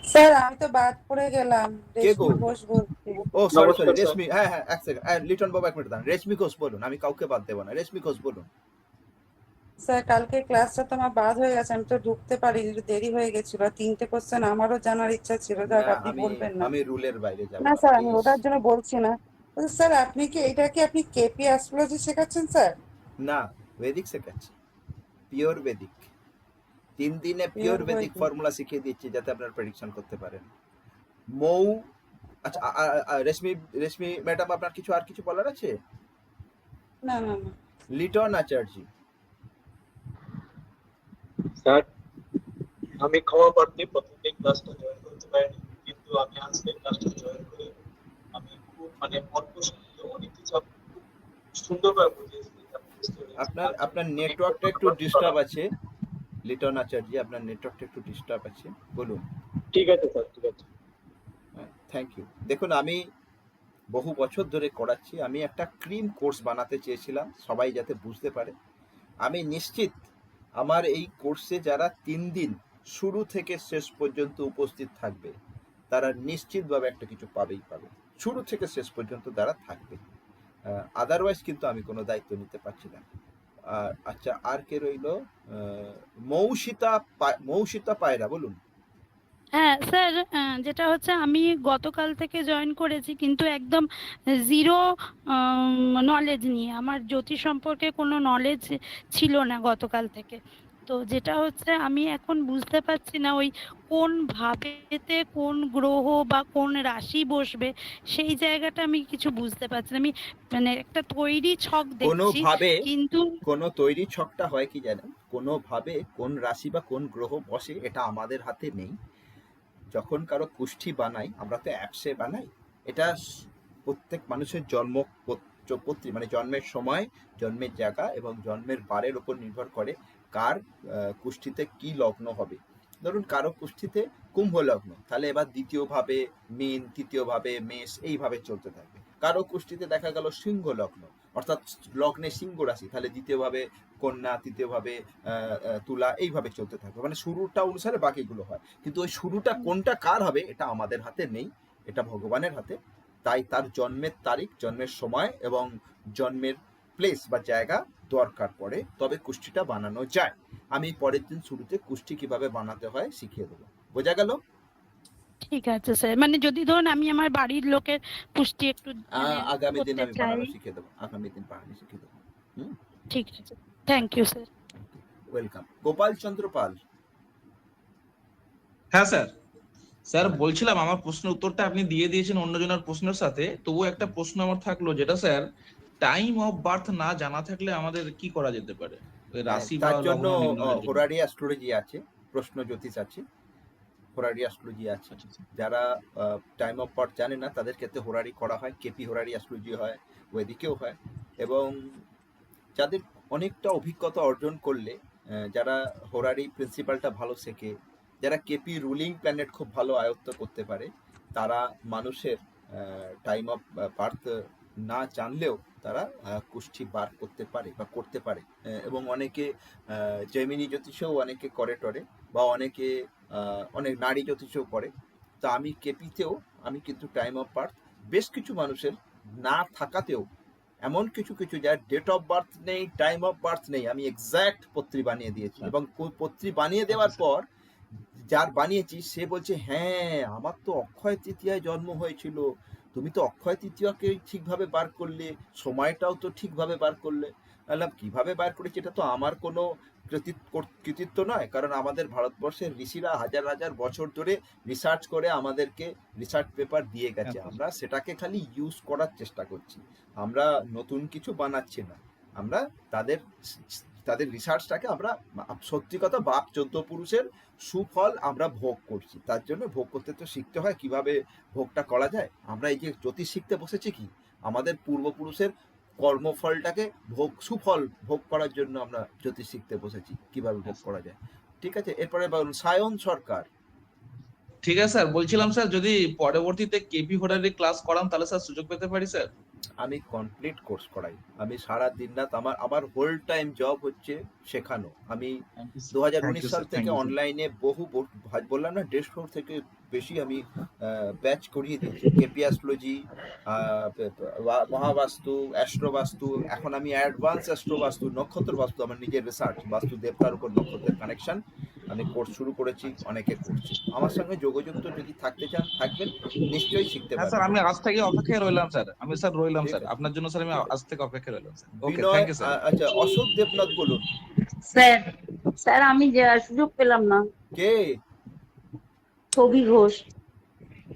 Sir আমি তো বাদ পড়ে গেলাম, কে গো? রেশমি ঘোষ বলছি। ও সরি সরি, রেশমি, হ্যাঁ হ্যাঁ, এক সেকেন্ড, লিটন বাবু এক মিনিট দাঁড়ান। রেশমি ঘোষ বলুন, আমি কাউকে বাদ দেবো না। রেশমি ঘোষ বলুন। স্যার কালকে ক্লাসটা তো আমার বাদ হয়ে গেছে, আমি তো ঢুকতে পারিনি, একটু দেরি হয়ে গেছিল। 3টে কোশ্চেন আমারও জানার ইচ্ছা ছিল, যাক আপনি বলবেন না। আমি রুলের বাইরে যাব না না, স্যার, আমি প্লিজ। ওটার জন্য বলছি না। স্যার আপনি কি আপনি কেপি অ্যাস্ট্রোলজি শেখাচ্ছেন স্যার? না, ভেদিক শেখাচ্ছি, পিওর ভেদিক। 3 দিনে পিওর ভেদিক ফর্মুলা শিখিয়ে দিচ্ছি যাতে আপনারা প্রেডিকশন করতে পারেন। মৌ, আচ্ছা রেশমি ম্যাডাম, আপনার আর কিছু বলার আছে? না না না। লিটন আচার্য। স্যার আমি ক্ষমা প্রার্থী, প্রথম দিন ক্লাসটা জয়েন করতে পারিনি, কিন্তু আমি আজকে ক্লাসটা জয়েন করে আমি খুব অল্প সময়ে অনেক কিছু সুন্দরভাবে বুঝিয়েছি। আপনার নেটওয়ার্কটা একটু ডিস্টার্ব আছে লিটন আচার্য, আপনার নেটওয়ার্কটা একটু ডিস্টার্ব আছে, বলুন। ঠিক আছে স্যার, ঠিক আছে। Thank you. দেখুন, আমি বহু বছর ধরে করাচ্ছি। আমি একটা ক্রিম কোর্স বানাতে চেয়েছিলাম, সবাই যাতে বুঝতে পারে। আমি নিশ্চিত আমার এই কোর্সে যারা 3 দিন শুরু থেকে শেষ পর্যন্ত উপস্থিত থাকবে তারা নিশ্চিতভাবে একটা কিছু পাবে, শুরু থেকে শেষ পর্যন্ত যারা থাকবে। আদারওয়াইজ কিন্তু আমি কোনো দায়িত্ব নিতে পারছি না। আচ্ছা, আর কে রইল? মৌসিতা পায়রা, বলুন। হ্যাঁ স্যার, যেটা হচ্ছে আমি গতকাল থেকে জয়েন করেছি, কিন্তু একদম জিরো নলেজ নিয়ে, আমার জ্যোতিষ সম্পর্কে কোনো নলেজ ছিল না গতকাল থেকে। তো যেটা হচ্ছে আমি এখন বুঝতে পারছি না ওই কোন ভাবেতে কোন গ্রহ বা কোন রাশি বসবে, সেই জায়গাটা আমি কিছু বুঝতে পারছি না। আমি একটা তৈরি ছক দেখছি, কিন্তু কোনো তৈরি ছকটা হয় কি জানেন, কোনো ভাবে কোন রাশি বা কোন গ্রহ বসে এটা আমাদের হাতে নেই। যখন কারো কুষ্ঠি বানাই, আমরা তো অ্যাপসে বানাই, এটা প্রত্যেক মানুষের জন্মপত্রী জন্মের সময়, জন্মের জায়গা এবং জন্মের বারের উপর নির্ভর করে কার কুষ্ঠিতে কি লগ্ন হবে। ধরুন কারো কুষ্ঠিতে কুম্ভ লগ্ন, তাহলে এবার দ্বিতীয়ভাবে মীন, তৃতীয়ভাবে মেষ, এইভাবে চলতে থাকবে। কারো কুষ্ঠিতে দেখা গেল সিংহ লগ্ন, অর্থাৎ লগ্নে সিংহ রাশি, তাহলে দ্বিতীয়ভাবে কন্যা, তৃতীয়ভাবে তুলা, এইভাবে চলতে থাকবে। শুরুটা অনুসারে বাকিগুলো হয়, কিন্তু ওই শুরুটা কোনটা কার হবে এটা আমাদের হাতে নেই, এটা ভগবানের হাতে। তাই তার জন্মের তারিখ, জন্মের সময় এবং জন্মের প্লেস বা জায়গা দরকার পড়ে, তবে কুষ্ঠিটা বানানো যায়। আমি পরের দিন শুরুতে কুষ্ঠি কিভাবে বানাতে হয় শিখিয়ে দেবো। বোঝা গেল? ঠিক আছে স্যার, যদি ধরুন আমি আমার বাড়ির লোকের পুষ্টি একটু আগামী দিন আমি বানানো শিখিয়ে দেবো, আগামী দিন বানানো শিখিয়ে দেবো। ঠিক আছে, thank you sir. Welcome. Gopal Chandra Pal. হ্যাঁ স্যার, স্যার বলছিলাম আমার প্রশ্নের উত্তরটা আপনি দিয়ে দিয়েছেন অন্যজনের প্রশ্নের সাথে, তবুও একটা প্রশ্ন আমার থাকলো, যেটা স্যার টাইম অফ বার্থ না জানা থাকলে আমাদের কি করা যেতে পারে? রাশি বা তার জন্য লগ্ন হোরারি অ্যাস্ট্রোলজি আছে, প্রশ্ন জ্যোতিষ আছে, হোরারি অ্যাস্ট্রোলজি আছে। যারা টাইম অফ বার্থ জানে না তাদের ক্ষেত্রে হোরারি করা হয়, কেপি হোরারি অ্যাস্ট্রোলজি হয়, ওয়েদিকেও হয়। এবং যাদের অনেকটা অভিজ্ঞতা অর্জন করলে, যারা হোরারি প্রিন্সিপালটা ভালো শেখে, যারা কেপি রুলিং প্ল্যানেট খুব ভালো আয়ত্ত করতে পারে, তারা মানুষের টাইম অফ বার্থ না জানলেও তারা কুষ্ঠি বার করতে পারে বা করতে পারে। এবং অনেকে জেমিনি জ্যোতিষও অনেকে করে টরে, বা অনেকে অনেক নারী জ্যোতিষও করে। তা আমি কেপিতেও আমি কিন্তু টাইম অফ বার্থ বেশ কিছু মানুষের না থাকাতেও, এমন কিছু যার ডেট অফ বার্থ নেই, টাইম অফ বার্থ নেই, আমি এক্স্যাক্ট পত্রী বানিয়ে দিয়েছি। এবং পত্রী বানিয়ে দেওয়ার পর যার বানিয়েছি সে বলছে, হ্যাঁ আমার তো অক্ষয় তৃতীয়ায় জন্ম হয়েছিল, তুমি তো অক্ষয় তৃতীয়াকে ঠিকভাবে বার করলে, সময়টাও তো ঠিকভাবে বার করলে। বললাম কিভাবে বার করেছি, এটা তো আমার কোনো কৃতিত্ব নয়, কারণ আমাদের ভারতবর্ষের ঋষিরা হাজার হাজার বছর ধরে রিসার্চ করে আমাদেরকে রিসার্চ পেপার দিয়ে গেছে। আমরা সেটাকে খালি ইউজ করার চেষ্টা করছি, আমরা নতুন কিছু বানাচ্ছি না। আমরা তাদের রিসার্চটাকে আমরা সত্যি কথা বাপ 14 পুরুষের সুফল আমরা ভোগ করছি। তার জন্য ভোগ করতে তো শিখতে হয়, কিভাবে ভোগটা করা যায়। আমরা এই যে জ্যোতিষ শিখতে বসেছি, কি আমাদের পূর্বপুরুষের কর্মফলটাকে সুফল ভোগ করার জন্য আমরা জ্যোতিষ শিখতে বসেছি, কিভাবে ভোগ করা যায়। ঠিক আছে, এরপরে বলুন সায়ন সরকার। ঠিক আছে স্যার, বলছিলাম স্যার যদি পরবর্তীতে কেপি হোরারি ক্লাস করান তাহলে স্যার সুযোগ পেতে পারি স্যার? আমি কমপ্লিট কোর্স করাই। আমি সারা দিন রাত আমার হোল টাইম জব হচ্ছে শেখানো। আমি থ্যাংক ইউ 2019 সাল স্যার, থ্যাংক থেকে ইউ স্যার। অনলাইনে বললাম না 150 থেকে বেশি আমি ব্যাচ করিয়ে দিচ্ছি। কেপি অ্যাস্ট্রোলজি, মহাবাস্তু, অ্যাস্ট্রোবাস্তু, এখন আমি অ্যাডভান্স অ্যাস্ট্রোবাস্তু, নক্ষত্র বাস্তু, আমার নিজের রিসার্চ, বাস্তু দেবতার উপর নক্ষত্রের কানেকশন, আমি কোর্স শুরু করেছি, অনেকে করছে। আমার সঙ্গে যোগাযুক্ত যদি থাকতে চান থাকবেন, নিশ্চয়ই শিখতে হ্যাঁ স্যার, পারবেন। আমি আজ থেকে অপেক্ষায় রইলাম স্যার। আমি স্যার রইলাম ঠিক স্যার, আছে। আপনার জন্য স্যার আমি আজ থেকে অপেক্ষায় রইলাম sir. Okay, Binoy, thank you sir. আচ্ছা অশোক দেবনাথ বলুন। স্যার স্যার আমি যে সুযোগ পেলাম না। কে? ছবি ঘোষ।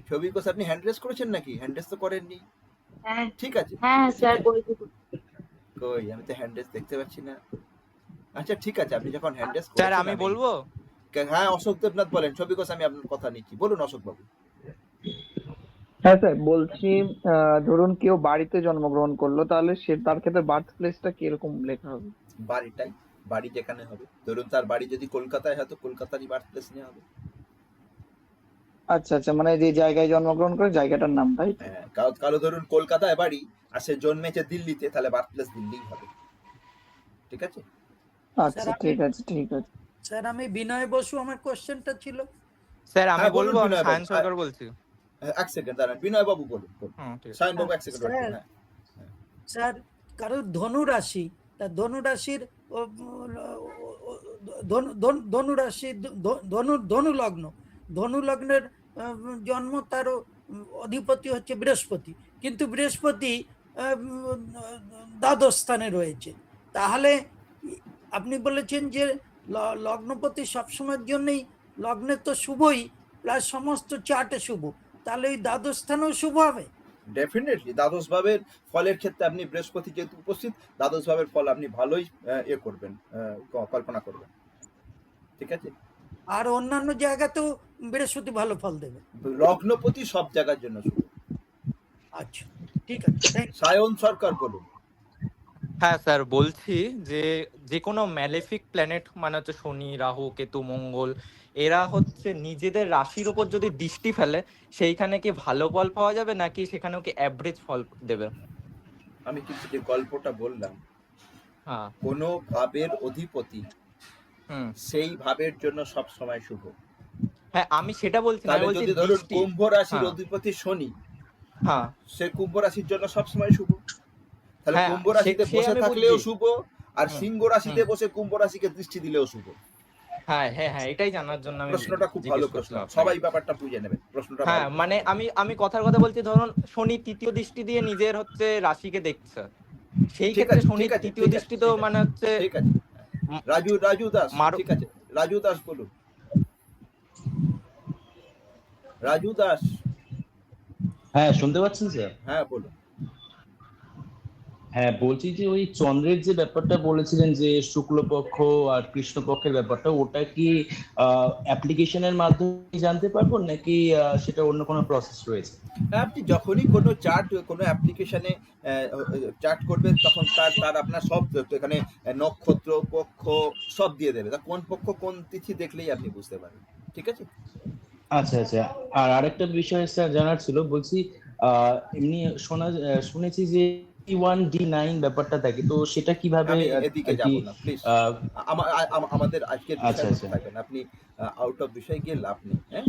ছবি কোর্স আপনি হ্যান্ড রেস করেছেন নাকি? হ্যান্ড রেস তো করেননি। হ্যাঁ ঠিক আছে, হ্যাঁ ঠিক স্যার আছে। করেছি। কই আমি তো হ্যান্ড রেস দেখতে পাচ্ছি না। আচ্ছা ঠিক আছে, আপনি যখন হ্যান্ড রেস স্যার করেছেন আমি বলবো? হ্যাঁ অশোক দেবনাথ বলেন। ছবি কোর্স আমি আপনার কথা নিচ্ছি, বলুন অশোক বাবু। হ্যাঁ স্যার, বলছি ধরুন কেউ বাড়িতে জন্মগ্রহণ করলো, তাহলে সে তার ক্ষেত্রে বার্থ প্লেসটা কিরকম লেখা হবে? বাড়ি যেখানে হবে, ধরুন তার বাড়ি যদি কলকাতায় হয় তো কলকাতারই বার্থ প্লেস নেওয়া হবে। আচ্ছা আচ্ছা, মানে যে জায়গায় জন্মগ্রহণ করে জায়গাটার নাম, তাই তো? হ্যাঁ, কারো ধরুন কলকাতায় বাড়ি আর সে জন্মেছে দিল্লিতে, তাহলে বার্থ প্লেস দিল্লিই হবে। ঠিক আছে? আচ্ছা ঠিক আছে, ঠিক আছে। স্যার আমি বিনয় বসু, আমার কোশ্চেনটা ছিল। স্যার আমি হ্যাঁ, বলুন বলবো? আমি বিনয় সায়ন বাবু। সরকার বলছি। এক সেকেন্ড দাঁড়ান, বিনয় বাবু বলুন। ঠিক আছে। সায়ন বাবু এক সেকেন্ড। স্যার হ্যাঁ স্যার কারো ধনু রাশি, তা ধনু রাশির ধনু লগ্ন, ধনু লগ্নের জন্ম, তারও অধিপতি হচ্ছে বৃহস্পতি, কিন্তু বৃহস্পতি দ্বাদশ স্থানে রয়েছে। তাহলে আপনি বলেছেন যে লগ্নপতি সবসময়ের জন্যই, লগ্নে তো শুভই, প্রায় সমস্ত চার্টে শুভ, তাহলে ওই দ্বাদশ স্থানেও শুভ হবে? ডেফিনেটলি দ্বাদশ ভাবের ফলের ক্ষেত্রে আপনি বৃহস্পতি যেহেতু উপস্থিত, দ্বাদশ ভাবের ফল আপনি ভালোই করবেন, কল্পনা করবেন। ঠিক আছে? আর অন্যান্য জায়গাতেও বৃহস্পতি ভালো ফল দেবে? লগ্নপতি সব জায়গার জন্য শুভ। আচ্ছা ঠিক আছে। সায়ন সরকার বলুন। হ্যাঁ স্যার বলছি যে যে কোনো ম্যালেফিক প্ল্যানেট মানে হচ্ছে শনি, রাহু, কেতু, মঙ্গল, এরা হচ্ছে নিজেদের রাশির উপর যদি দৃষ্টি ফেলে সেইখানে কি ভালো ফল পাওয়া যাবে নাকি সেখানেও কি অ্যাভারেজ ফল দেবে? আমি কিন্তু যে গল্পটা বললাম, হ্যাঁ, কোন ভাবের অধিপতি সেই ভাবের জন্য সব সময় শুভ। হ্যাঁ আমি সেটা বলছি না, আমি তাহলে বলছি যদি ধরুন দৃষ্টি। কুম্ভ রাশির হ্যাঁ অধিপতি শনি, হ্যাঁ সে কুম্ভ রাশির জন্য সব সময় শুভ। তাহলে হ্যাঁ, কুম্ভ রাশিতে সে বসে আমি থাকলেও বুঝছি। শুভ, আর সিংহ রাশিতে বসে কুম্ভ রাশিকে দৃষ্টি দিলেও শুভ। হ্যাঁ হ্যাঁ হ্যাঁ, এটাই জানার জন্য আমি প্রশ্নটা খুব ভালো জিজ্ঞেস প্রশ্ন, করছিলাম আপনাকে। সবাই ব্যাপারটা বুঝে নেবেন প্রশ্নটা। হ্যাঁ ভালো। মানে আমি কথার কথা বলছি, ধরুন শনি তৃতীয় দৃষ্টি দিয়ে নিজের হচ্ছে রাশিকে দেখছে, সেই ঠিক ক্ষেত্রে আছে, শনি ঠিক আছে, তৃতীয় ঠিক আছে, দৃষ্টি তো ঠিক আছে, মানে হচ্ছে ঠিক আছে। রাজু দাস, ঠিক আছে, রাজু দাস বলুন। রাজু দাস। হ্যাঁ শুনতে পাচ্ছেন স্যার? হ্যাঁ বলুন। হ্যাঁ বলছি যে ওই চন্দ্রের যে ব্যাপারটা বলেছিলেন যে শুক্লপক্ষ আর কৃষ্ণপক্ষের ব্যাপারটা, ওটা কি অ্যাপ্লিকেশনের মাধ্যমে জানতে পারবো নাকি সেটা অন্য কোনো প্রসেস রয়েছে? আপনি যখনই কোনো চার্ট কোনো অ্যাপ্লিকেশনে চার্ট করবেন তখন তার আপনার সব এখানে নক্ষত্র, পক্ষ সব দিয়ে দেবে। তা কোন পক্ষ কোন তিথি দেখলেই আপনি বুঝতে পারবেন। ঠিক আছে? আচ্ছা আচ্ছা। আর আরেকটা বিষয় স্যার জানার ছিল, বলছি এমনি শুনেছি যে D1 D9 ব্যাপারটা থাকে, তো সেটা কিভাবে আমি এদিকে যাব না প্লিজ, আমাদের আজকের বিষয় থাকবেন। আপনি আউট অফ বিষয় গিয়ে লাভ নেই। হ্যাঁ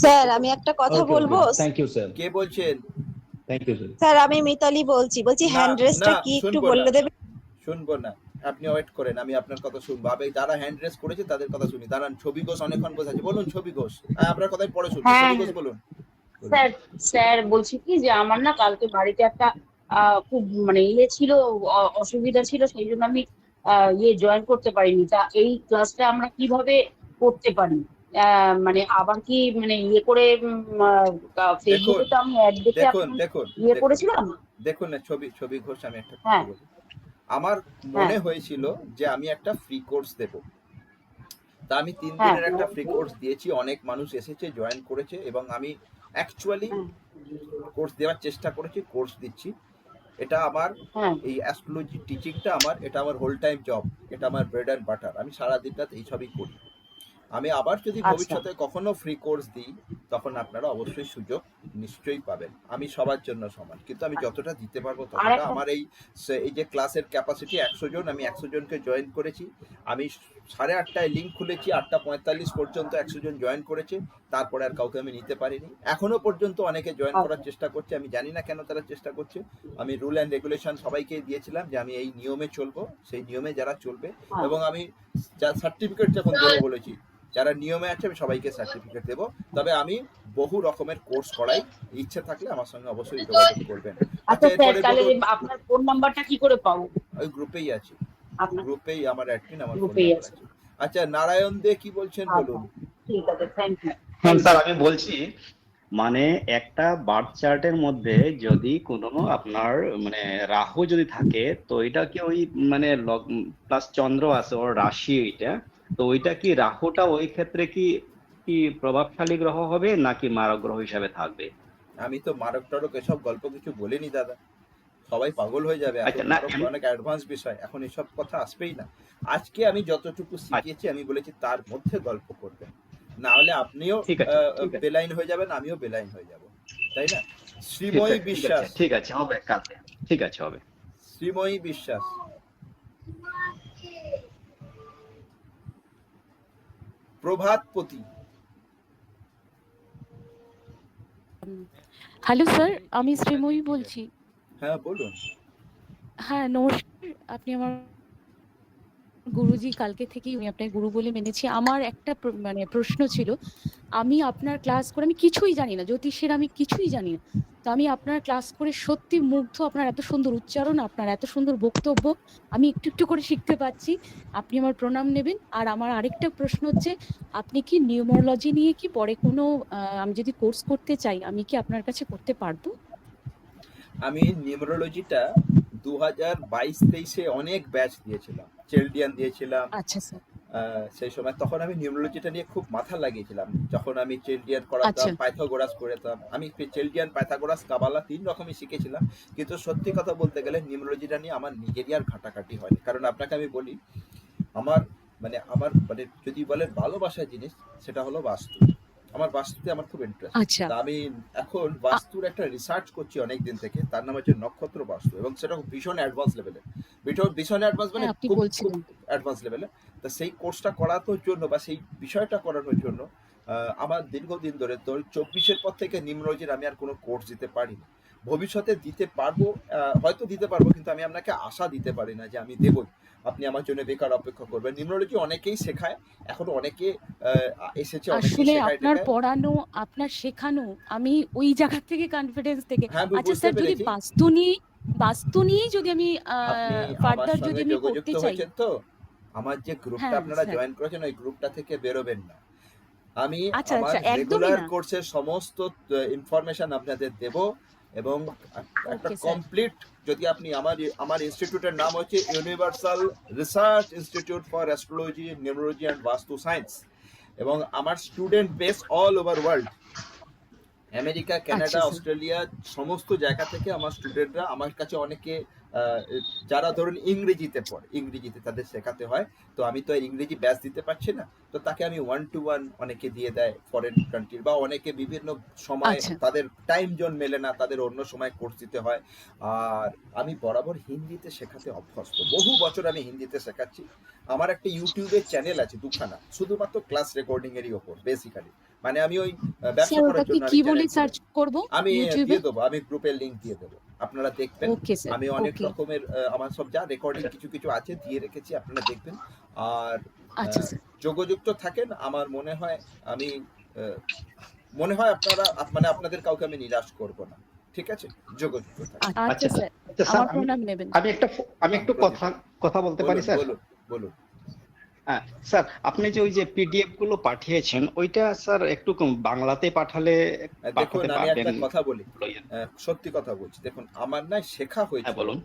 স্যার আমি একটা কথা বলবো? Thank you sir. কে বলছেন? Thank you sir. স্যার আমি মিতালি বলছি হ্যান্ড রেসটা কি একটু বলে দেবেন? শুনবো না, আপনি ওয়েট করেন, আমি আপনার কথা শুনবো। যারা হ্যান্ড রেস করেছে তাদের কথা শুনি। দাঁড়ান, ছবি ঘোষ অনেকক্ষণ বসে আছে। বলুন ছবি ঘোষ, আপনার কথাই পরে শুনবো। ছবি ঘোষ বলুন। স্যার বলছি কি যে আমার না কালকে বাড়িতে একটা খুব মানে ছিল, অসুবিধা ছিল, সেই জন্য আমি জয়েন করতে পারিনি। তা এই ক্লাসটা আমরা কিভাবে করতে পারি? মানে আবার কি মানে করে ফেসবুকে তো আমি অ্যাড দেখে করেছিলাম। দেখুন না ছবি ঘোষ, আমি একটা কথা বলি। আমার মনে হয়েছিল যে আমি একটা ফ্রি কোর্স দেব, তা আমি 3 দিনের একটা ফ্রি কোর্স দিয়েছি। অনেক মানুষ এসেছে, জয়েন করেছে, এবং আমি অ্যাকচুয়ালি কোর্স দেওয়ার চেষ্টা করেছি, কোর্স দিচ্ছি। এটা আমার এই অ্যাস্ট্রোলজি টিচিংটা এটা আমার হোল টাইম জব, এটা আমার ব্রেড অ্যান্ড বাটার। আমি সারা দিন রাত এইসবই করি। আমি আবার যদি ভবিষ্যতে কখনো ফ্রি কোর্স দিই তখন আপনারা অবশ্যই সুযোগ নিশ্চয়ই পাবেন। আমি সবার জন্য সমান, কিন্তু আমি যতটা দিতে পারবো আর ততটা। একটা আমার এই যে ক্লাসের ক্যাপাসিটি 100 জন, আমি 100 জনকে জয়েন করেছি। আমি 8:30টায় লিঙ্ক খুলেছি, 8:45 পর্যন্ত 100 জন জয়েন করেছে, তারপরে আর কাউকে আমি নিতে পারিনি। এখনো পর্যন্ত অনেকে জয়েন করার চেষ্টা করছে, আমি জানি না কেন তারা চেষ্টা করছে। আমি রুল অ্যান্ড রেগুলেশন সবাইকে দিয়েছিলাম যে আমি এই নিয়মে চলবো, সেই নিয়মে যারা চলবে, এবং আমি সার্টিফিকেট যখন দেবো বলেছি, যারা নিয়মে আছে আমি সবাইকে সার্টিফিকেট দেবো। তবে আমি বহু রকমের কোর্স করাই, ইচ্ছে থাকলে আমার সঙ্গে অবশ্যই যোগাযোগ করবেন। আচ্ছা স্যার, এরপরে তাহলে বলুন। আপনার ফোন নাম্বারটা কি করে পাবো? ওই গ্রুপেই আছে, আপনার গ্রুপেই আমার অ্যাডমিন, আমার ফোন গ্রুপেই নাম্বার আছে। আছে। আচ্ছা, নারায়ণ দে কি বলছেন আচ্ছা, বলুন। ঠিক আছে, থ্যাংক ইউ। স্যার আমি বলছি, মানে একটা বার্থ চার্টের মধ্যে যদি কোনো আপনার মানে রাহু যদি থাকে, তো এটা কি ওই মানে প্লাস চন্দ্র আছে ওর রাশি ওইটা, তো ওইটা কি রাহুটা ওই ক্ষেত্রে কি কি প্রভাবশালী গ্রহ হবে নাকি মারক গ্রহ হিসাবে থাকবে? আমি তো মারক টারক এসব গল্প কিছু বলিনি দাদা, সবাই পাগল হয়ে যাবে। আচ্ছা, এখন না মারক অনেক অ্যাডভান্স বিষয়, এখন এসব কথা আসবেই না। আজকে আমি যতটুকু শিখিয়েছি আমি বলেছি তার মধ্যে গল্প করবেন, না হলে আপনিও ঠিক আছে, ঠিক আছে, বেলাইন হয়ে যাবেন, আমিও বেলাইন হয়ে যাব, তাই না? ঠিক শ্রীময়ী আছে, বিশ্বাস, ঠিক আছে, হবে কালকে, ঠিক আছে, হবে। শ্রীময়ী বিশ্বাস, প্রভাতপতি। হ্যালো স্যার, আমি শ্রীময়ী বলছি। হ্যাঁ বলুন। হ্যাঁ নমস্কার, আপনি আমার গুরুজি, কালকে থেকেই আমি আপনার গুরু বলে মেনেছি। আমার একটা মানে প্রশ্ন ছিল, আমি আপনার ক্লাস করে আমি কিছুই জানি না, জ্যোতিষের আমি কিছুই জানি না, তো আমি আপনার ক্লাস করে সত্যি মুগ্ধ। আপনার এত সুন্দর উচ্চারণ, আপনার এত সুন্দর বক্তব্য, আমি একটু একটু করে শিখতে পাচ্ছি। আপনি আমার প্রণাম নেবেন। আর আমার আরেকটা প্রশ্ন হচ্ছে, আপনি কি নিউমারোলজি নিয়ে কি পরে কোনো আমি যদি কোর্স করতে চাই, আমি কি আপনার কাছে করতে পারবো? আমি নিউমারোলজিটা 2022-23-এ অনেক ব্যাচ দিয়েছিলাম, চেলডিয়ান দিয়েছিলাম। আচ্ছা স্যার। সেই সময় তখন আমি নিউমারোলজিটা নিয়ে খুব মাথা লাগিয়েছিলাম, যখন আমি চেলডিয়ান করাতাম, আচ্ছা। পাইথাগোরাস করাতাম। আমি চেলডিয়ান, পাইথাগোরাস, কাবালা 3 রকমই শিখেছিলাম। কিন্তু সত্যি কথা বলতে গেলে নিউমারোলজিটা নিয়ে আমার নিজেরই আর ঘাটাঘাটি হয়নি। কারণ আপনাকে আমি বলি, আমার মানে যদি বলেন ভালোবাসার জিনিস, সেটা হলো বাস্তু। আমার বাস্তুতে আমার খুব ইন্টারেস্ট। আচ্ছা। তা আমি এখন বাস্তুর একটা রিসার্চ করছি অনেক দিন থেকে, তার নাম হচ্ছে নক্ষত্র বাস্তু, এবং সেটা ভীষণ অ্যাডভান্স লেভেলে, ভীষণ অ্যাডভান্স, মানে হ্যাঁ, আপনি খুব বলছিলেন। অ্যাডভান্স লেভেলে। তা সেই কোর্সটা করানোর জন্য বা সেই বিষয়টা করানোর জন্য আমার দীর্ঘদিন ধরে, তো 24-এর পর থেকে নিউমারোলজির আমি আর কোনো কোর্স দিতে পারিনি। ভবিষ্যতে দিতে পারবো, হয়তো দিতে পারবো, কিন্তু আমি আপনাকে আশা দিতে পারি না যে আমি দেবই, আপনি আমার জন্য বেকার অপেক্ষা করবেন। নিউমারোলজি অনেকেই শেখায়, এখন অনেকে এসেছে, অনেকেই আসলে শেখায় আপনার টেখায়। পড়ানো, আপনার শেখানো, আমি ওই জায়গা থেকে কনফিডেন্স থেকে। হ্যাঁ, আচ্ছা বুঝতে স্যার, যদি পেরেছি। বাস্তু নিয়েই যদি আমি আপনি আমার ফার্দার যদি সঙ্গে আমি যোগাযুক্ত করতে চাই। হয়েছেন তো? আমার যে গ্রুপটা হ্যাঁ আপনারা স্যার। জয়েন করেছেন, ওই গ্রুপটা থেকে বেরোবেন না। আমি আচ্ছা আমার আচ্ছা, একদমই রেগুলার না। কোর্সের সমস্ত ইনফরমেশন আপনাদের দেব, এবং একটা ওকে স্যার। কমপ্লিট, যদি আপনি আমার ইনস্টিটিউটের নাম হচ্ছে universal research institute for astrology, numerology and বাস্তু সায়েন্স, এবং আমার student base all over world, America, Canada, আচ্ছা স্যার। অস্ট্রেলিয়া, সমস্ত জায়গা থেকে আমার স্টুডেন্টরা আমার কাছে, অনেকে যারা ধরুন ইংরেজিতে পড়ে, ইংরেজিতে তাদের শেখাতে হয়, তো আমি তো ইংরেজি ব্যাচ দিতে পারছি না, তো তাকে আমি 1-to-1 অনেকে দিয়ে দেয় ফরেন কান্ট্রির, বা অনেকে বিভিন্ন সময় আচ্ছা। তাদের টাইম জোন মেলে না, তাদের অন্য সময় কোর্স দিতে হয়। আর আমি বরাবর হিন্দিতে শেখাতে অভ্যস্ত, বহু বছর আমি হিন্দিতে শেখাচ্ছি। আমার একটা ইউটিউবের চ্যানেল আছে 2খানা, শুধুমাত্র ক্লাস রেকর্ডিং এরই ওপর বেসিক্যালি, মানে আমি ওই ব্যবসা স্যার, করার ওটাকে জন্য কি আমি বলে চ্যানেল সার্চ করব আমি ইউটিউবে? দিয়ে দেবো, আমি গ্রুপের লিংক দিয়ে দেবো, আপনারা দেখবেন। ওকে স্যার, আমি অনেক ওকে। রকমের আমার সব যা রেকর্ডিং কিছু কিছু আছে দিয়ে রেখেছি, আপনারা দেখবেন। আর আচ্ছা স্যার। যোগাযুক্ত থাকেন, আমার মনে হয় আপনারা, মানে আপনাদের কাউকে আমি নিরাশ করব না, ঠিক আছে? যোগাযুক্ত থাকেন। আচ্ছা আচ্ছা স্যার, আচ্ছা স্যার, আমার প্রণাম নেবেন। আমি একটু কথা বলতে পারি স্যার? বলুন বলুন। হ্যাঁ স্যার, আপনি যে ওই যে পিডিএফ গুলো পাঠিয়েছেন, ওইটা স্যার একটু বাংলাতে পাঠালে দেখুন, পাঠাতে আমি একটা পারবেন? কথা বলি, সত্যি কথা বলছি, দেখুন আমার না শেখা হয়েছে। হ্যাঁ বলুন।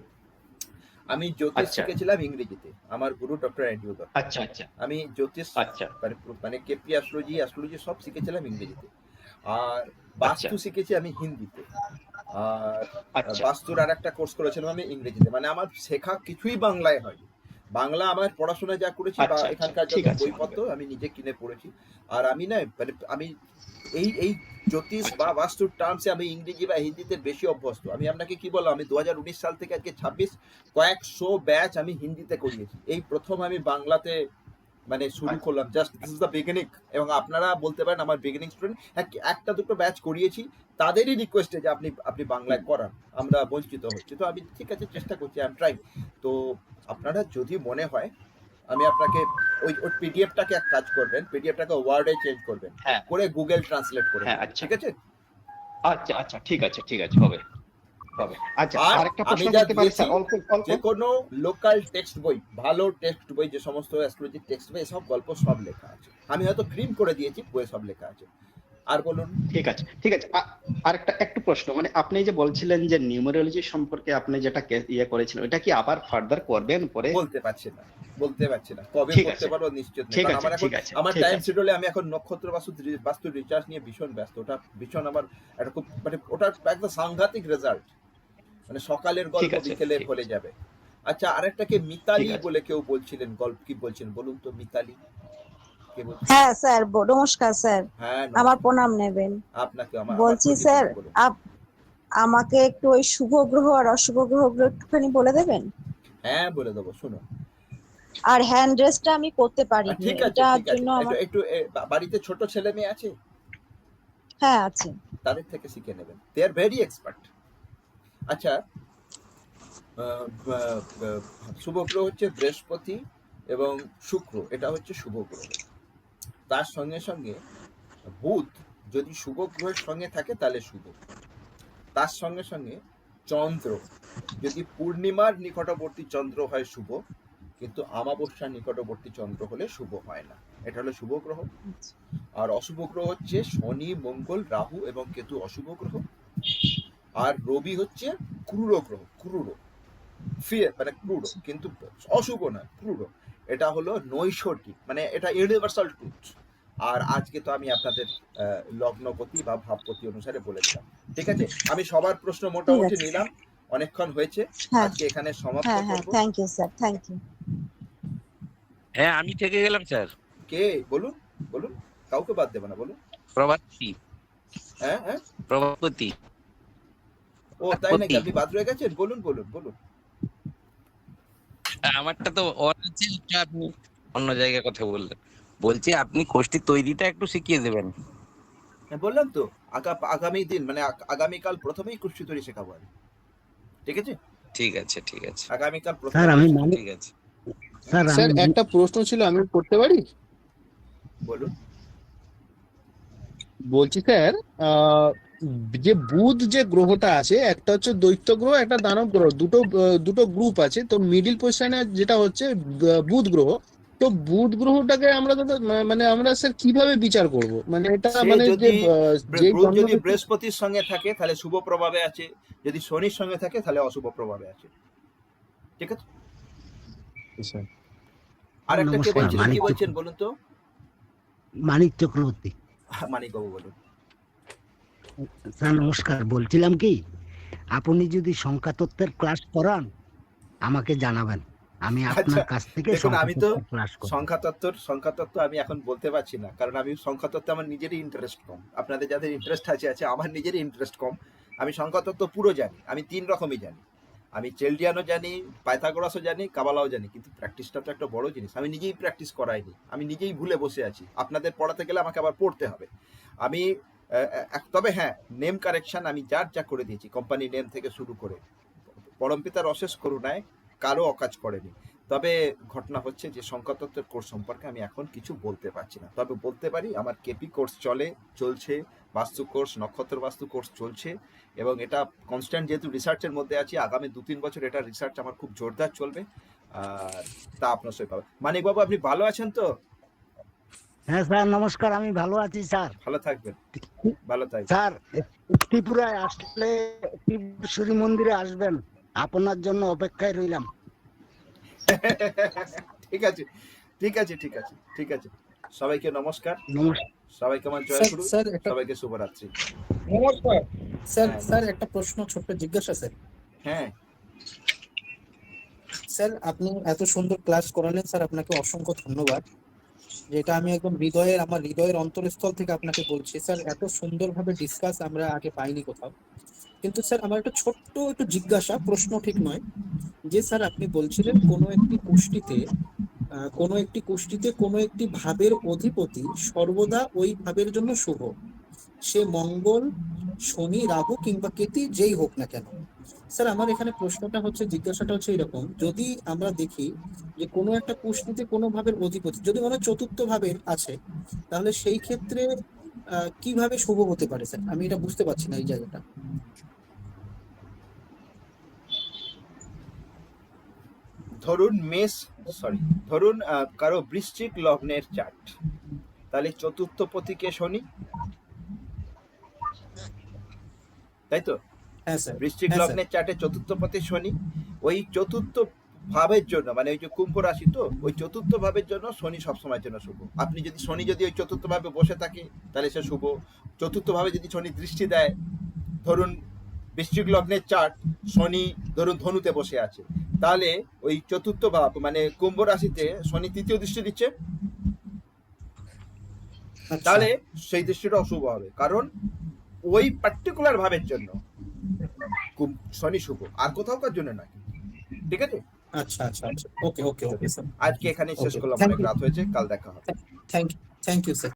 আমি জ্যোতিষ আচ্ছা। শিখেছিলাম ইংরেজিতে, আমার গুরু ডক্টর অ্যান্ড্রু দত্ত। আচ্ছা আচ্ছা। আমি জ্যোতিষ, আচ্ছা। মানে কেপি অ্যাস্ট্রোলজি সব শিখেছিলাম ইংরেজিতে, আর বাস্তু শিখেছি আমি হিন্দিতে, আর আচ্ছা। বাস্তুর আর একটা কোর্স করেছিলাম আমি ইংরেজিতে। মানে আমার শেখা কিছুই বাংলায় হয়নি, বাংলা আমার পড়াশোনা যা করেছি বা আচ্ছা, এখানকার ঠিক যত আছে। বইপত্র আমি নিজে কিনে পড়েছি। আর আমি না, মানে আমি এই জ্যোতিষ বা বাস্তুর টার্মসে আমি ইংরেজি বা হিন্দিতে বেশি অভ্যস্ত। আমি আপনাকে কি বললাম, আমি 2019 সাল থেকে আজকে 26 কয়েকশো ব্যাচ আমি হিন্দিতে করিয়েছি। এই প্রথম আমি বাংলাতে মানে শুরু করলাম, just this is the beginning. এবং আপনারা বলতে পারেন আমার বিগিনিং স্টুডেন্ট। একটা দুটো ব্যাচ করিয়েছি, তাদেরই রিকোয়েস্টে যে আপনি বাংলায় করান, আমরা বঞ্চিত হচ্ছি। তো আমি ঠিক আছে চেষ্টা করছি, আই এম ট্রাইং। তো আপনারা যদি মনে হয়, আমি আপনাকে ওই পিডিএফটাকে এক কাজ করবেন, পিডিএফটাকে ওয়ার্ডে চেঞ্জ করবেন, হ্যাঁ করে গুগল ট্রান্সলেট করে হ্যাঁ নেবেন, আচ্ছা ঠিক আছে? আচ্ছা আচ্ছা ঠিক আছে হবে হবে। আচ্ছা আর আরেকটা আমি প্রশ্ন যা করতে পারি দিয়েছি, স্যার? অল্প অল্প যে কোনো লোকাল টেক্সট বই, ভালো টেক্সট বই, যে সমস্ত অ্যাস্ট্রোলজি টেক্সট বই, সব গল্প সব লেখা আছে। আমি হয়তো ক্রিম করে দিয়েছি, বইয়ে সব লেখা আছে। আর বলুন। ঠিক আছে ঠিক আছে। আরেকটা একটু প্রশ্ন, মানে আপনি যে বলছিলেন যে নিউমেরোলজি সম্পর্কে আপনি যেটা ইয়ে করেছিলেন, ওটা কি আবার ফার্দার করবেন পরে? বলতে পারছি না কবে ঠিক করতে আছে পারবো নিশ্চিত নেই, ঠিক কারণ আছে আমার এখন ঠিক আছে আমার ঠিক টাইম আছে শিডিউলে আমি এখন নক্ষত্র বাস্তু রিসার্চ নিয়ে ভীষণ ব্যস্ত। ওটা ভীষণ আমার একটা খুব মানে ওটা একদম সাংঘাতিক রেজাল্ট, মানে সকালের ঠিক গল্প আছে বিকেলে ঠিক ফলে আছে যাবে। আচ্ছা, আরেকটাকে মিতালি ঠিক আছে। বলে কেউ বলছিলেন, গল্প কি বলছেন বলুন তো? মিতালি কে বলছেন? হ্যাঁ স্যার, নমস্কার স্যার, হ্যাঁ আমার নমস্কার। প্রণাম নেবেন। আপনাকে আমার বলছি প্রতি স্যার, বলুন। আমাকে একটু ওই শুভ গ্রহ আর অশুভ গ্রহগুলো একটুখানি বলে দেবেন? হ্যাঁ বলে দেবো, শুনুন। আর হ্যান্ড রেসটা আমি করতে পারিনি, ঠিক আছে এটার ঠিক আছে, জন্য একটু আমার একটু বাড়িতে ছোট ছেলে মেয়ে আছে, হ্যাঁ আছে। তাদের থেকে শিখে নেবেন, দে আর ভেরি এক্সপার্ট। আচ্ছা, শুভ গ্রহ হচ্ছে বৃহস্পতি এবং শুক্র, এটা হচ্ছে শুভ গ্রহ। তার সঙ্গে সঙ্গে বুধ যদি শুভ গ্রহের সঙ্গে থাকে তাহলে শুভ। তার সঙ্গে সঙ্গে চন্দ্র যদি পূর্ণিমার নিকটবর্তী চন্দ্র হয় শুভ, কিন্তু অমাবস্যার নিকটবর্তী চন্দ্র হলে শুভ হয় না। এটা হলো শুভ গ্রহ। আর অশুভ গ্রহ হচ্ছে শনি, মঙ্গল, রাহু এবং কেতু অশুভ গ্রহ। আর রবি হচ্ছে ক্রূর গ্রহ, মানে ক্রূর, কিন্তু অশুভ না, ক্রূর। এটা হলো নৈসর্গিক, মানে এটা ইউনিভার্সাল ট্রুথ। আর আজকে তো আমি আপনাদের লগ্নপতি বা ভাবপতি অনুসারে বলে দিলাম, ঠিক আছে? আমি সবার প্রশ্ন মোটামুটি নিলাম, অনেকক্ষণ হয়েছে, হ্যাঁ আজকে এখানে সমাপ্ত হ্যাঁ হ্যাঁ, করব। Thank you sir, thank you. হ্যাঁ আমি থেকে গেলাম স্যার। কে বলুন বলুন, কাউকে বাদ দেবে না, বলুন। প্রভাতী। হ্যাঁ হ্যাঁ, প্রভাতী। ও তাই নাকি? আপনি বাদ রয়ে গেছেন? বলুন বলুন বলুন। আমারটা তো অন আছে, আপনি অন্য জায়গায় কথা বললেন। বলছি আপনি কোষ্ঠী তৈরিটা একটু শিখিয়ে দেবেন। হ্যাঁ বললাম তো, আগামী দিন মানে আগামীকাল প্রথমেই কুষ্টি তৈরি শেখাবো আমি, ঠিক আছে? ঠিক আছে ঠিক আছে। আগামীকাল প্রথমে। স্যার আমি ঠিক আছে স্যার একটা প্রশ্ন ছিল, আমি করতে পারি? বলুন। বলছি স্যার, যে বুধ যে গ্রহটা আছে, একটা হচ্ছে দৈত্য গ্রহ, একটা দানব গ্রহ, দুটো গ্রুপ আছে। তো মিডিল পজিশনে যেটা হচ্ছে বুধ গ্রহ, তো বুধ গ্রহটাকে আমরা মানে আমরা স্যার কিভাবে বিচার করব? মানে এটা মানে যে বুধ যদি বৃহস্পতির সঙ্গে থাকে তাহলে শুভ প্রভাবে আছে, যদি শনির সঙ্গে থাকে তাহলে অশুভ প্রভাবে আছে, ঠিক আছে? আর একটা কে বলছেন, কি বলছেন বলুন তো? মানিক চক্রবর্তী। মানিক বাবু বলুন। স্যার নমস্কার, বলছিলাম কি, আপনি যদি সংখ্যাতত্ত্বের ক্লাস করান আমাকে জানাবেন, আমি আপনার কাছ থেকে দেখুন, আমি তো ক্লাস করব। সংখ্যাতত্ত্ব আমি এখন বলতে পারছি না, কারণ আমি সংখ্যাতত্ত্বে আমার নিজেরই ইন্টারেস্ট কম। আপনাদের যাদের ইন্টারেস্ট আছে, আমার নিজেরই ইন্টারেস্ট কম। আমি সংখ্যাতত্ত্ব পুরো জানি, আমি 3 রকমই জানি। আমি চেলডিয়ানও জানি, পাইথাগোরাসও জানি, কাবালাও জানি, কিন্তু প্র্যাকটিসটা তো একটা বড় জিনিস। আমি নিজেই প্র্যাকটিস করাইনি, আমি নিজেই ভুলে বসে আছি। আপনাদের পড়াতে গেলে আমাকে আবার পড়তে হবে। আমি তবে হ্যাঁ, নেম কারেকশন আমি যা করে দিয়েছি, কোম্পানি নেম থেকে শুরু করে, পরমপিতার অশেষ করুণায় কারো অকাজ করেনি। তবে ঘটনা হচ্ছে যে সংখ্যাতত্ত্বের কোর্স সম্পর্কে আমি এখন কিছু বলতে পারছি না। তবে বলতে পারি আমার কেপি কোর্স চলছে, বাস্তু কোর্স, নক্ষত্র বাস্তু কোর্স চলছে, এবং এটা কনস্ট্যান্ট, যেহেতু রিসার্চের মধ্যে আছি, আগামী 2-3 বছর এটা রিসার্চ আমার খুব জোরদার চলবে। আর তা আপনার সঙ্গে পাবেন। মানিক বাবু, আপনি ভালো আছেন তো? হ্যাঁ স্যার নমস্কার, আমি ভালো আছি স্যার। ভালো থাকবেন, ভালো থাকবেন স্যার। ত্রিপুরায় আসলে ত্রিপুরেশ্বরী মন্দিরে আসবেন, আপনার জন্য অপেক্ষায় রইলাম। ঠিক আছে ঠিক আছে ঠিক আছে ঠিক আছে। সবাইকে নমস্কার, সবাইকে আমার জয় গুরু, সবাইকে শুভরাত্রি। নমস্কার স্যার। স্যার একটা প্রশ্ন, ছোট্ট জিজ্ঞাসা স্যার। হ্যাঁ স্যার, আপনি এত সুন্দর ক্লাস করালেন স্যার, আপনাকে অসংখ্য ধন্যবাদ। যেটা আমি একদম আমার হৃদয়ের অন্তরস্থল থেকে আপনাকে বলছি স্যার, এত সুন্দরভাবে ডিসকাস আমরা আগে পাইনি কোথাও। কিন্তু স্যার আমার একটা ছোট্ট একটু জিজ্ঞাসা, প্রশ্ন ঠিক নয়, যে স্যার আপনি বলছিলেন কোনো একটি কুষ্টিতে কোনো একটি ভাবের অধিপতি সর্বদা ওই ভাবের জন্য শুভ, সে মঙ্গল, শনি, রাহু কিংবা কেতু যেই হোক না কেন। স্যার আমার এখানে প্রশ্নটা হচ্ছে, জিজ্ঞাসাটা হচ্ছে এরকম, যদি আমরা দেখি যে কোনো একটা কুষ্টিতে কোনো ভাবের অধিপতি যদি মনে হয় চতুর্থ ভাবের আছে, তাহলে সেই ক্ষেত্রে কিভাবে শুভ হতে পারে স্যার? আমি এটা বুঝতে পারছি না এই জায়গাটা। ধরুন কারো বৃশ্চিক লগ্নের চার্ট, তাহলে চতুর্থ পতিকে শনি, তাই তো? হ্যাঁ স্যার। বৃশ্চিক লগ্নের চার্টে চতুর্থ পতি শনি, ওই চতুর্থ ভাবের জন্য, মানে ওই যে কুম্ভ রাশি, তো ওই চতুর্থ ভাবের জন্য শনি সবসময়ের জন্য শুভ। আপনি যদি শনি যদি ওই চতুর্থ ভাবে বসে থাকে তাহলে সে শুভ। চতুর্থ ভাবে যদি শনি দৃষ্টি দেয়, ধরুন বৃশ্চিক লগ্নের চার্ট, শনি ধরুন ধনুতে বসে আছে, তাহলে ওই চতুর্থ ভাব মানে কুম্ভ রাশিতে শনি তৃতীয় দৃষ্টি দিচ্ছে, তাহলে সেই দৃষ্টিটা অশুভ হবে, কারণ ওই পার্টিকুলার ভাবের জন্য শনি শুভ, আর কোথাও কার জন্য না। ঠিক আছে? আচ্ছা আচ্ছা আচ্ছা, ওকে ওকে ওকে স্যার, আজকে এখানেই শেষ করলাম, থ্যাংক অনেক ইউ, রাত হয়েছে, কাল দেখা হবে। Thank you sir.